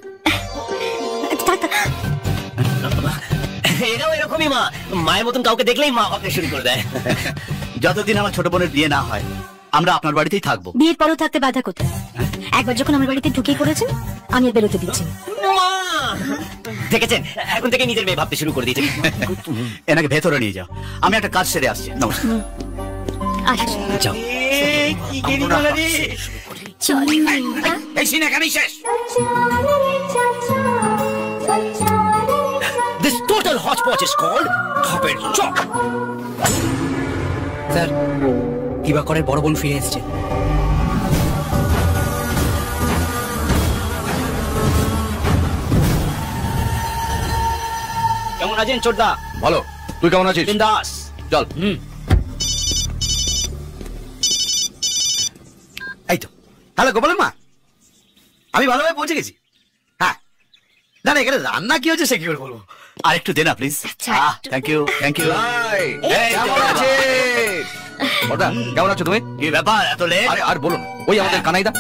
এরাও এরকমই মা, মায়ের মতন কাউকে দেখলেই মা ভাবতে শুরু করে দেয়। যতদিন আমার ছোট বোনের বিয়ে না হয় আমরা আপনার বাড়িতেই থাকবো। বিয়ের পরও থাকতে বাধা কোথায়? একবার যখন আমার বাড়িতে ঢুকে পড়েছেন আমি আর বেরোতে দিচ্ছি না। দেখেছেন, এখন থেকে নিজের মেয়ে ভাবতে শুরু করে দিয়েছে। এনাকে ভেতরে নিয়ে যাও, আমি একটা কাজ সেরে আসছি। নমস্কার। যাও। কি গেড়ি মারা রে। এই সিনে এখানেই শেষ। This total hotspot is called Khopper Chop. Sir, দিবাকরের বড় বোন ফিরে এসেছে। কেমন আছেন ছোটদা? ভালো, তুই কেমন আছিস? বিন্দাস। চল। এই তো, হ্যালো গোপালের মা, আমি ভালোভাবে পৌঁছে গেছি। হ্যাঁ, না না, এখানে রান্না কি হচ্ছে সে কি করে বলবো? আর একটু দে না please. Thank you, thank you. কেমন আছিস? ওটা কেমন আছো তুমি? কি ব্যাপার এত লেট? আরে আর বলুন, ওই আমাদের কানাইদা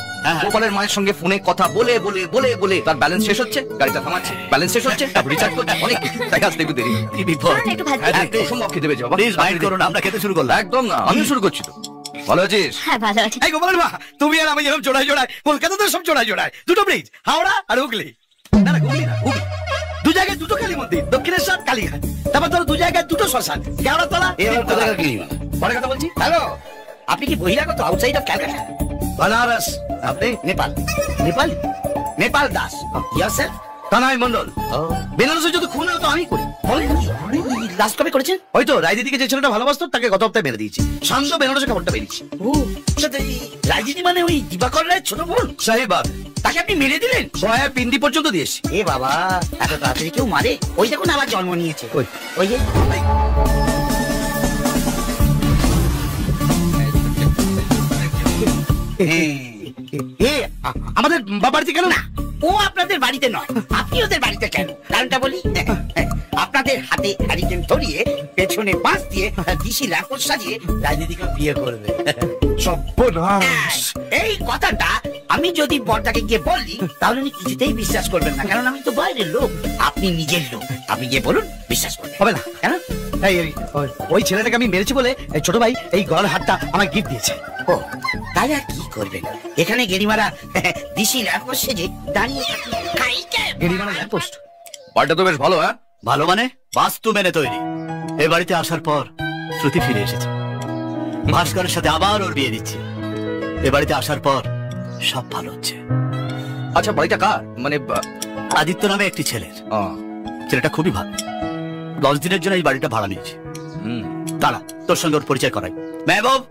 গোপালের মায়ের সঙ্গে ফোনে কথা বলে বলে বলে বলে তার ব্যালেন্স শেষ হচ্ছে, গাড়িটা থামাচ্ছে, ব্যালেন্স শেষ হচ্ছে, তারপর রিচার্জ করছে, অনেক কিছু, তাই আসতে একটু দেরি। কি বিপদ! একটু ভাত একটু অসম্ভব খেতে পেয়েছে বাবা। প্লিজ মাইন্ড করুন, আমরা খেতে শুরু করলাম। একদম না, আমিও শুরু করছি তো। ভালো আছিস? হ্যাঁ ভালো আছি। এই গোপালের মা, তুমি আর আমি যেরকম জোড়ায় জোড়ায়, কলকাতাতে সব জোড়ায় জোড়ায়, দুটো ব্রিজ, হাওড়া আর হুগলি। না না, হুগলি না, হুগলি। দু জায়গায় দুটো কালী মন্দির, দক্ষিণেশ্বর কালীঘাট, তারপর ধরো দু জায়গায় দুটো শ্মশান, কেওড়াতলা। পরে কথা বলছি। হ্যালো, আপনি কি বহিরাগত আউটসাইড অফ ক্যালকাটা? बनारस। আপনি? নেপাল। নেপাল? নেপাল দাস। ইয়ার স্যার? কানাই মন্ডল। বেনারসে যদি খুন হতো আমি করি। লাস্ট কবে করেছেন? ওই তো রায়দিদিকে যে ছেলেটা ভালোবাসতো তাকে গত হপ্তাহে মেরে দিয়েছি। শান্ত বেনারসে খবরটা বেরিয়েছে। ও, রাজনীতি মানে ওই দিবাকর রায়ের ছোট বোন? সাহেবাগ। তাকে আপনি মেরে দিলেন? ছয় পিন্ডি পর্যন্ত দিয়েছি। এ বাবা, এত তাড়াতাড়ি কেউ মারে? ওই দেখুন আবার জন্ম নিয়েছে। ওই যে আমাদের বাড়িতে কেন না? ও আপনাদের বাড়িতে নয়, আপনি ওদের বাড়িতে কেন? কারণটা বলি। আপনাদের হাতে হ্যারিকেন ধরিয়ে, পেছনে বাঁশ দিয়ে, দিশি ল্যাম্পোস্ট সাজিয়ে রাজনীতিকে বিয়ে করবে। সর্বনাশ! এই কথাটা আমি যদি বড়টাকে গিয়ে বললি তাহলে উনি কিছুতেই বিশ্বাস করবেন না, কারণ আমি তো বাইরের লোক, আপনি নিজের লোক। আপনি গিয়ে বলুন, বিশ্বাস করবেন। হবে না। কেন? ওই ছেলেটাকে আমি মেরেছি বলে এই ছোট ভাই এই গলার হাতটা আমায় গিফট দিয়েছে। ও, তাহলে আর কি করবেন? এখানে গেরিমারা দিশি ল্যাম্পোস্ট সেজে দাঁড়িয়ে গেরিমারা ল্যাম্পোস্ট? বাড়িটা তো বেশ ভালো। হ্যাঁ, ভালো মানে বাস্তু মেনে তৈরি। এ বাড়িতে আসার পর শ্রুতি ফিরে এসেছে, ভাস্করের সাথে আবার ওর বিয়ে দিচ্ছে। এ বাড়িতে আসার পর সব ভালো হচ্ছে। আচ্ছা বাড়িটা কার? মানে আদিত্য নামে একটি ছেলের। ছেলেটা খুবই ভালো। 10 দিনের জন্য এই বাড়িটা ভাড়া নিয়েছি। দাঁড়া, তোর সঙ্গে ওর পরিচয় করাই। মেহবুব,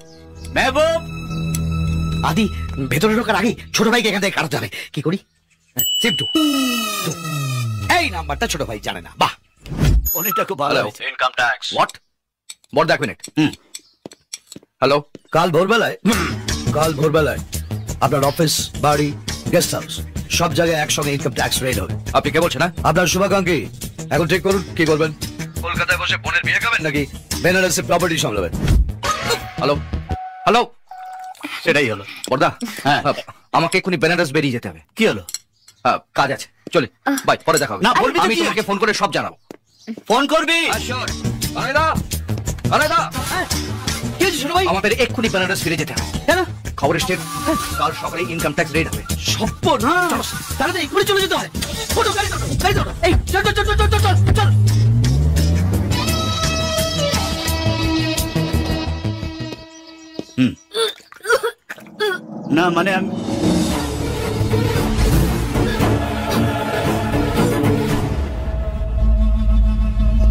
মেহবুব। আদি, ভেতরে ঢোকার আগে ছোট ভাইকে এখান থেকে কাটাতে হবে। কি করি? সিফটু, এই নাম্বারটা ছোট ভাই জানে না। বাহ, অনেকটা খুব ভালো। Income tax. হোয়াট? বড়দা, এক মিনিট। হ্যালো, কাল ভোরবেলায় আপনার অফিস, বাড়ি, গেস্ট হাউস সব জায়গায় একসঙ্গে ইনকাম ট্যাক্স রেড হবে। আপনি কে বলছেন? আপনার শুভাকাঙ্ক্ষী। এখন ঠিক করুন কি করবেন। কলকাতায় বসে বোনের বিয়ে খাবেন নাকি বেনারসে প্রপার্টি সামলাবেন? হ্যালো হ্যালো, সেটাই হলো। বড়দা, হ্যাঁ, আমাকে এক্ষুনি বেনারস বেরিয়ে যেতে হবে। কি হলো? কাজ আছে, চলে বাই, পরে দেখা হবে। না, বলবি আমি তোমাকে ফোন করে সব জানাবো। ফোন করবি? আমাদের এক্ষুনি বেনারস ফিরে যেতে হবে। খবরের স্টেট, কাল সকালে ইনকাম ট্যাক্স রেড হবে। তাহলে এক্ষুনি চলে যেতে হয়। এই চল চল চল চল চল চল। না মানে আমি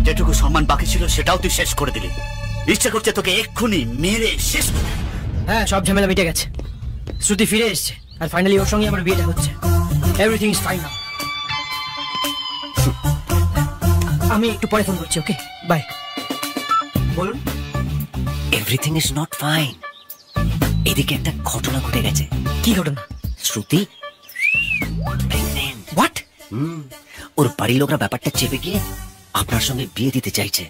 যেটুকু সম্মান বাকি ছিল সেটাও তুই শেষ করে দিলি। ইচ্ছা করছে তোকে এক্ষুনি মেরে শেষ করে। হ্যাঁ, সব ঝামেলা মিটে গেছে। শ্রুতি ফিরে এসেছে আর ফাইনালি ওর সঙ্গে আমার বিয়েটা হচ্ছে। এভরিথিং ইজ ফাইন নাও। আমি একটু পরে ফোন করছি। ওকে, বাই। বলুন। Everything is not fine. এদিকে একটা ঘটনা ঘটে গেছে। কি ঘটনা? শ্রুতি প্রেগন্যান্ট। হোয়াট? ওর বাড়ির লোকরা ব্যাপারটা চেপে গিয়ে আপনার সঙ্গে বিয়ে দিতে চাইছে।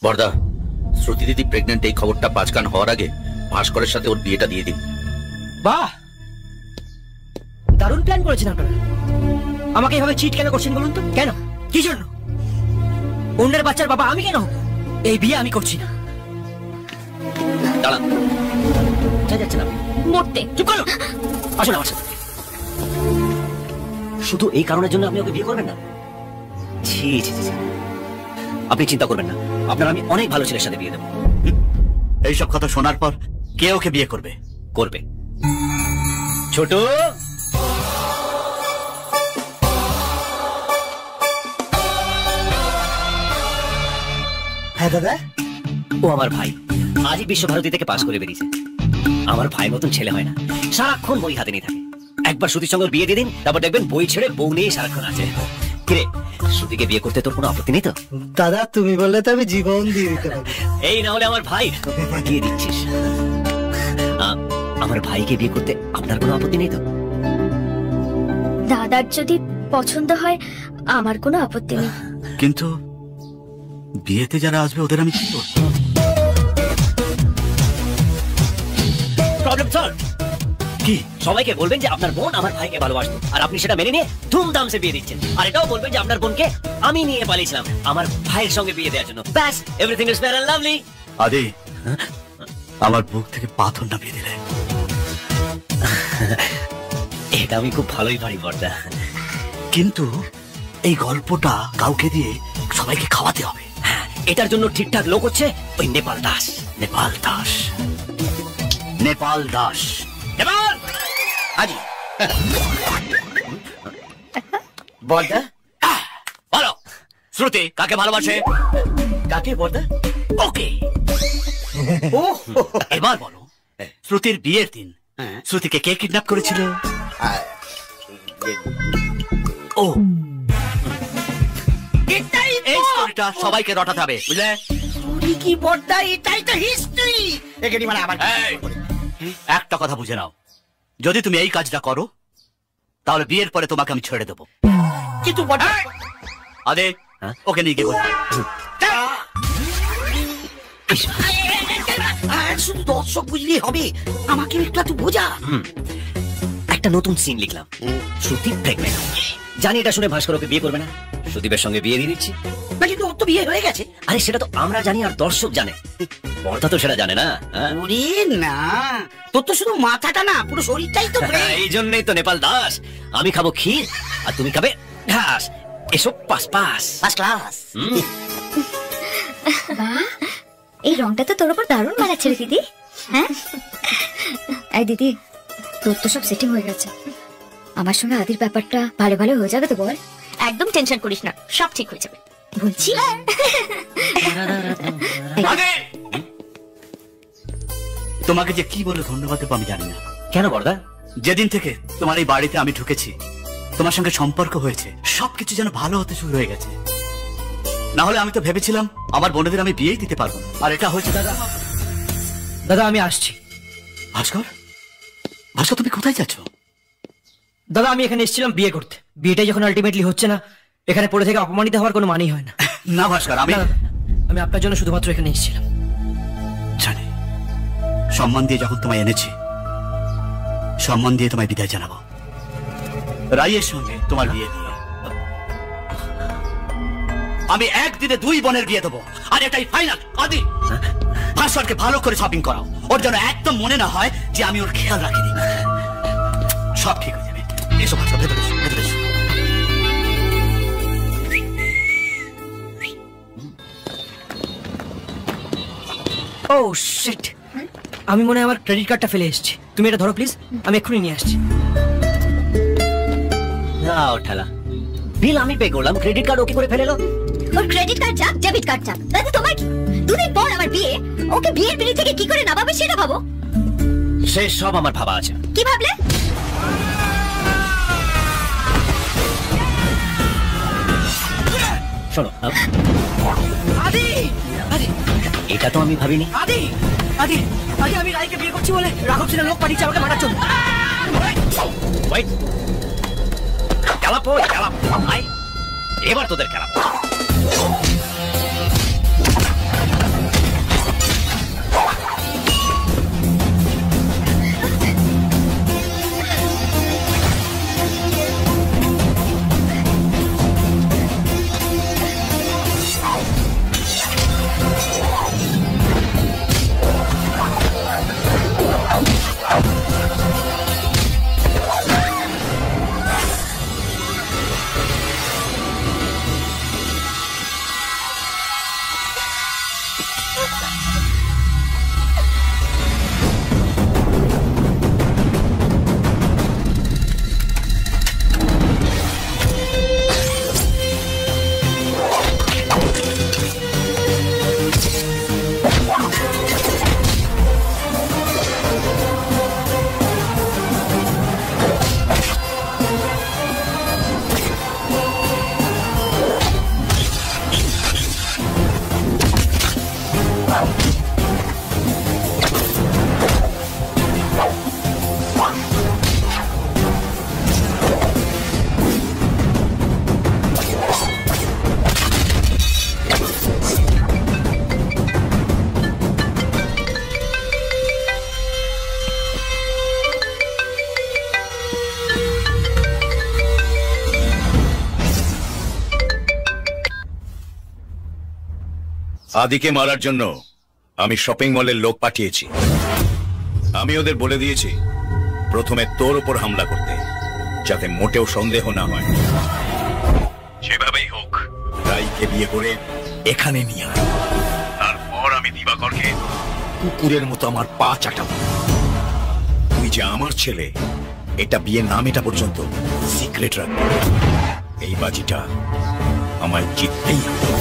বড়দা, শ্রুতি দিদি প্রেগন্যান্ট এই খবরটা পাঁচকান হওয়ার আগে ভাস্করের সাথে ওর বিয়েটা দিয়ে দিন। বাহ, দারুণ প্ল্যান করেছেন আপনারা। আমাকে এভাবে চিট কেন করছেন বলুন তো? কেন? কি জন্য? অন্যের বাচ্চার বাবা আমি কেন? এই বিয়ে আমি করছি না। দাঁড়ান, কোথায় যাচ্ছেন আপনি? মরতে। চুপ করো। আসুন আমার সাথে। শুধু এই কারণের জন্য আপনি ওকে বিয়ে করবেন না? ছি ছি ছি, আপনি চিন্তা করবেন না, আপনার আমি অনেক ভালো ছেলের সাথে বিয়ে দেবো। এইসব কথা শোনার পর কে ওকে বিয়ে করবে? করবে ছোট। হ্যাঁ দাদা। ও আমার ভাই, আজই বিশ্বভারতী থেকে পাশ করে বেরিয়েছে। আমার ভাই মতন ছেলে হয় না, সারাক্ষণ বই হাতে নিয়ে থাকে। একবার শ্রুতির সঙ্গে বিয়ে দিয়ে দিন, তারপর দেখবেন বই ছেড়ে বউ নিয়ে সারাক্ষণ আছে। কিরে, শ্রুতিকে বিয়ে করতে তোর কোনো আপত্তি নেই তো? দাদা, তুমি বললে তো আমি জীবন দিয়ে দিতে পারি। এই না হলে আমার ভাই দিয়ে দিচ্ছিস। আমার ভাইকে বিয়ে করতে আপনার কোনো আপত্তি নেই তো? দাদার যদি পছন্দ হয় আমার কোনো আপত্তি নেই। কিন্তু বিয়েতে যারা আসবে ওদের আমি কি করব? Problem solve. কি? সবাইকে বলবেন যে আপনার বোন আমার ভাইকে ভালোবাসতো, আর আপনি সেটা মেনে নিয়ে ধুমধাম সে বিয়ে দিচ্ছেন। আর এটাও বলবেন যে আপনার বোনকে আমি নিয়ে পালিয়েছিলাম আমার ভাইয়ের সঙ্গে বিয়ে দেওয়ার জন্য। ব্যাস, everything is fair and lovely. Adi, আমার বুক থেকে পাথর নামিয়ে দিলে। এটা আমি খুব ভালোই পারি বর্দা। কিন্তু এই গল্পটা কাউকে দিয়ে সবাইকে খাওয়াতে হবে। হ্যাঁ, এটার জন্য ঠিকঠাক লোক হচ্ছে ওই নেপাল দাস। নেপাল দাস, নেপাল দাস, নেপাল। আজি বলদা, বলো শ্রুতি কাকে ভালোবাসে? কাকে বলদা? ওকে। এবার বলো, শ্রুতির বিয়ের দিন শ্রুতিকে কে কিডন্যাপ করেছিল? ও, এই স্টোরিটা সবাইকে রটাতে হবে, বুঝলে? কি বড়দা, এটাই তো হিস্ট্রি। এখানে মানে আবার একটা কথা বুঝে নাও, যদি তুমি এই কাজটা করো তাহলে বিয়ের পরে তোমাকে আমি ছেড়ে দেবো। কিন্তু বড়দা, আদে ওকে নিয়ে গিয়ে বলবো। শুধু দর্শক বুঝলেই হবে, আমাকে একটু বোঝা। একটা নতুন সিন লিখলাম, শ্রুতি প্রেগন্যান্ট। জানি এটা শুনে ভাস্কর ওকে বিয়ে করবে না, সুদীপের সঙ্গে বিয়ে দিয়ে দিচ্ছি। কিন্তু ওর তো বিয়ে হয়ে গেছে। আরে সেটা তো আমরা জানি আর দর্শক জানে, পর্দা তো সেটা জানে না। ওরে না, তোর তো শুধু মাথাটা না, পুরো শরীরটাই তো। এই জন্যই তো নেপাল দাস, আমি খাবো ক্ষীর আর তুমি খাবে ঘাস। এসব পাস পাস ফার্স্ট ক্লাস। এই রংটা তো তোর উপর দারুণ মানাচ্ছে রে দিদি। হ্যাঁ, এই দিদি, তোর তো সব সেটিং হয়ে গেছে, আমার সঙ্গে আদির ব্যাপারটা ভালো ভালো হয়ে যাবে তো বল? একদম টেনশন করিস না, সব ঠিক হয়ে যাবে বলছি। তোমাকে যে কি বলে ধন্যবাদ দেবো আমি জানি না। কেন বড়দা? যেদিন থেকে তোমার এই বাড়িতে আমি ঢুকেছি, তোমার সঙ্গে সম্পর্ক হয়েছে, সবকিছু যেন ভালো হতে শুরু হয়ে গেছে। না হলে আমি তো ভেবেছিলাম আমার বোনেদের আমি বিয়েই দিতে পারবো না, আর এটা হয়েছে। দাদা দাদা আমি আসছি। ভাস্কর, ভাস্কর তুমি কোথায় যাচ্ছ? দাদা আমি এখানে এসেছিলাম বিয়ে করতে, বিয়েটাই যখন আলটিমেটলি হচ্ছে না, এখানে পড়ে থেকে অপমানিত হওয়ার কোনো মানেই হয় না। না ভাস্কর, আমি আপনার জন্য শুধুমাত্র এখানে এসেছিলাম। জানি, সম্মান দিয়ে যখন তোমায় এনেছি, সম্মান দিয়ে তোমায় বিদায় জানাবো। রাইয়ের সঙ্গে তোমার বিয়ে দিয়ে আমি একদিনে 2 বোনের বিয়ে দেবো, আর এটাই ফাইনাল। আদি, ভাস্করকে ভালো করে শপিং করাও, ওর যেন একদম মনে না হয় যে আমি ওর খেয়াল রাখিনি। সব ঠিক হয়ে যাবে। এসো ভাস্কর, ভেতরে এসো, ভেতরে এসো। ও শিট, আমি মনে হয় আমার ক্রেডিট কার্ডটা ফেলে এসেছি। তুমি এটা ধরো প্লিজ, আমি এক্ষুনি নিয়ে আসছি। নাও ঠেলা, বিল আমি পে করলাম, ক্রেডিট কার্ড ওকে করে ফেলে এলো। ওর ক্রেডিট কার্ড যাক, ডেবিট কার্ড যাক, তাতে তোমার কি? 2 দিন পর আমার বিয়ে, ওকে বিয়ের বিড়ি থেকে কি করে নামাবে সেটা ভাবো। সে সব আমার ভাবা আছে। কি ভাবলে? শোনো আদি, আদি, এটা তো আমি ভাবিনি। আদি, আদি, আদি, আমি রায়কে বিয়ে করছি বলে রাঘব সিনহার লোক পাঠিয়েছে আমাকে মারার জন্য। ওয়েট, চালাপো চালাপো, এবার তোদের খেলা। আদিকে মারার জন্য আমি শপিং মলের লোক পাঠিয়েছি। আমি ওদের বলে দিয়েছি প্রথমে তোর উপর হামলা করতে, যাতে মোটেও সন্দেহ না হয়। সেভাবেই হোক রাইকে বিয়ে করে এখানে নিয়ে আয়। তারপর আমি দিবাকরকে কুকুরের মতো আমার পা চাটাবো। তুই যে আমার ছেলে এটা বিয়ের নাম এটা পর্যন্ত সিক্রেট রাখবি। এই বাজিটা আমায় জিততেই হবে।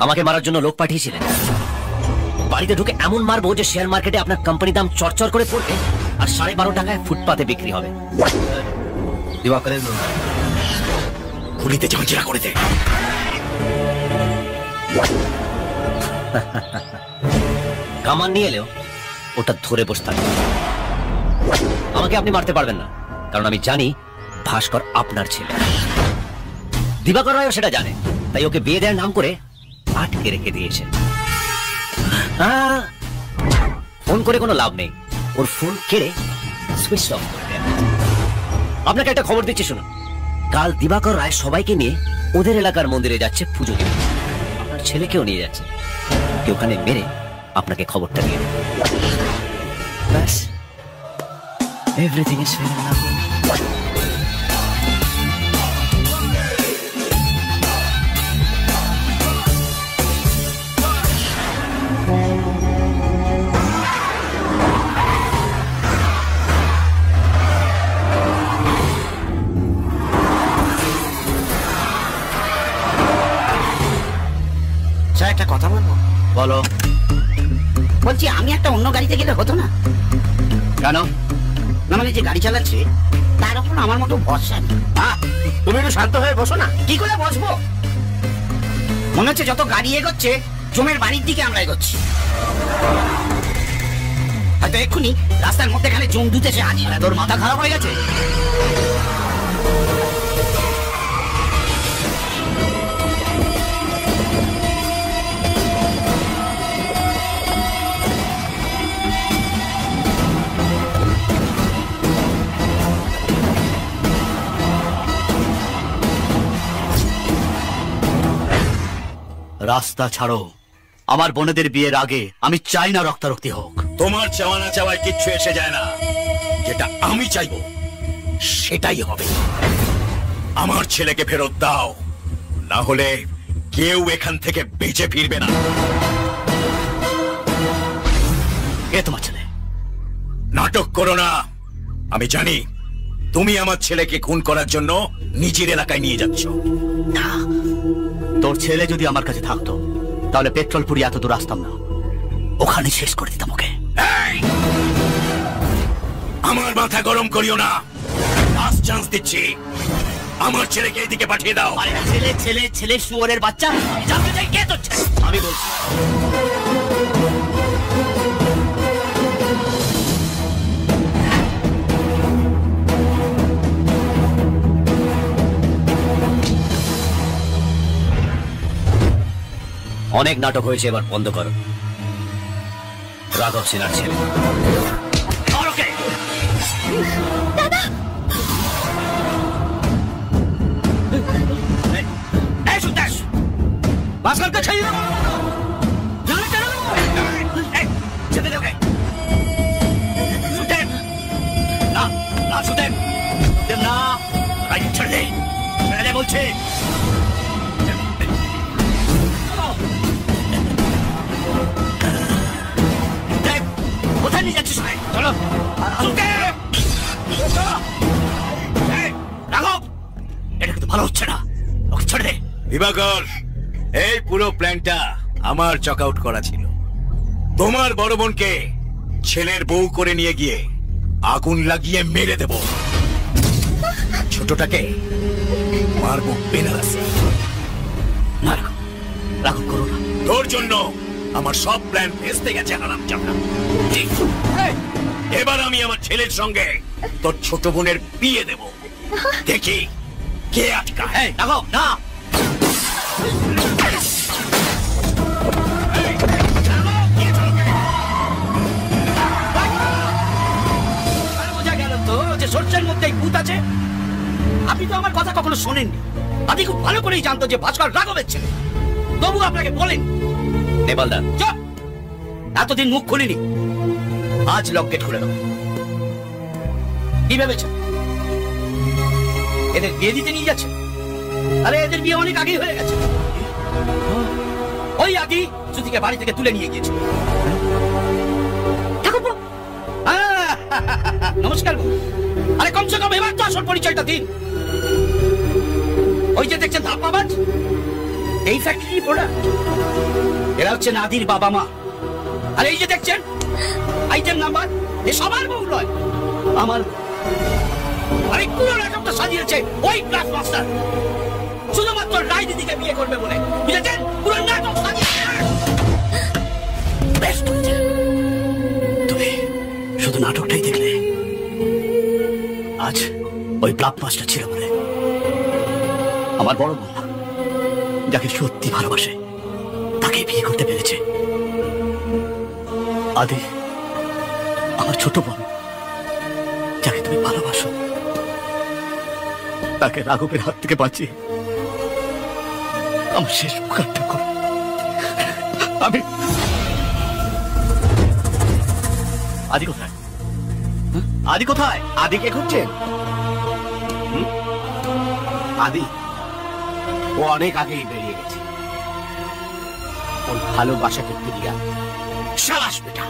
আমাকে মারার জন্য লোক পাঠিয়েছিলেন। বাড়িতে ঢুকে এমন মারবো যে শেয়ার মার্কেটে আপনার কোম্পানি দাম চরচর করে পড়বে আর 12.5 টাকায় ফুটপাতে বিক্রি হবে। দিবাকরের গুলিতে ঝাঁঝরা করে দে। কামান নিয়ে এলেও ওটা ধরে বসে থাকবে। আমাকে আপনি মারতে পারবেন না, কারণ আমি জানি ভাস্কর আপনার ছেলে। দিবাকর রায়ও সেটা জানে, তাই ওকে বিয়ে দেওয়ার নাম করে আটকে রেখে দিয়েছে। ফোন করে কোনো লাভ নেই, ওর ফোন কেড়ে সুইচ অফ করে দেয়। আপনাকে একটা খবর দিচ্ছি শুনুন, কাল দিবাকর রায় সবাইকে নিয়ে ওদের এলাকার মন্দিরে যাচ্ছে পুজো দিতে। আপনার ছেলেকেও নিয়ে যাচ্ছে। ওখানে মেরে আপনাকে খবরটা দিয়ে দেবে। ব্যাস, everything is fair and lovely. একটা কথা বলবো? বলো। বলছি আমি একটা অন্য গাড়িতে গেলে হতো না? কেন? না মানে যে গাড়ি চালাচ্ছে তার উপর আমার মতো ভরসা নেই। তুমি একটু শান্ত হয়ে বসো না। কি করে বসবো? মনে হচ্ছে যত গাড়ি এগোচ্ছে জমের বাড়ির দিকে আমরা এগোচ্ছি। হয়তো এক্ষুনি রাস্তার মধ্যেখানে জম দুতে সে হাজির। তোর মাথা খারাপ হয়ে গেছে? রাস্তা ছাড়ো। আমার বোনেদের বিয়ের আগে আমি চাই না রক্তারক্তি হোক। তোমার চাওয়া না চাওয়ায় কিচ্ছু এসে যায় না। যেটা আমি চাইবো সেটাই হবে। আমার ছেলেকে ফেরত দাও, না হলে কেউ এখান থেকে বেঁচে ফিরবে না। কে তোমার ছেলে? নাটক করো না। আমি জানি তুমি আমার ছেলেকে খুন করার জন্য নিজের এলাকায় নিয়ে যাচ্ছ। না, তোর ছেলে যদি আমার কাছে থাকতো তাহলে পেট্রোল পুড়িয়ে এত দূর আসতাম না, ওখানে শেষ করে দিতাম ওকে। আমার মাথা গরম করিও না। লাস্ট চান্স দিচ্ছি, আমার ছেলেকে এদিকে পাঠিয়ে দাও। আরে ছেলে ছেলে ছেলে শুয়োরের বাচ্চা, আমি জানতে চাই কে তোর ছেলে। আমি বলছি অনেক নাটক হয়েছে, এবার বন্ধ করো। রাঘব সিনহার ছেলে। বলছে কোথায় নিয়ে যাচ্ছিস? চলো রাঘব, এটা কিন্তু ভালো হচ্ছে না, ওকে ছেড়ে দে। দিবাকর, এই পুরো প্ল্যানটা আমার চক আউট করা ছিল। তোমার বড় বোনকে ছেলের বউ করে নিয়ে গিয়ে আগুন লাগিয়ে মেরে দেব, ছোটটাকে মারবো বেনারসে। রাঘব করো না। তোর জন্য আমার সব প্ল্যান ভেস্তে গেছে হারামজাদা। এবার আমি আমার ছেলের সঙ্গে তোর ছোট বোনের বিয়ে দেব, দেখি কে আটকা। রাঘব না, বোঝা গেল তো যে সর্ষের মধ্যে ভূত আছে। আপনি তো আমার কথা কখনো শোনেননি। আপনি খুব ভালো করেই জানতো যে ভাস্কর রাঘবের ছেলে, তবু আপনাকে বলেন। নেপালদা, চুপ! এতদিন মুখ খুলিনি, আজ লকেট খুলে দেবো। কি ভেবেছেন এদের বিয়ে দিতে নিয়ে যাচ্ছে? আরে এদের বিয়ে অনেক আগেই হয়ে গেছে। ওই আগে শ্রুতিকে বাড়ি থেকে তুলে নিয়ে গিয়েছে। নমস্কার বউ। আরে কমসে কম এবার তো আসল পরিচয়টা দিন। ওই যে দেখছেন ধাপ্পাবাজ, এই ফ্যাক্টরি প্রোডাক্ট। এরা হচ্ছে নাদির বাবা মা। আর এই যে দেখছেন আইটেম নাম্বার, এ সবার বউ নয়, আমার। আরে পুরো নাটকটা সাজিয়েছে ওই ক্লাস মাস্টার, শুধুমাত্র রায় দিদিকে বিয়ে করবে বলে। বুঝেছেন? পুরো নাটক সাজিয়েছে। ব্যস্ত তুমি শুধু নাটকটাই দেখলে। আজ ওই ব্লাক মাস্টার ছিল বলে আমার বড় বোন যাকে সত্যি ভালোবাসে তাকে বিয়ে করতে পেরেছে। আদি আমার ছোট বোন যাকে তুমি ভালোবাসো তাকে রাঘবের হাত থেকে বাঁচিয়ে আমার শেষ উপকারটা করে আমি। আদি কোথায়? আদি কোথায়? আদিকে খুঁজছেন? আদি ও অনেক আগেই বেরিয়ে গেছে। ওর ভালোবাসাকে ফিরিয়ে আন। শাবাশ বেটা।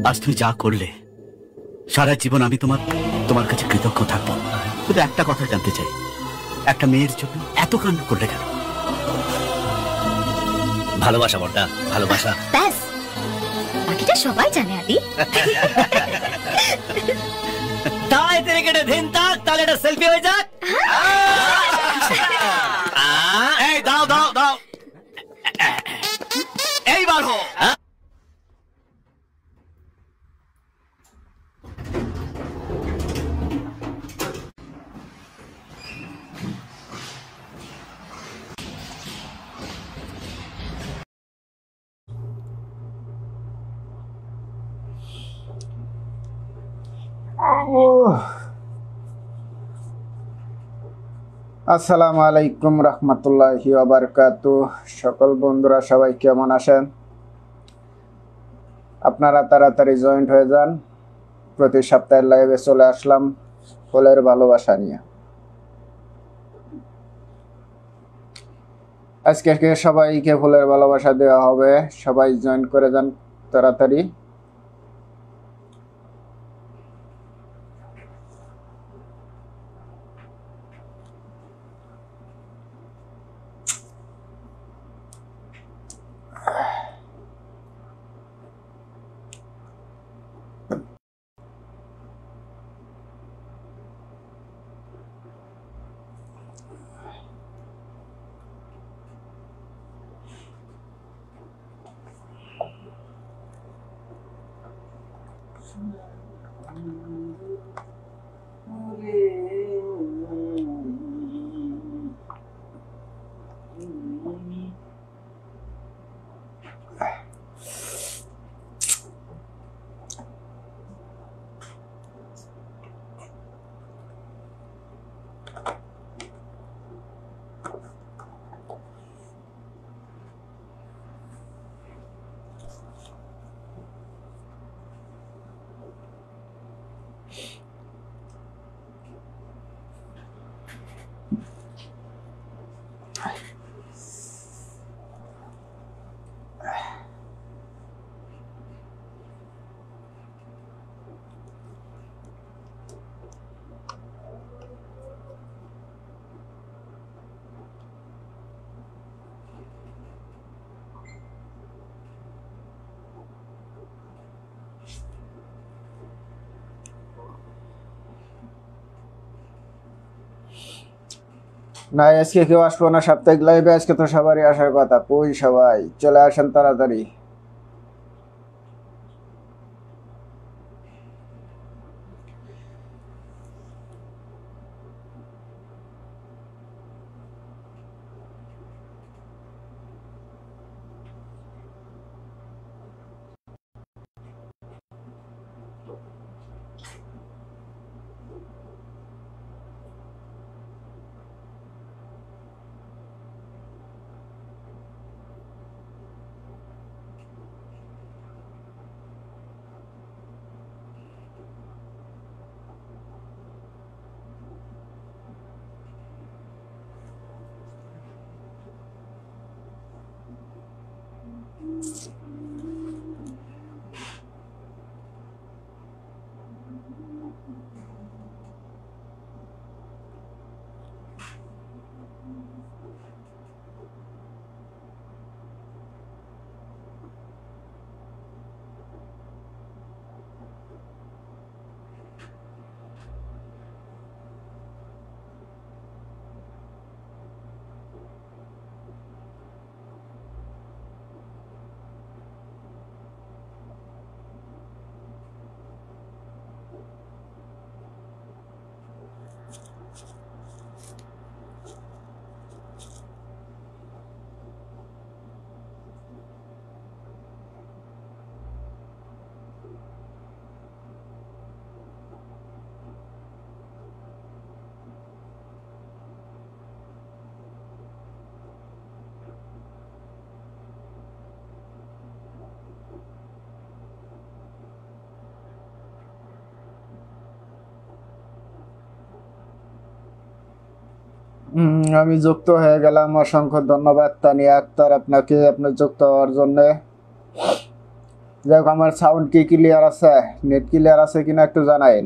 আজ তুমি যা করলে সারা জীবন আমি তোমার কাছে কৃতজ্ঞ থাকবো। শুধু একটা কথা জানতে চাই, একটা মেয়ের জন্য এত কান্না করলে কেন? ভালোবাসা বড়দা, ভালোবাসা। ব্যাস, বাকিটা সবাই জানে আদি। তাই তেরে কেটে দিন তাক, তাহলে একটা সেলফি হয়ে যাক। এই দাও দাও দাও, এইবার হো। আসসালামু আলাইকুম রহমতুল্লাহি ওয়া বারাকাতুহু। সকল বন্ধুরা সবাই কেমন আছেন? আপনারা তাড়াতাড়ি জয়েন্ট হয়ে যান। প্রতি সপ্তাহের লাইভে চলে আসলাম ফুলের ভালোবাসা নিয়ে। আজকে সবাইকে ফুলের ভালোবাসা দেওয়া হবে, সবাই জয়েন করে যান তাড়াতাড়ি। না আজকে কেউ আসবো না সাপ্তাহিক লাইভে, আজকে তো সবারই আসার কথা। কই সবাই চলে আসেন তাড়াতাড়ি। আমি যুক্ত হয়ে গেলাম, অসংখ্য ধন্যবাদ তানিয়া আক্তার আপনাকে আপনার যুক্ত হওয়ার জন্য। যাই হোক, আমার সাউন্ড কি ক্লিয়ার আছে, নেট ক্লিয়ার আছে কিনা একটু জানাইন।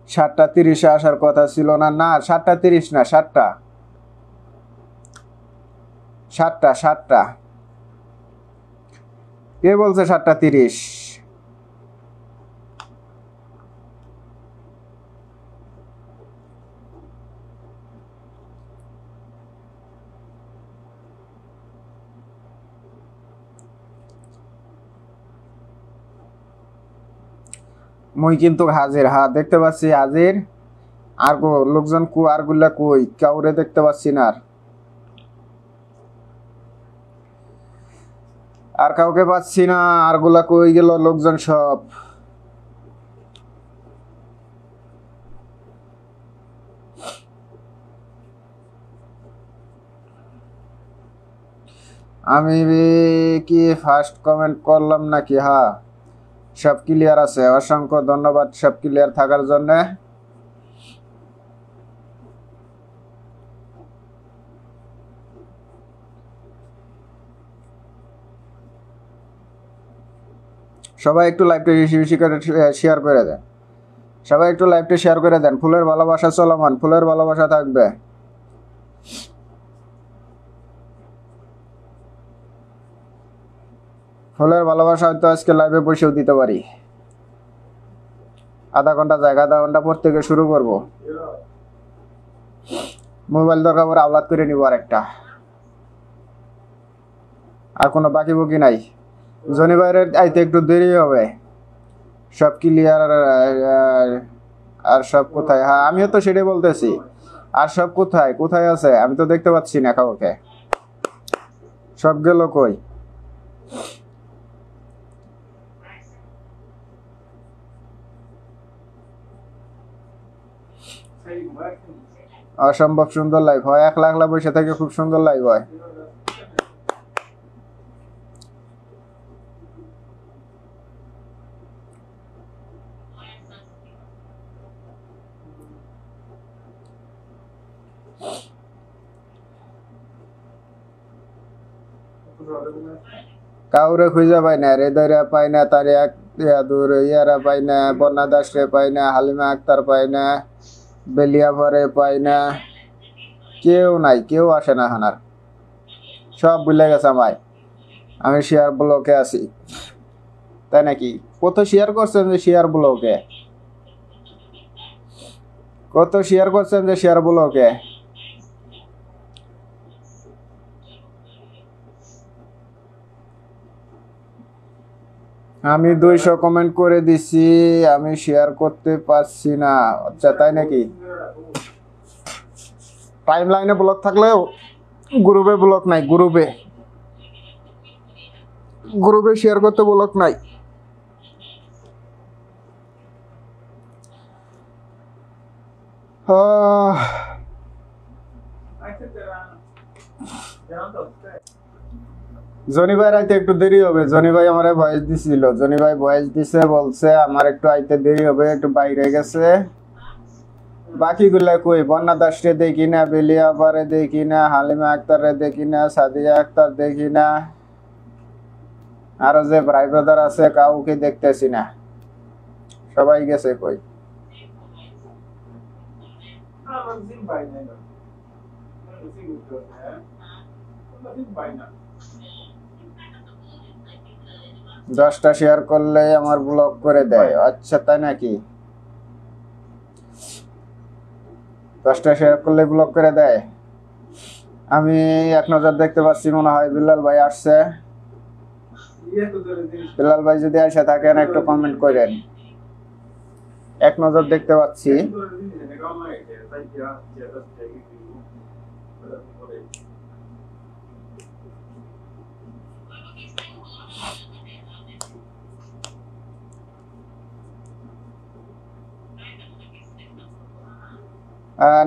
সাতটা 30-এ আসার কথা ছিল না। না 7:30 না, 7টা। কে বলছে 7:30? মুই কিন্তু হাজির, হ্যাঁ দেখতে পাচ্ছি হাজির। আর লোকজন আর গুলা কই, কাউরে দেখতে পাচ্ছি না। আর কাউকে পাচ্ছি না, আর গুলা কই গেল লোকজন সব। আমি কি ফার্স্ট কমেন্ট করলাম নাকি? হ্যাঁ, সব ক্লিয়ার আছে। অসংখ্য ধন্যবাদ সব ক্লিয়ার থাকার জন্য। সবাই একটু লাইভটা বেশি বেশি করে শেয়ার করে দেন, সবাই একটু লাইভটা শেয়ার করে দেন। ফুলের ভালোবাসা চলমান, ফুলের ভালোবাসা থাকবে। ফুলের ভালোবাসা হয়তো আজকে লাইভে বসেও দিতে পারি। আধা ঘন্টা জায়গা, আধা ঘন্টা পর থেকে শুরু করব। মোবাইল দরকার পরে আওলাদ করে নিব আরেকটা। আর কোনো বাকি বুকি নাই। জনি ভাইয়ের আইতে একটু দেরি হবে। সব ক্লিয়ার আর সব কোথায়? হ্যাঁ আমিও তো সেটাই বলতেছি। আর সব কোথায় কোথায় আছে? আমি তো দেখতে পাচ্ছি না কাউকে। সব গেল কই? অসম্ভব সুন্দর লাইভ হয়, একলা একলা বসে থেকে খুব সুন্দর লাইভ হয়। কাউরে খুঁজে পাই না, হৃদয়রা পাই না, তার এক দূর ইয়ারা পাই না, বন্যা দাস রে পাই না, হালিমা আক্তার পাই না, বেলিয়াভারে পাই না, কেউ নাই, কেউ আসে না হানার। সব ভুলে গেছে আমায়। আমি শেয়ার ব্লকে আছি, তাই নাকি? কত শেয়ার করছেন যে শেয়ার ব্লকে? কত শেয়ার করছেন যে শেয়ার ব্লকে? আমি 200 কমেন্ট করে দিছি, আমি শেয়ার করতে পারছি না। আচ্ছা তাই নাকি? টাইম লাইনে ব্লক থাকলেও গ্রুপে ব্লক নাই। গ্রুপে শেয়ার করতে ব্লক নাই। জনি ভাই আইতে একটু দেরি হবে। জনি ভাই আমার ভয়েস দিছিল, জনি ভাই ভয়েস দিছে, বলছে আমার একটু আইতে দেরি হবে, একটু বাইরে গেছে। বাকিগুলা কই? বন্যা দাসরে দেখি না, বেলিয়াভারে দেখি না, হালিমা আক্তারে দেখি না, সাদিয়া আক্তার দেখি না, আরো যে ভাই ব্রাদার আছে কাউকে দেখতেছি না। সবাই গেছে কই? দশটা শেয়ার করলে আমার ব্লক করে দেয়। আচ্ছা তাই নাকি? 10টা শেয়ার করলে ব্লক করে দেয়। আমি এক নজর দেখতে পাচ্ছি, মনে হয় বিল্লাল ভাই আসছে। বিল্লাল ভাই যদি আসে থাকেন একটু কমেন্ট করেন। এক নজর দেখতে পাচ্ছি।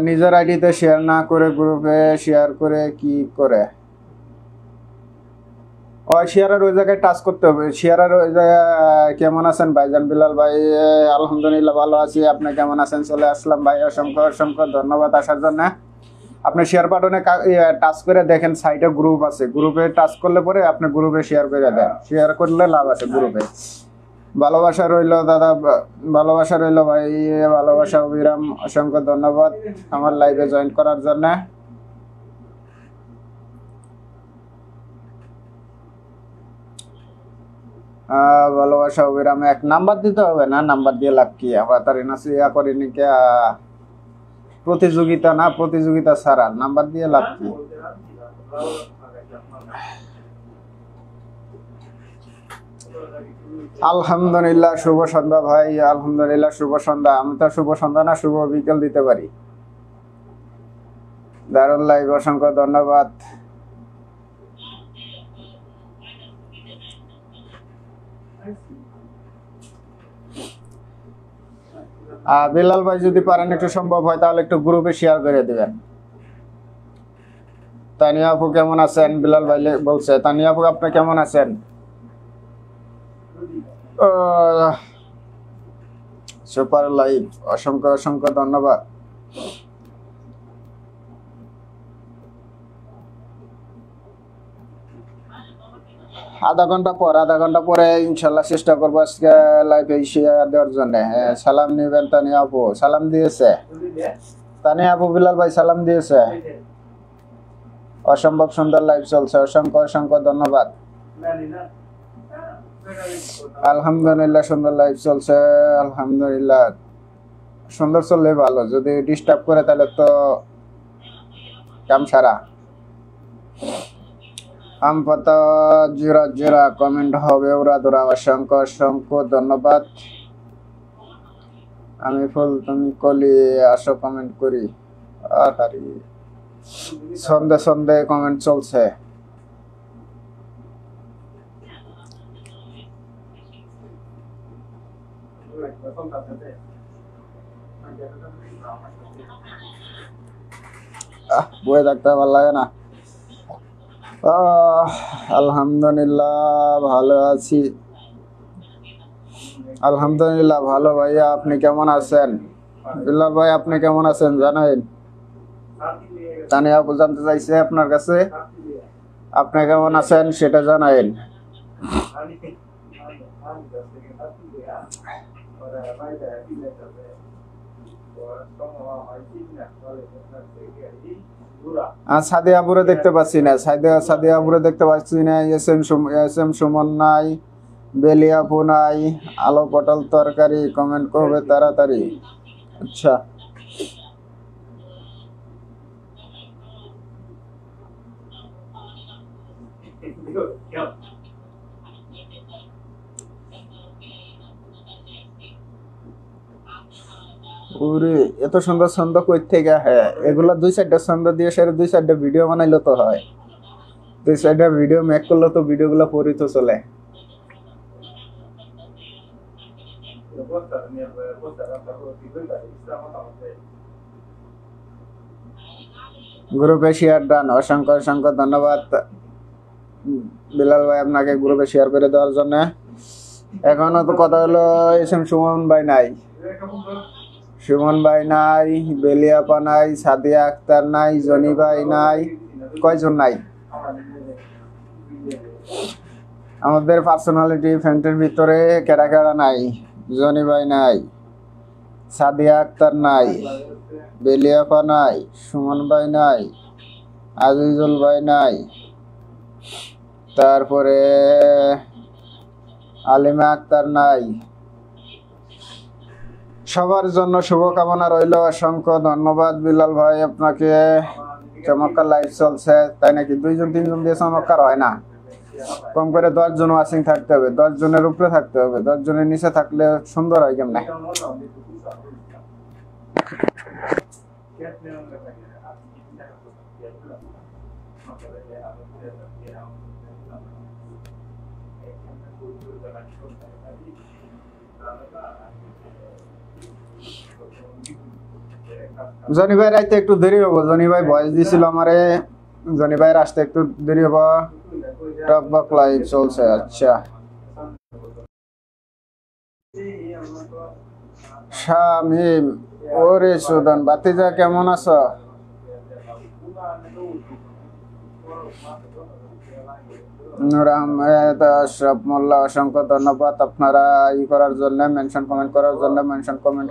নিজের আইডিতে শেয়ার না করে গ্রুপে শেয়ার করে কি করে? শেয়ারের ওই জায়গায় টাচ করতে হবে। শেয়ারের ওই জায়গায় কেমন আছেন ভাইজান? বিলাল ভাই আলহামদুলিল্লাহ ভালো আছি, আপনি কেমন আছেন? চলে আসলাম ভাই, অসংখ্য অসংখ্য ধন্যবাদ আসার জন্য। আপনি শেয়ার বাটনে টাচ করে দেখেন, সাইডে গ্রুপ আছে, গ্রুপে টাচ করলে পরে আপনি গ্রুপে শেয়ার করে দেন। শেয়ার করলে লাভ আছে গ্রুপে। ভালোবাসা রইল দাদা, ভালোবাসা রইল ভাই, ভালোবাসা অবিরাম। অসংখ্য ধন্যবাদ আমার লাইভে জয়েন করার জন্য। ভালোবাসা অবিরাম। এক নাম্বার দিতে হবে না? নাম্বার দিয়ে লাভ কি? আমরা তার ইয়া করিনি কে? প্রতিযোগিতা না, প্রতিযোগিতা ছাড়া নাম্বার দিয়ে লাভ কি? আলহামদুলিল্লাহ শুভ সন্ধ্যা ভাই, আলহামদুলিল্লাহ শুভ সন্ধ্যা। আমি তো শুভ সন্ধ্যা না, শুভ বিকেল দিতে পারি। দারুণ লাইভ, অসংখ্য ধন্যবাদ। বিলাল ভাই যদি পারেন একটু সম্ভব হয় তাহলে একটু গ্রুপে শেয়ার করে দিবেন। তানিয়া আপু কেমন আছেন? বিলাল ভাই বলছে। তানিয়া আপু আপনি কেমন আছেন? সুপার লাইভ, অসংখ্য অসংখ্য ধন্যবাদ। আধা ঘন্টা পরে ইনশাল্লাহ চেষ্টা করবো আজকে লাইভে শেয়ার দেওয়ার জন্য। সালাম নিবেন তানিয়া আপু, সালাম দিয়েছে তানিয়া আপু, বিলাল ভাই সালাম দিয়েছে। অসম্ভব সুন্দর লাইভ চলছে, অসংখ্য ধন্যবাদ। আলহামদুলিল্লাহ সুন্দর লাইভ চলছে, আলহামদুলিল্লাহ সুন্দর চললে ভালো, যদি ডিস্টার্ব করে তাহলে তো কাম সারা। আম পাতা জোড়া কমেন্ট হবে ওরা ধরা, অসংখ্য ধন্যবাদ। আমি ফুল তুমি কলি, আসো কমেন্ট করি। আর সন্ধে কমেন্ট চলছে। বয়ে থাকতে ভালো লাগে না। আলহামদুলিল্লাহ ভালো আছি, আলহামদুলিল্লাহ ভালো। ভাইয়া আপনি কেমন আছেন? বিল্লাল ভাই আপনি কেমন আছেন জানেন? তানিয়া আপু জানতে চাইছে আপনার কাছে আপনি কেমন আছেন সেটা জানাইন। সাদিয়া আপুরে দেখতে পাচ্ছি না, সাদিয়া আপুরে দেখতে পাচ্ছি না। এস এম সুমন নাই, বেলি আপু নাই। আলো পটল তরকারি কমেন্ট করবে তাড়াতাড়ি। আচ্ছা ওরে এত সুন্দর ছন্দ কই থেকে? হ্যাঁ এগুলা 2-4টা ছন্দ দিয়ে সেটা 2-4টা ভিডিও বানাইলো তো হয়, 2-4টা ভিডিও মেক করলে তো ভিডিওগুলো পরিত চলে। গ্রুপে শেয়ার ডান, অসংখ্য ধন্যবাদ বিলাল ভাই আপনাকে গ্রুপে শেয়ার করে দেওয়ার জন্য। এখনো তো কথা হলো এস এম সুমন ভাই নাই, বেলিয়াপা নাই, সাদিয়া আক্তার নাই, জনি ভাই নাই। কয়জন নাই? আমাদের পার্সোনালিটি ফ্রেন্ডের ভিতরে কেরা নাই? জনি ভাই নাই, সাদিয়া আক্তার নাই, বেলিয়াপা নাই, সুমন ভাই নাই, আজিজুল ভাই নাই, তারপরে আলিমা আক্তার নাই। সবার জন্য শুভকামনা রইল, অসংখ্য ধন্যবাদ বিলাল ভাই আপনাকে। চমৎকার লাইভ চলছে তাই নাকি? 2-3 দিয়ে চমৎকার হয় না, কম করে 10 জন ওয়াচিং থাকতে হবে, 10 জনের উপরে থাকতে হবে। 10 জনের নিচে থাকলে সুন্দর হয় কেমনে? জনি ভাই রাইতে একটু দেরি হবো, জনি ভাই ভয়েস দিছিল আমারে, জনি ভাই আসতে একটু দেরি হবো। টকবক লাইভ চলছে। আচ্ছা শামিম, ওরে সুদান বাতিজা কেমন আছো? নূর আহমেদ, আশরাফ মোল্লা, অসংখ্য ধন্যবাদ আপনারা ই করার জন্য, মেনশন কমেন্ট করার জন্য। মেনশন কমেন্ট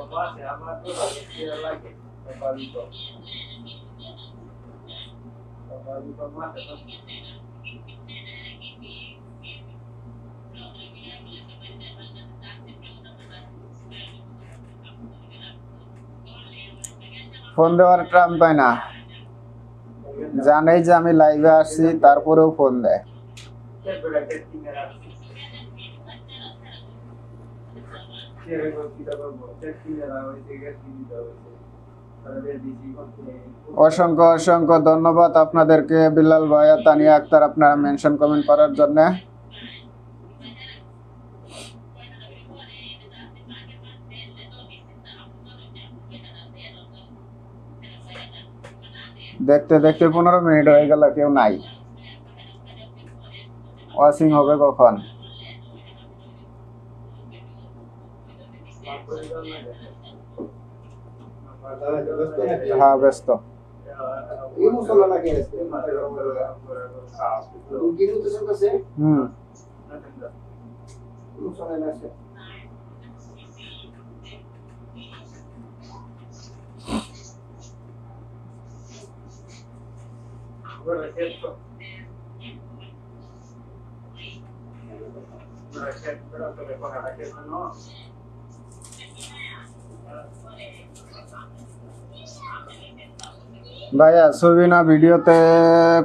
ফোন দেওয়ার টাইম পাই না, জানেই যে আমি লাইভে আসছি তারপরেও ফোন দেয়। অসংখ্য ধন্যবাদ আপনাদেরকে বিলাল ভাইয়া, তানিয়া আক্তার, আপনারা মেনশন কমেন্ট করার জন্য। দেখতে 15 মিনিট হয়ে গেল, কেউ নাই। ওয়াচিং হবে কখন? হ্যাঁ ব্যস্ত। এই মশলা লাগে হুম মশলা লাগে ভাইয়া ছবি না ভিডিওতে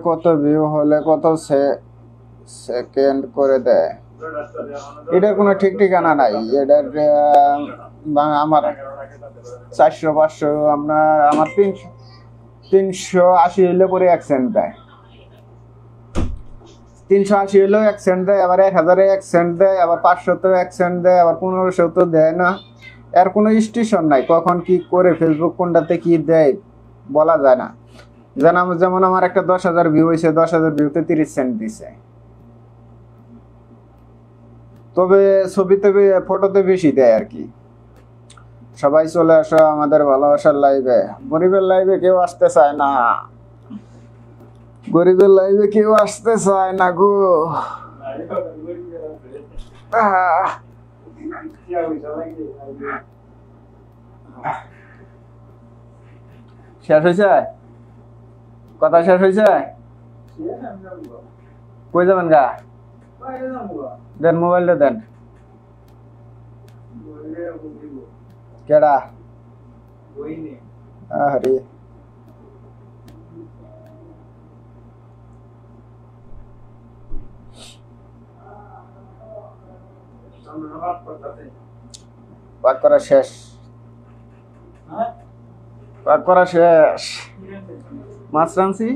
কত ভিউ হলে কত সেকেন্ড করে দেয় এটার কোনো ঠিক ঠিকানা নাই এটার আমার 400-500 আমার 380 হইলে পরে 1 সেন্ট দেয় 380 হইলেও 1 সেন্ট দেয় আবার 1000-এ 1 সেন্ট দেয় আবার 500-তেও 1 সেন্ট দেয় আবার 1500 তো দেয় না এর কোনো স্টেশন নাই কখন কি করে ফেসবুক কোনটাতে কি দেয় বলা যায় না যেমন আমার একটা 10,000 ভিউ হয়েছে 10,000 ভিউতে 30 সেন্ট দিছে তবে ছবিতে ফটোতে বেশি দেয় আর কি সবাই চলে আসো আমাদের ভালোবাসার লাইভে গরিবের লাইভে কেউ আসতে চায় না গরিবের লাইভে কেউ আসতে চায় না গো শেষ হয়েছে কথা শেষ হয়েছে কই যাবেন গা দেন মোবাইলটা দেন কেডা আরে পাক করা শেষ পাক করা শেষ মাছ রাঁধছি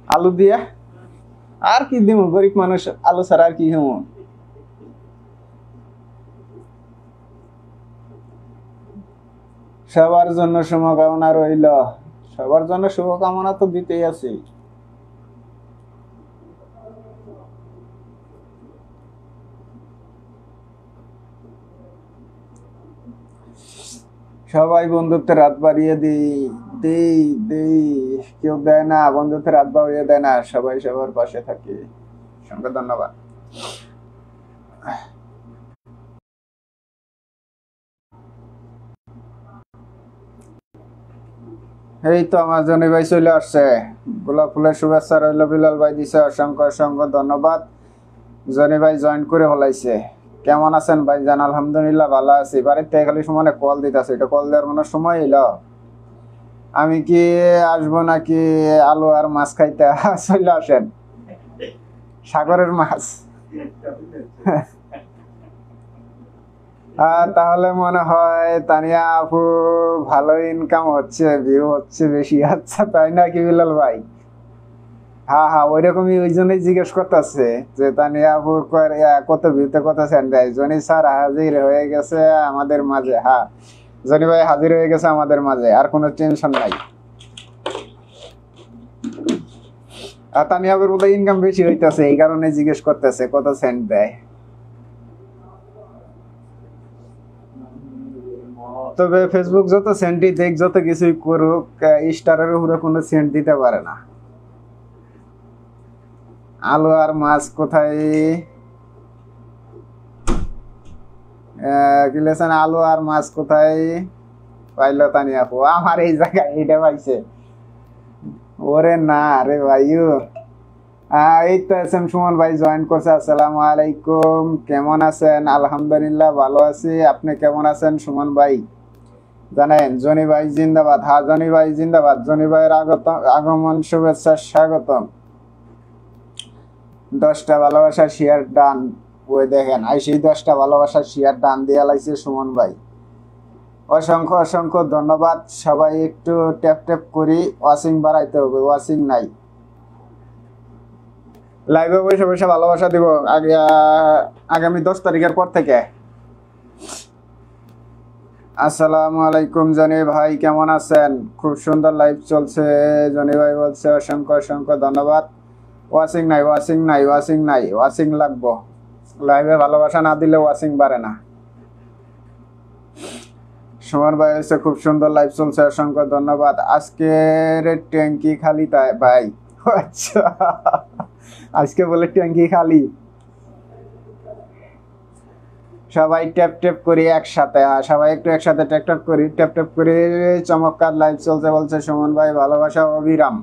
আলু দিয়া আর কি দিব গরিব মানুষ আলু ছাড়া আর কি হবো সবার জন্য শুভকামনা রইল সবার জন্য শুভকামনা তো দিতেই আছি সবাই বন্ধুত্বের হাত বাড়িয়ে দেই কেউ দেয় না বন্ধুত্বের হাত বাড়িয়ে দেয় না সবাই সবার পাশে থাকে সঙ্গে ধন্যবাদ এই তো আমার জনি ভাই চলে আসছে গোলাপ ফুলের শুভেচ্ছা রইল বিলাল ভাই দিছে অসংখ্য ধন্যবাদ জনি ভাই জয়েন করে হলাইছে কেমন আছেন ভাই জান আলহামদুলিল্লাহ ভালো আছি বাড়ির থেকে খালি সময় কল দিতেছে এটা কল দেওয়ার মনে সময় এলো আমি কি আসবো নাকি আলু আর মাছ খাইতে চলে আসেন সাগরের মাছ তাহলে মনে হয় তানিয়া আপু ভালো ইনকাম হচ্ছে ভিউ হচ্ছে বেশি আচ্ছা তাই নাকি বিলাল ভাই হ্যাঁ ওইরকমই ওই জন্যই জিজ্ঞেস করতেছে যে তানিয়া আপু কত ভিউতে কত সেন্ট দেয় জনি স্যার হাজির হয়ে গেছে আমাদের মাঝে হ্যাঁ জনি ভাই হাজির হয়ে গেছে আমাদের মাঝে আর কোনো টেনশন নাই আর তানিয়া আপুর বোধহয় ইনকাম বেশি হইতেছে এই কারণে জিজ্ঞেস করতেছে কত সেন্ট দেয় তবে ফেসবুক যত সেন্টই দেখ যত কিছুই করুক স্টারের উপরে কোনো সেন্ট দিতে পারে না আলু আর মাছ কোথায় কি লেছেন আলু আর মাছ কোথায় পাইলো তানিয়া আপু আমার এই জায়গায় এইটা পাইছে ওরে না রে ভাইও এই তো এস এম সুমন ভাই জয়েন করছে আসসালামু আলাইকুম কেমন আছেন আলহামদুলিল্লাহ ভালো আছি আপনি কেমন আছেন সুমন ভাই জানেন জনি ভাই জিন্দাবাদ হ্যাঁ জনি ভাই জিন্দাবাদ জনি ভাইয়ের আগমন শুভেচ্ছা স্বাগতম 10টা ভালোবাসা শেয়ার ডান ওই দেখেন আই সেই 10টা ভালোবাসা শেয়ার ডান দিয়ে লাইছে সুমন ভাই অসংখ্য ধন্যবাদ সবাই একটু ট্যাপ করি ওয়াচিং বাড়াইতে হবে ওয়াচিং নাই লাইভে বসে ভালোবাসা দিব আগামী 10 তারিখের পর থেকে আসসালামু আলাইকুম জনি ভাই কেমন আছেন খুব সুন্দর লাইভ চলছে জনি ভাই বলছে অসংখ্য ধন্যবাদ ওয়াচিং নাই ওয়াচিং লাগবো লাইভে ভালোবাসা না দিলে ওয়াচিং বাড়ে না সুমন ভাই হচ্ছে খুব সুন্দর লাইভ চলছে, অসংখ্য ধন্যবাদ। আজকের ট্যাঙ্কি খালি তাই ভাই? আচ্ছা, আজকে বলে ট্যাঙ্কি খালি। সবাই ট্যাপ ট্যাপ করি একসাথে, সবাই একটু একসাথে ট্যাপ ট্যাপ করি, ট্যাপ ট্যাপ করি। চমৎকার লাইভ চলছে বলছে সুমন ভাই, ভালোবাসা অবিরাম।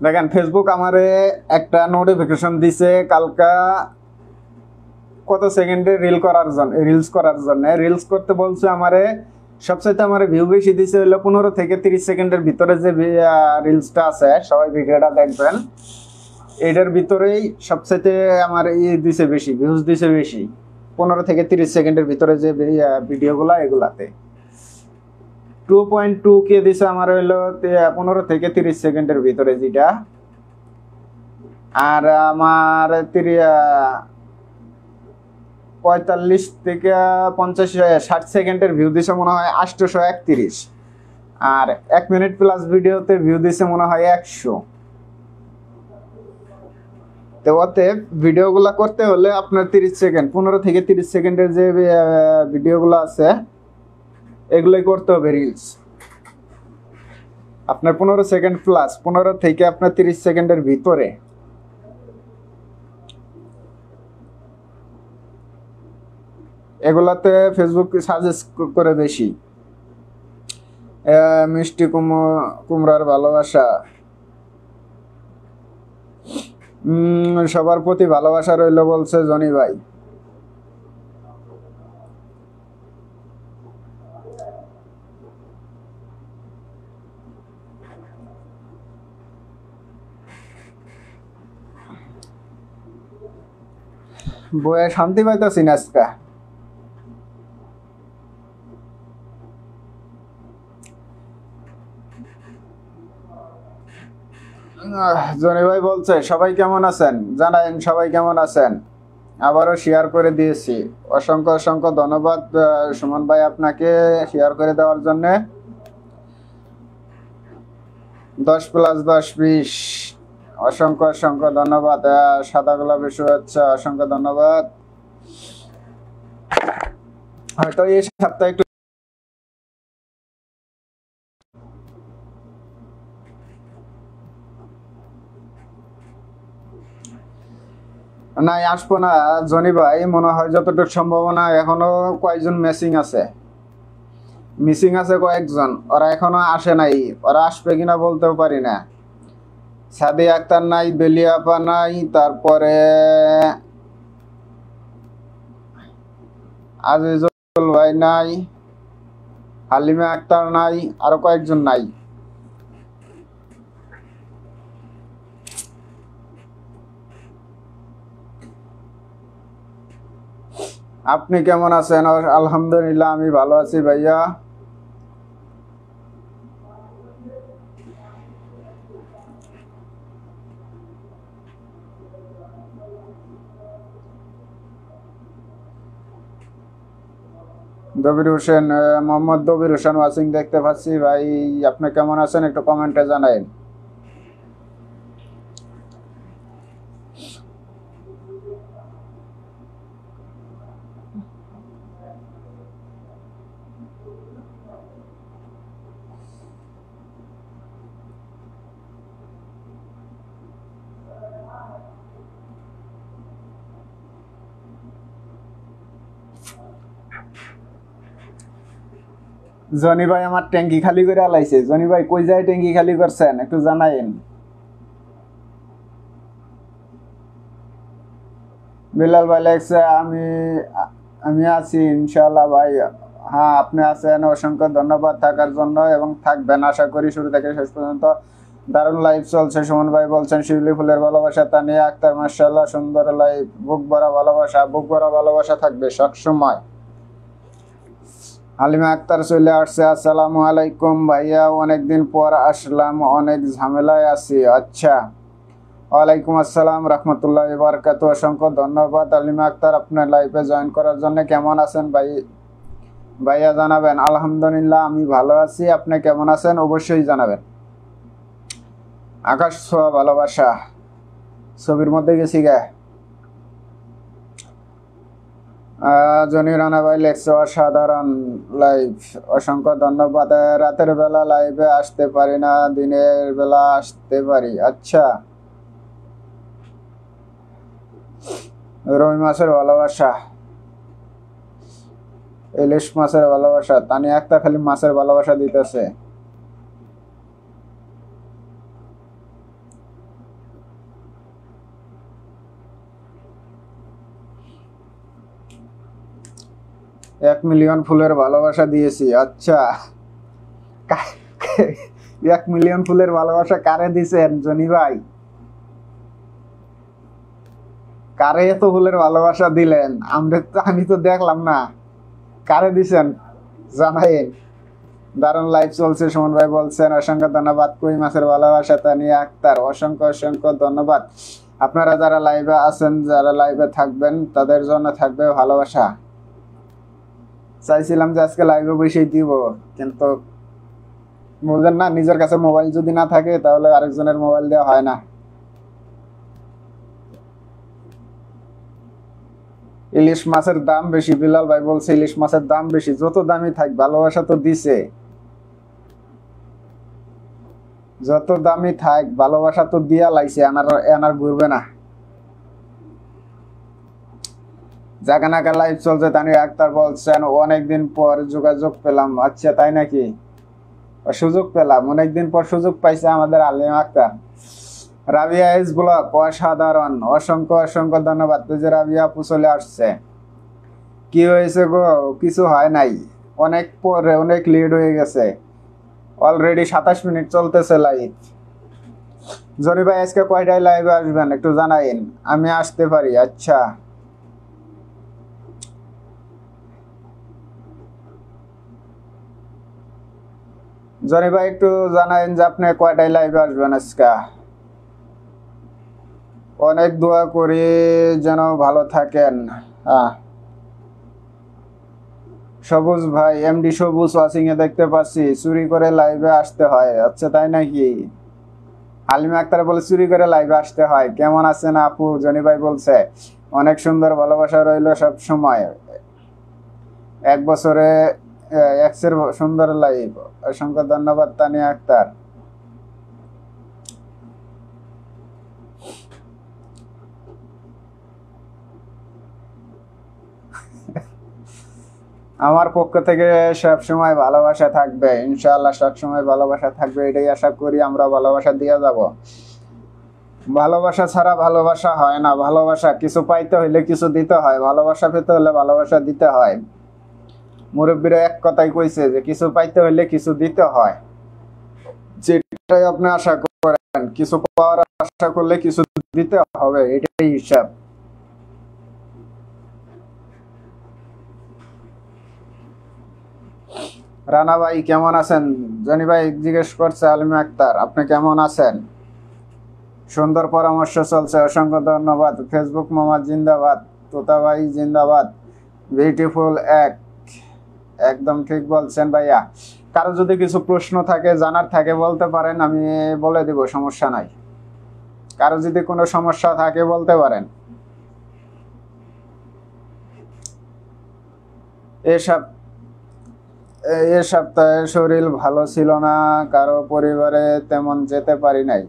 দেখেন ফেসবুক আমারে একটা নোটিফিকেশন দিছে কালকা কত সেকেন্ডে রিলস করার জন্য রিলস করতে বলছে আমারে। সবচাইতে আমার ভিউ বেশি দিছে হলো 15 থেকে 30 সেকেন্ডের ভিতরে যে রিলসটা আছে, সবাই ভিডিওটা দেখবেন। এটার ভিতরেই সবচাইতে আমার দিছে বেশি, ভিউজ দিছে বেশি 15 থেকে 30 সেকেন্ডের ভিতরে যে ভিডিওগুলা, এগুলাতে 2.2 কে দিছে আমার হইলো 15 থেকে 30 সেকেন্ডের ভিতরে যেটা। আর আমার 45 থেকে 50-60 সেকেন্ডের ভিউ দিছে মনে হয় 831। আর 1 মিনিট প্লাস ভিডিওতে ভিউ দিছে মনে হয় 100। তো ওতে ভিডিওগুলো করতে হলে আপনার 30 সেকেন্ড, 15 থেকে 30 সেকেন্ডের যে ভিডিওগুলো আছে এগুলোই করতে হবে রিলস। আপনার 15 সেকেন্ড প্লাস, 15 থেকে আপনার 30 সেকেন্ডের ভিতরে। এগুলাতে ফেসবুক সাজেস্ট করে বেশি। মিষ্টি কুমড়ার ভালোবাসা, সবার প্রতি ভালোবাসা রইল বলছে জনি ভাই। বইয়ে শান্তি পাইতেছি না আজকে। জনি ভাই বলছে সবাই কেমন আছেন জানান, সবাই কেমন আছেন। আবারও শেয়ার করে দিয়েছি, অসংখ্য অসংখ্য ধন্যবাদ সুমন ভাই আপনাকে শেয়ার করে দেওয়ার জন্য। 10+10=20, অসংখ্য অসংখ্য ধন্যবাদ। সাদা গোলাপের শুভেচ্ছা, অসংখ্য ধন্যবাদ। হয়তো এই সপ্তাহে একটু নাই আসবো না জনি ভাই, মনে হয় যতটুকু সম্ভাবনা এখনো কয়েকজন মিসিং আছে কয়েকজন, ওরা এখনো আসে নাই। ওরা আসবে কিনা বলতেও পারি না। সাদিয়া আক্তার নাই, বেলিয়াপা নাই, তারপরে আজিজুল ভাই নাই, হালিমা আক্তার নাই, আরো কয়েকজন নাই। আপনি কেমন আছেন? আলহামদুলিল্লাহ আমি ভালো আছি ভাইয়া। দবির হোসেন, মোহাম্মদ দবির হোসেন ওয়াচিং দেখতে পাচ্ছি ভাই। আপনি কেমন আছেন একটু কমেন্টে জানাইন। জনি ভাই আমার ট্যাঙ্কি খালি করে আলাইছে। জনি ভাই কই যায় ট্যাঙ্কি খালি করছেন একটু জানাইন। বিলাল ভাই লেখছে আমি আছি ইনশাআল্লাহ ভাই। হ্যাঁ আপনি আছেন, অসংখ্য ধন্যবাদ থাকার জন্য এবং থাকবেন আশা করি শুরু থেকে শেষ পর্যন্ত। দারুণ লাইভ চলছে। সুমন ভাই বলছেন শিউলি ফুলের ভালোবাসা, তানিয়া আক্তার মাশাআল্লাহ সুন্দর লাইভ, বুক ভরা ভালোবাসা থাকবে সবসময়। হালিমা আক্তার চলে আসছে, আসসালামু আলাইকুম ভাইয়া, অনেকদিন পর আসলাম, অনেক ঝামেলায় আছি। আচ্ছা, ওয়ালাইকুম আসসালাম রহমতুল্লাহ বারাকাতু। অসংখ্য ধন্যবাদ হালিমা আক্তার আপনার লাইভে জয়েন করার জন্য। কেমন আছেন ভাইয়া জানাবেন। আলহামদুলিল্লাহ আমি ভালো আছি, আপনি কেমন আছেন অবশ্যই জানাবেন। আকাশ ছোঁয়া ভালোবাসা ছবির মধ্যে গেছি গে। জনি রানা ভাই লেখছে অসাধারণ লাইভ, অসংখ্য ধন্যবাদ। রাতের বেলা লাইভে আসতে পারি না, দিনের বেলা আসতে পারি। আচ্ছা, রুই মাছের ভালোবাসা, ইলিশ মাছের ভালোবাসা, তানি একটা খালি মাছের ভালোবাসা দিতেছে। এক মিলিয়ন ফুলের ভালোবাসা দিয়েছি। আচ্ছা, 1 মিলিয়ন ফুলের ভালোবাসা কারে দিছেন জনি ভাই? কারে এত ফুলের ভালোবাসা দিলেন? আমি তো দেখলাম না, কারে দিছেন জানাইন। দারুণ লাইভ চলছে, সুমন ভাই বলছেন অসংখ্য ধন্যবাদ। কই মাছের ভালোবাসা, তানিয়া আক্তার অসংখ্য অসংখ্য ধন্যবাদ। আপনারা যারা লাইভে আছেন, যারা লাইভে থাকবেন, তাদের জন্য থাকবে ভালোবাসা। চাইছিলাম যে আজকে লাইভে বসেই দিব, কিন্তু বুঝলেন না, নিজের কাছে মোবাইল যদি না থাকে তাহলে আরেকজনের মোবাইল দেওয়া হয় না। ইলিশ মাছের দাম বেশি, বিলাল ভাই বলছে ইলিশ মাছের দাম বেশি। যত দামি থাক, ভালোবাসা তো দিছে। যত দামি থাক, ভালোবাসা তো দিয়া লাইছে, এনার ঘুরবে না। জাগানাকা লাইভ চলছে, তানিয়া আক্তার বলছেন অনেকদিন পর যোগাযোগ পেলাম। আচ্ছা, তাই নাকি? সুযোগ পেলাম, অনেকদিন পর সুযোগ পাইছে আমাদের আলিম আক্তার। রাবিয়া এস ব্লগ অসাধারণ, অসংখ্য অসংখ্য ধন্যবাদ। যে রাবিয়া আপু চলে আসছে। কি হয়েছে গো? কিছু হয় নাই, অনেক পরে, অনেক লেট হয়ে গেছে। অলরেডি 27 মিনিট চলতেছে লাইভ। জরি ভাই আজকে কয়টায় লাইভে আসবেন একটু জানাইন, আমি আসতে পারি। আচ্ছা, জনি ভাই একটু জানাইন যে আপনি কয়টায় লাইভে আসবেন আজকে। অনেক দোয়া করি যেন ভালো থাকেন। সবুজ ভাই, এমডি সবুজ ওয়াচিং এ দেখতে পাচ্ছি, চুরি করে লাইভে আসতে হয়। আচ্ছা, তাই নাকি? আলিমা আক্তার বলে চুরি করে লাইভে আসতে হয়। কেমন আছেন আপু? জনি ভাই বলছে অনেক সুন্দর ভালোবাসা রইল সব সময়। 1 বছরে এক্সের সুন্দর লাইভ, অসংখ্য ধন্যবাদ তানিয়া আক্তার। আমার পক্ষ থেকে সব সময় ভালোবাসা থাকবে, ইনশাআল্লাহ সব সময় ভালোবাসা থাকবে, এটাই আশা করি। আমরা ভালোবাসা দিয়ে যাব। ভালোবাসা ছাড়া ভালোবাসা হয় না। ভালোবাসা কিছু পাইতে হইলে কিছু দিতে হয়, ভালোবাসা পেতে হলে ভালোবাসা দিতে হয়। মুরব্বীরা এক কথাই কইছে যে কিছু পাইতে হইলে কিছু দিতে হয়। যেটাই আপনি আশা করেন, কিছু পাওয়ার আশা করলে কিছু দিতে হবে, এটাই হিসাব। রানা ভাই কেমন আছেন? জনি ভাই জিজ্ঞেস করছে আলিমা আক্তার, আপনি কেমন আছেন? সুন্দর পরামর্শ চলছে, অসংখ্য ধন্যবাদ। ফেসবুক মামা জিন্দাবাদ, তোতা ভাই জিন্দাবাদ, বিউটিফুল একদম ঠিক বলছেন ভাইয়া। কারো যদি কিছু প্রশ্ন থাকে, জানার থাকে বলতে পারেন, আমি বলে দিব, সমস্যা নাই। কারো যদি কোনো সমস্যা থাকে বলতে পারেন। এ সপ্তাহে শরীর ভালো ছিল না, কারো পরিবারে তেমন যেতে পারি নাই।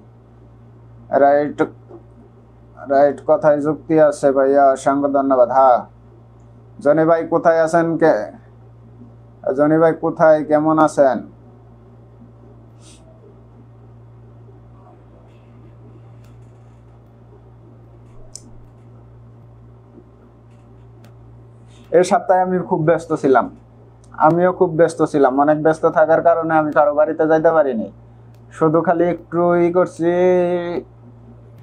রাইট কথায় যুক্তি আছে ভাইয়া, অসংখ্য ধন্যবাদ। হ্যাঁ, জনি ভাই কোথায় আছেন? জনি ভাই কোথায়, কেমন আছেন? এই সপ্তাহে আমি খুব ব্যস্ত ছিলাম, আমিও খুব ব্যস্ত ছিলাম। অনেক ব্যস্ত থাকার কারণে আমি কারো বাড়িতে যাইতে পারিনি। শুধু খালি একটু করছি,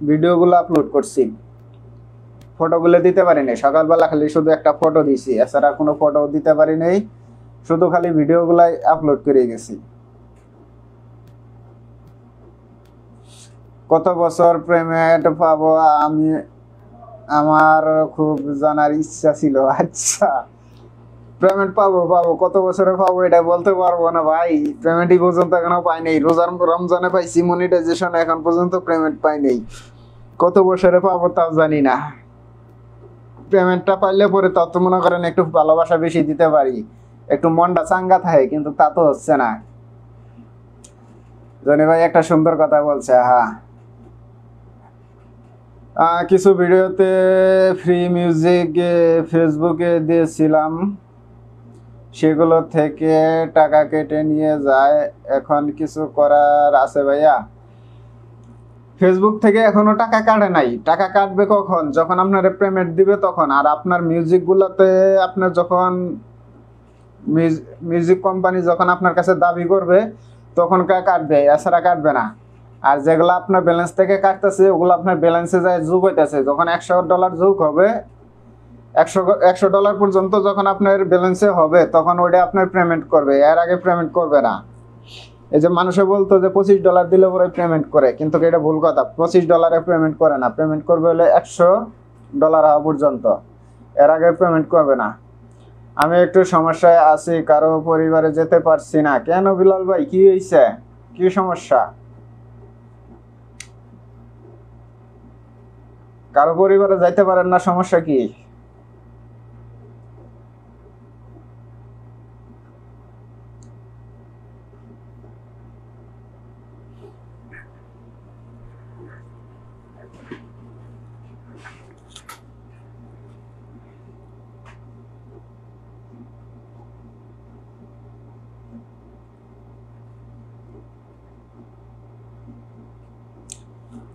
ভিডিওগুলো আপলোড করছি, ফটোগুলো দিতে পারিনি। সকালবেলা খালি শুধু একটা ফটো দিছি, এছাড়া কোনো ফটো দিতে পারিনি। শুধু খালি ভিডিওগুলাই আপলোড করে গেছি। কত বছর পেমেন্ট পাবো আমি, আমার খুব জানার ইচ্ছা ছিল। আচ্ছা, পেমেন্ট পাবো কত বছরে পাবো এটা বলতে পারবো না ভাই। পেমেন্টই পর্যন্ত এখনো পাই নাই। রমজানে পাইছি মনিটাইজেশন, এখন পর্যন্ত পেমেন্ট পাই নাই। কত বছরে পাবো তাও জানি না। পেমেন্টটা পাইলে পরে তত মনে করেন একটু ভালোবাসা বেশি দিতে পারি, একটু মনটা চাঙ্গা থাকে, কিন্তু তা তো হচ্ছে না। জনি ভাই একটা সুন্দর কথা বলছে। হ্যাঁ, কিছু ভিডিওতে ফ্রি মিউজিক ফেসবুকে দিয়েছিলাম, সেগুলো থেকে টাকা কেটে নিয়ে যায়, এখন কিছু করার আছে ভাইয়া? ফেসবুক থেকে এখনো টাকা কাটে নাই। টাকা কাটবে কখন? যখন আপনার পেমেন্ট দিবে তখন। আর আপনার মিউজিকগুলোতে আপনার যখন মিউজিক কোম্পানি যখন আপনার কাছে দাবি করবে তখন কাটবে, এছাড়া কাটবে না। আর যেগুলো আপনার ব্যালেন্স থেকে কাটতেছে ওগুলো আপনার ব্যালেন্সে যায় যোগ হইতেছে। যখন $100 যোগ হবে, $100 পর্যন্ত যখন আপনার ব্যালেন্সে হবে তখন ওইটা আপনার পেমেন্ট করবে, এর আগে পেমেন্ট করবে না। এই যে মানুষে বলতো যে $25 দিলে পরে পেমেন্ট করে, কিন্তু এটা ভুল কথা। $25 পেমেন্ট করে না, পেমেন্ট করবে হলে $100 হওয়া পর্যন্ত, এর আগে পেমেন্ট করবে না। আমি একটু সমস্যায় আছি, কারো পরিবারে যেতে পারছি না। কেন বিলাল ভাই, কি হয়েছে? কি সমস্যা? কারো পরিবারে যাইতে পারেন না, সমস্যা কি?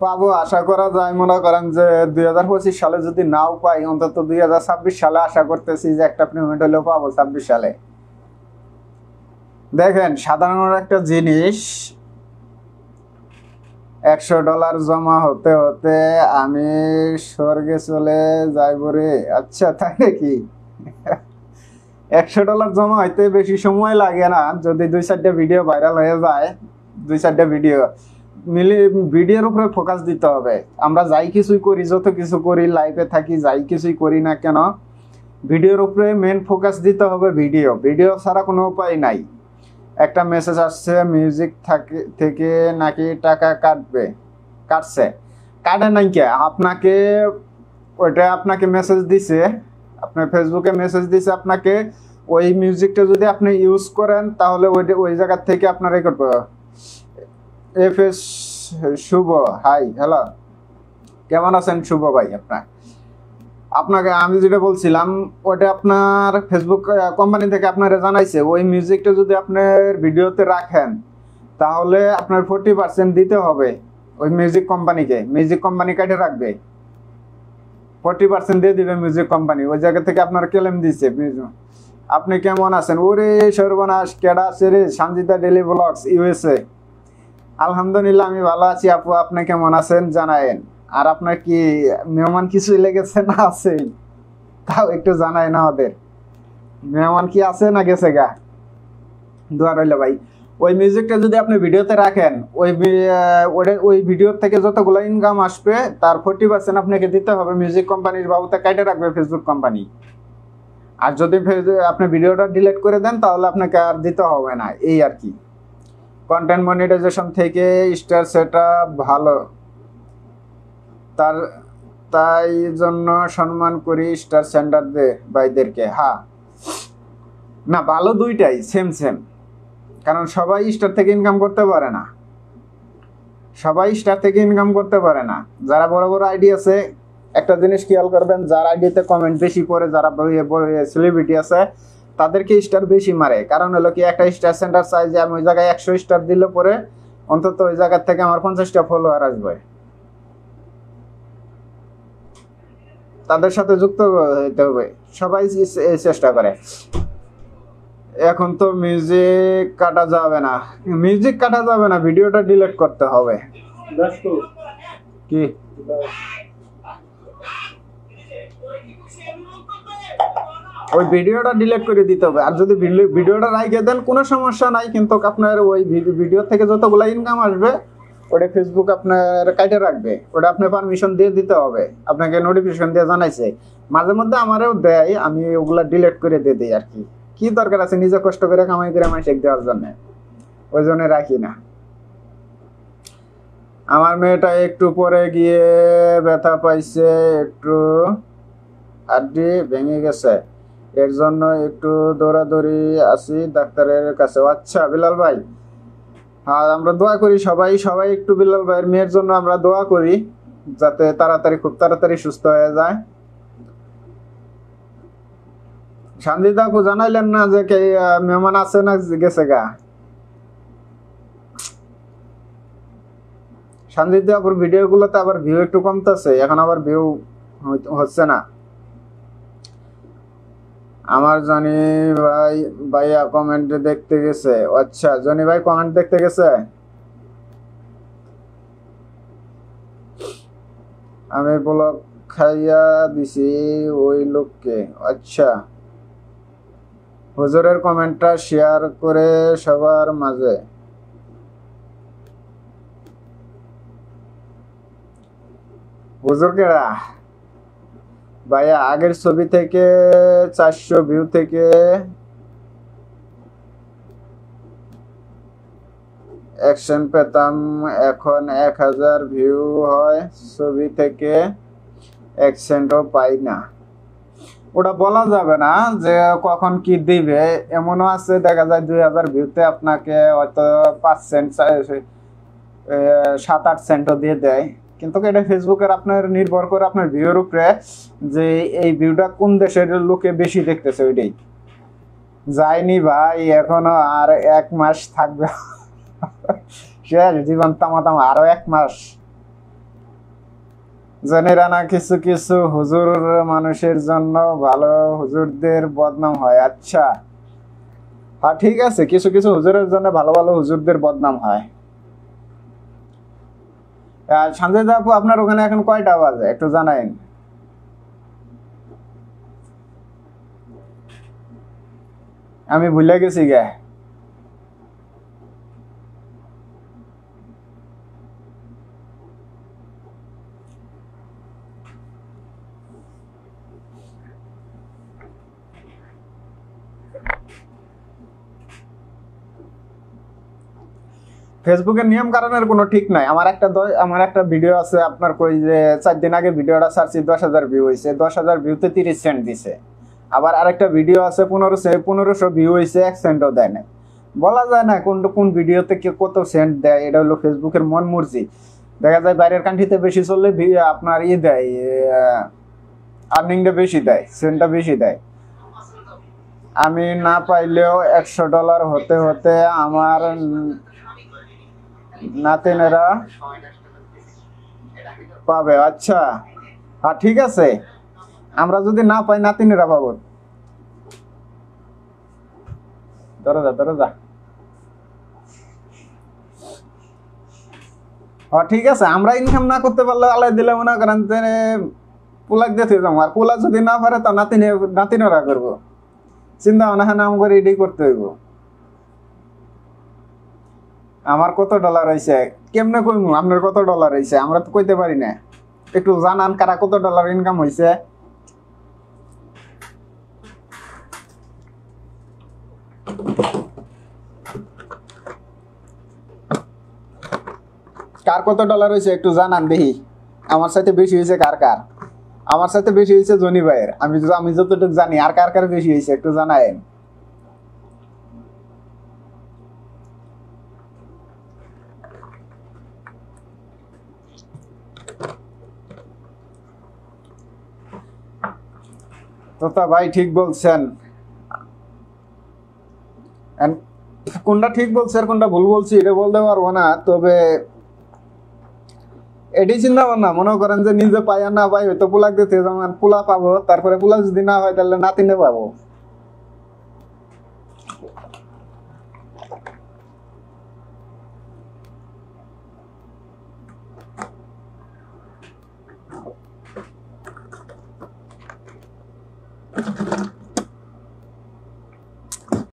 পাবো, আশা করা যায়। মনে করেন যে 2025 সালে যদি নাও পাই, অন্তত 2026 সালে আশা করতেছি যে একটা পেমেন্ট হলেও পাবো 26 সালে। দেখেন, সাধারণ একটা জিনিস, $100 জমা হতে হতে আমি স্বর্গে চলে যাইব রে। আচ্ছা, তাই নাকি? $100 জমা হইতে বেশি সময় লাগে না, যদি 2-4টা ভিডিও ভাইরাল হয়ে যায়। 2-4টা ভিডিওর উপরে ফোকাস দিতে হবে। আমরা যাই কিছুই করি, যত কিছু করি, লাইভে থাকি, যাই কিছুই করি না কেন, ভিডিওর উপরে মেন ফোকাস দিতে হবে। ভিডিও ছাড়া কোনো উপায় নাই। একটা মেসেজ আসছে মিউজিক থেকে নাকি টাকা কাটছে। কাটে নাই কে? আপনাকে ওইটা আপনাকে মেসেজ দিছে, আপনার ফেসবুকে মেসেজ দিছে আপনাকে। ওই মিউজিকটা যদি আপনি ইউজ করেন তাহলে ওই জায়গা থেকে আপনার রেকর্ড করবে। এফএস শুভ, হাই, হ্যালো, কেমন আছেন শুভ ভাই? আপনাকে আমি যেটা বলছিলাম ওটা আপনার ফেসবুক কোম্পানি থেকে আপনারা জানাইছে, ওই মিউজিকটা যদি আপনার ভিডিওতে রাখেন তাহলে আপনার 40% দিতে হবে ওই মিউজিক কোম্পানিকে। মিউজিক কোম্পানি কাটে রাখবে, 40% দিয়ে দিবে মিউজিক কোম্পানি। ওই জায়গা থেকে আপনার ক্লেম দিচ্ছে। আপনি কেমন আছেন? ওরে সর্বনাশ, কেডা আছে রে? Sanjita daily blogs, USA। আলহামদুলিল্লাহ, আমি ভালো আছি আপু, আপনি কেমন আছেন জানায়েন। আর আপনার কি মেহমান কিছু লেগেছে না আছে? তাও একটু জানাই না ওদের, মেহমান কি আছে না গেছে গা? দোয়া রইল ভাই। ওই মিউজিকটা যদি আপনি ভিডিওতে রাখেন, ওই ভিডিও থেকে যতগুলো ইনকাম আসবে তার 40% আপনাকে দিতে হবে মিউজিক কোম্পানির বাবুতে কাটে রাখবে ফেসবুক কোম্পানি। আর যদি আপনি ভিডিওটা ডিলিট করে দেন তাহলে আপনাকে আর দিতে হবে না, এই আর কি। কন্টেন্ট মনিটাইজেশন থেকে স্টার সেটা ভালো, তাই জন্য সম্মান করি স্টার সেন্টার ভাইদেরকে। হ্যাঁ, না ভালো, দুইটাই সেম। কারণ সবাই স্টার থেকে ইনকাম করতে পারে না, যারা বড় বড় আইডি আছে, একটা জিনিস খেয়াল করবেন, যার আইডিতে কমেন্ট বেশি পড়ে, যারা সেলিব্রিটি আছে তাদেরকে স্টার বেশি মারে। কারণ হলো কি, একটা স্টার সেন্টার চাই যে আমি ওই জায়গায় 100 স্টার দিলে পরে অন্তত ওই জায়গা থেকে আমার 50টা ফলোয়ার আসবে, তাদের সাথে যুক্ত হতে হবে। সবাই চেষ্টা করে। এখন তো মিউজিক কাটা যাবে না, ভিডিওটা ডিলিট করতে হবে। কি ওই ভিডিওটা ডিলিট করে দিতে হবে। আর যদি ভিডিওটা রাইখে দেন কোনো সমস্যা নাই, কিন্তু আপনার ওই ভিডিও থেকে যতগুলো ইনকাম আসবে ওটা ফেসবুক আপনার কাটে রাখবে। ওটা আপনার পারমিশন দিয়ে দিতে হবে, আপনাকে নোটিফিকেশন দিয়ে জানাইছে। মাঝে মধ্যে আমারও দেয়, আমি ওগুলা ডিলিট করে দিয়ে দিই আর কি। কি দরকার আছে নিজে কষ্ট করে কামাই করে আমায় শেখ দেওয়ার জন্য? ওই জন্য রাখি না। আমার মেয়েটা একটু পরে গিয়ে ব্যথা পাইছে, একটু আড্ডি ভেঙে গেছে, এর জন্য একটু দৌড়াদৌড়ি আছি ডাক্তারের কাছে। আচ্ছা বিলাল ভাই, হ্যাঁ আমরা দোয়া করি সবাই একটু বিলাল ভাইয়ের মেয়ের জন্য আমরা দোয়া করি যাতে খুব তাড়াতাড়ি সুস্থ হয়ে যায়। শান্তিদা আপু জানাইলেন না যে কে মেহমান আছে না গেছে গা? শান্তিদা আপুর ভিডিও গুলোতে আবার ভিউ একটু কমতেছে, এখন আবার ভিউ হচ্ছে না। আমার জনি ভাইয়া কমেন্ট দেখতে গেছে। আচ্ছা জনি ভাই কমেন্ট দেখতে গেছে, আমি ব্লক খাইয়া দিছি ওই লোককে। আচ্ছা হুজুরের কমেন্টটা শেয়ার করে সবার মাঝে। হুজুর কেডা ভাইয়া? আগের ছবি থেকে 400 ভিউ থেকে অ্যাকশন পেতাম, এখন 1000 ভিউ হয়, ছবি থেকে অ্যাকশনও পাই না। ওটা বলা যাবে না যে কখন কি দিবে, এমনও আছে দেখা যায় 2000 ভিউতে আপনাকে হয়তো 5 সেন্ট 7-8 সেন্টও দিয়ে দেয়, কিন্তু এটা ফেসবুকের আপনার নির্ভর করে আপনার ভিউর উপরে যে এই ভিউটা কোন দেশের লোকে বেশি দেখতেছে ওইটাই। যায়নি ভাই, এখনো আর 1 মাস থাকবে, শেষ জীবন তামা আরো 1 মাস। জানেরা না কিছু কিছু হুজুর মানুষের জন্য ভালো, হুজুরদের বদনাম হয়। আচ্ছা হ্যাঁ ঠিক আছে, কিছু কিছু হুজুরের জন্য ভালো হুজুরদের বদনাম হয়। সঞ্জয় দা আপু আপনার ওখানে এখন কয়টা বাজে একটু জানাইন। আমি ভুলে গেছি গে। ফেসবুকের নিয়ম কারণের কোনো ঠিক নাই। আমার একটা ভিডিও আছে আপনার কই যে 4 দিন আগে ভিডিওটা ছাড়ছি, 10,000 ভিউ হয়েছে, 10,000 ভিউতে 30 সেন্ট দিছে। আবার আরেকটা ভিডিও আছে 1500 ভিউ হয়েছে, 1 সেন্টও দেয় না। বলা যায় না কোন ভিডিওতে কে কত সেন্ট দেয়, এটা হলো ফেসবুকের মন মর্জি। দেখা যায় বাইরের কান্ট্রিতে বেশি চললে আপনার দেয়, আর্নিংটা বেশি দেয়, সেন্টটা বেশি দেয়। আমি না পাইলেও $100 হতে হতে আমার নাতিনেরা পাবে। আচ্ছা হ্যাঁ ঠিক আছে, আমরা যদি না পাই নাতিনেরা পাবো। ধরো যা হ্যাঁ ঠিক আছে, আমরা ইনকাম না করতে পারলে আলাই দিলে মনে করেন যে পোলাক দিয়ে যাবো, আর পোলা যদি না পারে তো নাতিনেরা করবো। চিন্তা ভাবনা নাম করে এটাই করতে হইব। আমার কত ডলার হয়েছে কেমনে কইমু, আপনার কত ডলার হয়েছে আমরা তো কইতে পারি না। একটু জানান কারা কত ডলার ইনকাম হয়েছে। কার কত ডলার হয়েছে একটু জানান দেখি। আমার সাথে বেশি হয়েছে কার? আমার সাথে বেশি হয়েছে জনি ভাইয়ের, আমি যতটুকু জানি। আর কার বেশি হয়েছে একটু জানায়েন। তোতা ভাই ঠিক বলছেন, কোনটা ঠিক বলছে আর কোনটা ভুল বলছি এটা বলতে পারবো না, তবে এটি চিন্তা ভাবনা মনে করেন যে নিজে পাই আর না পাই, হয়তো পোলাক দিতে যেমন পোলা পাবো, তারপরে পোলা যদি না হয় তাহলে নাতিনে পাবো।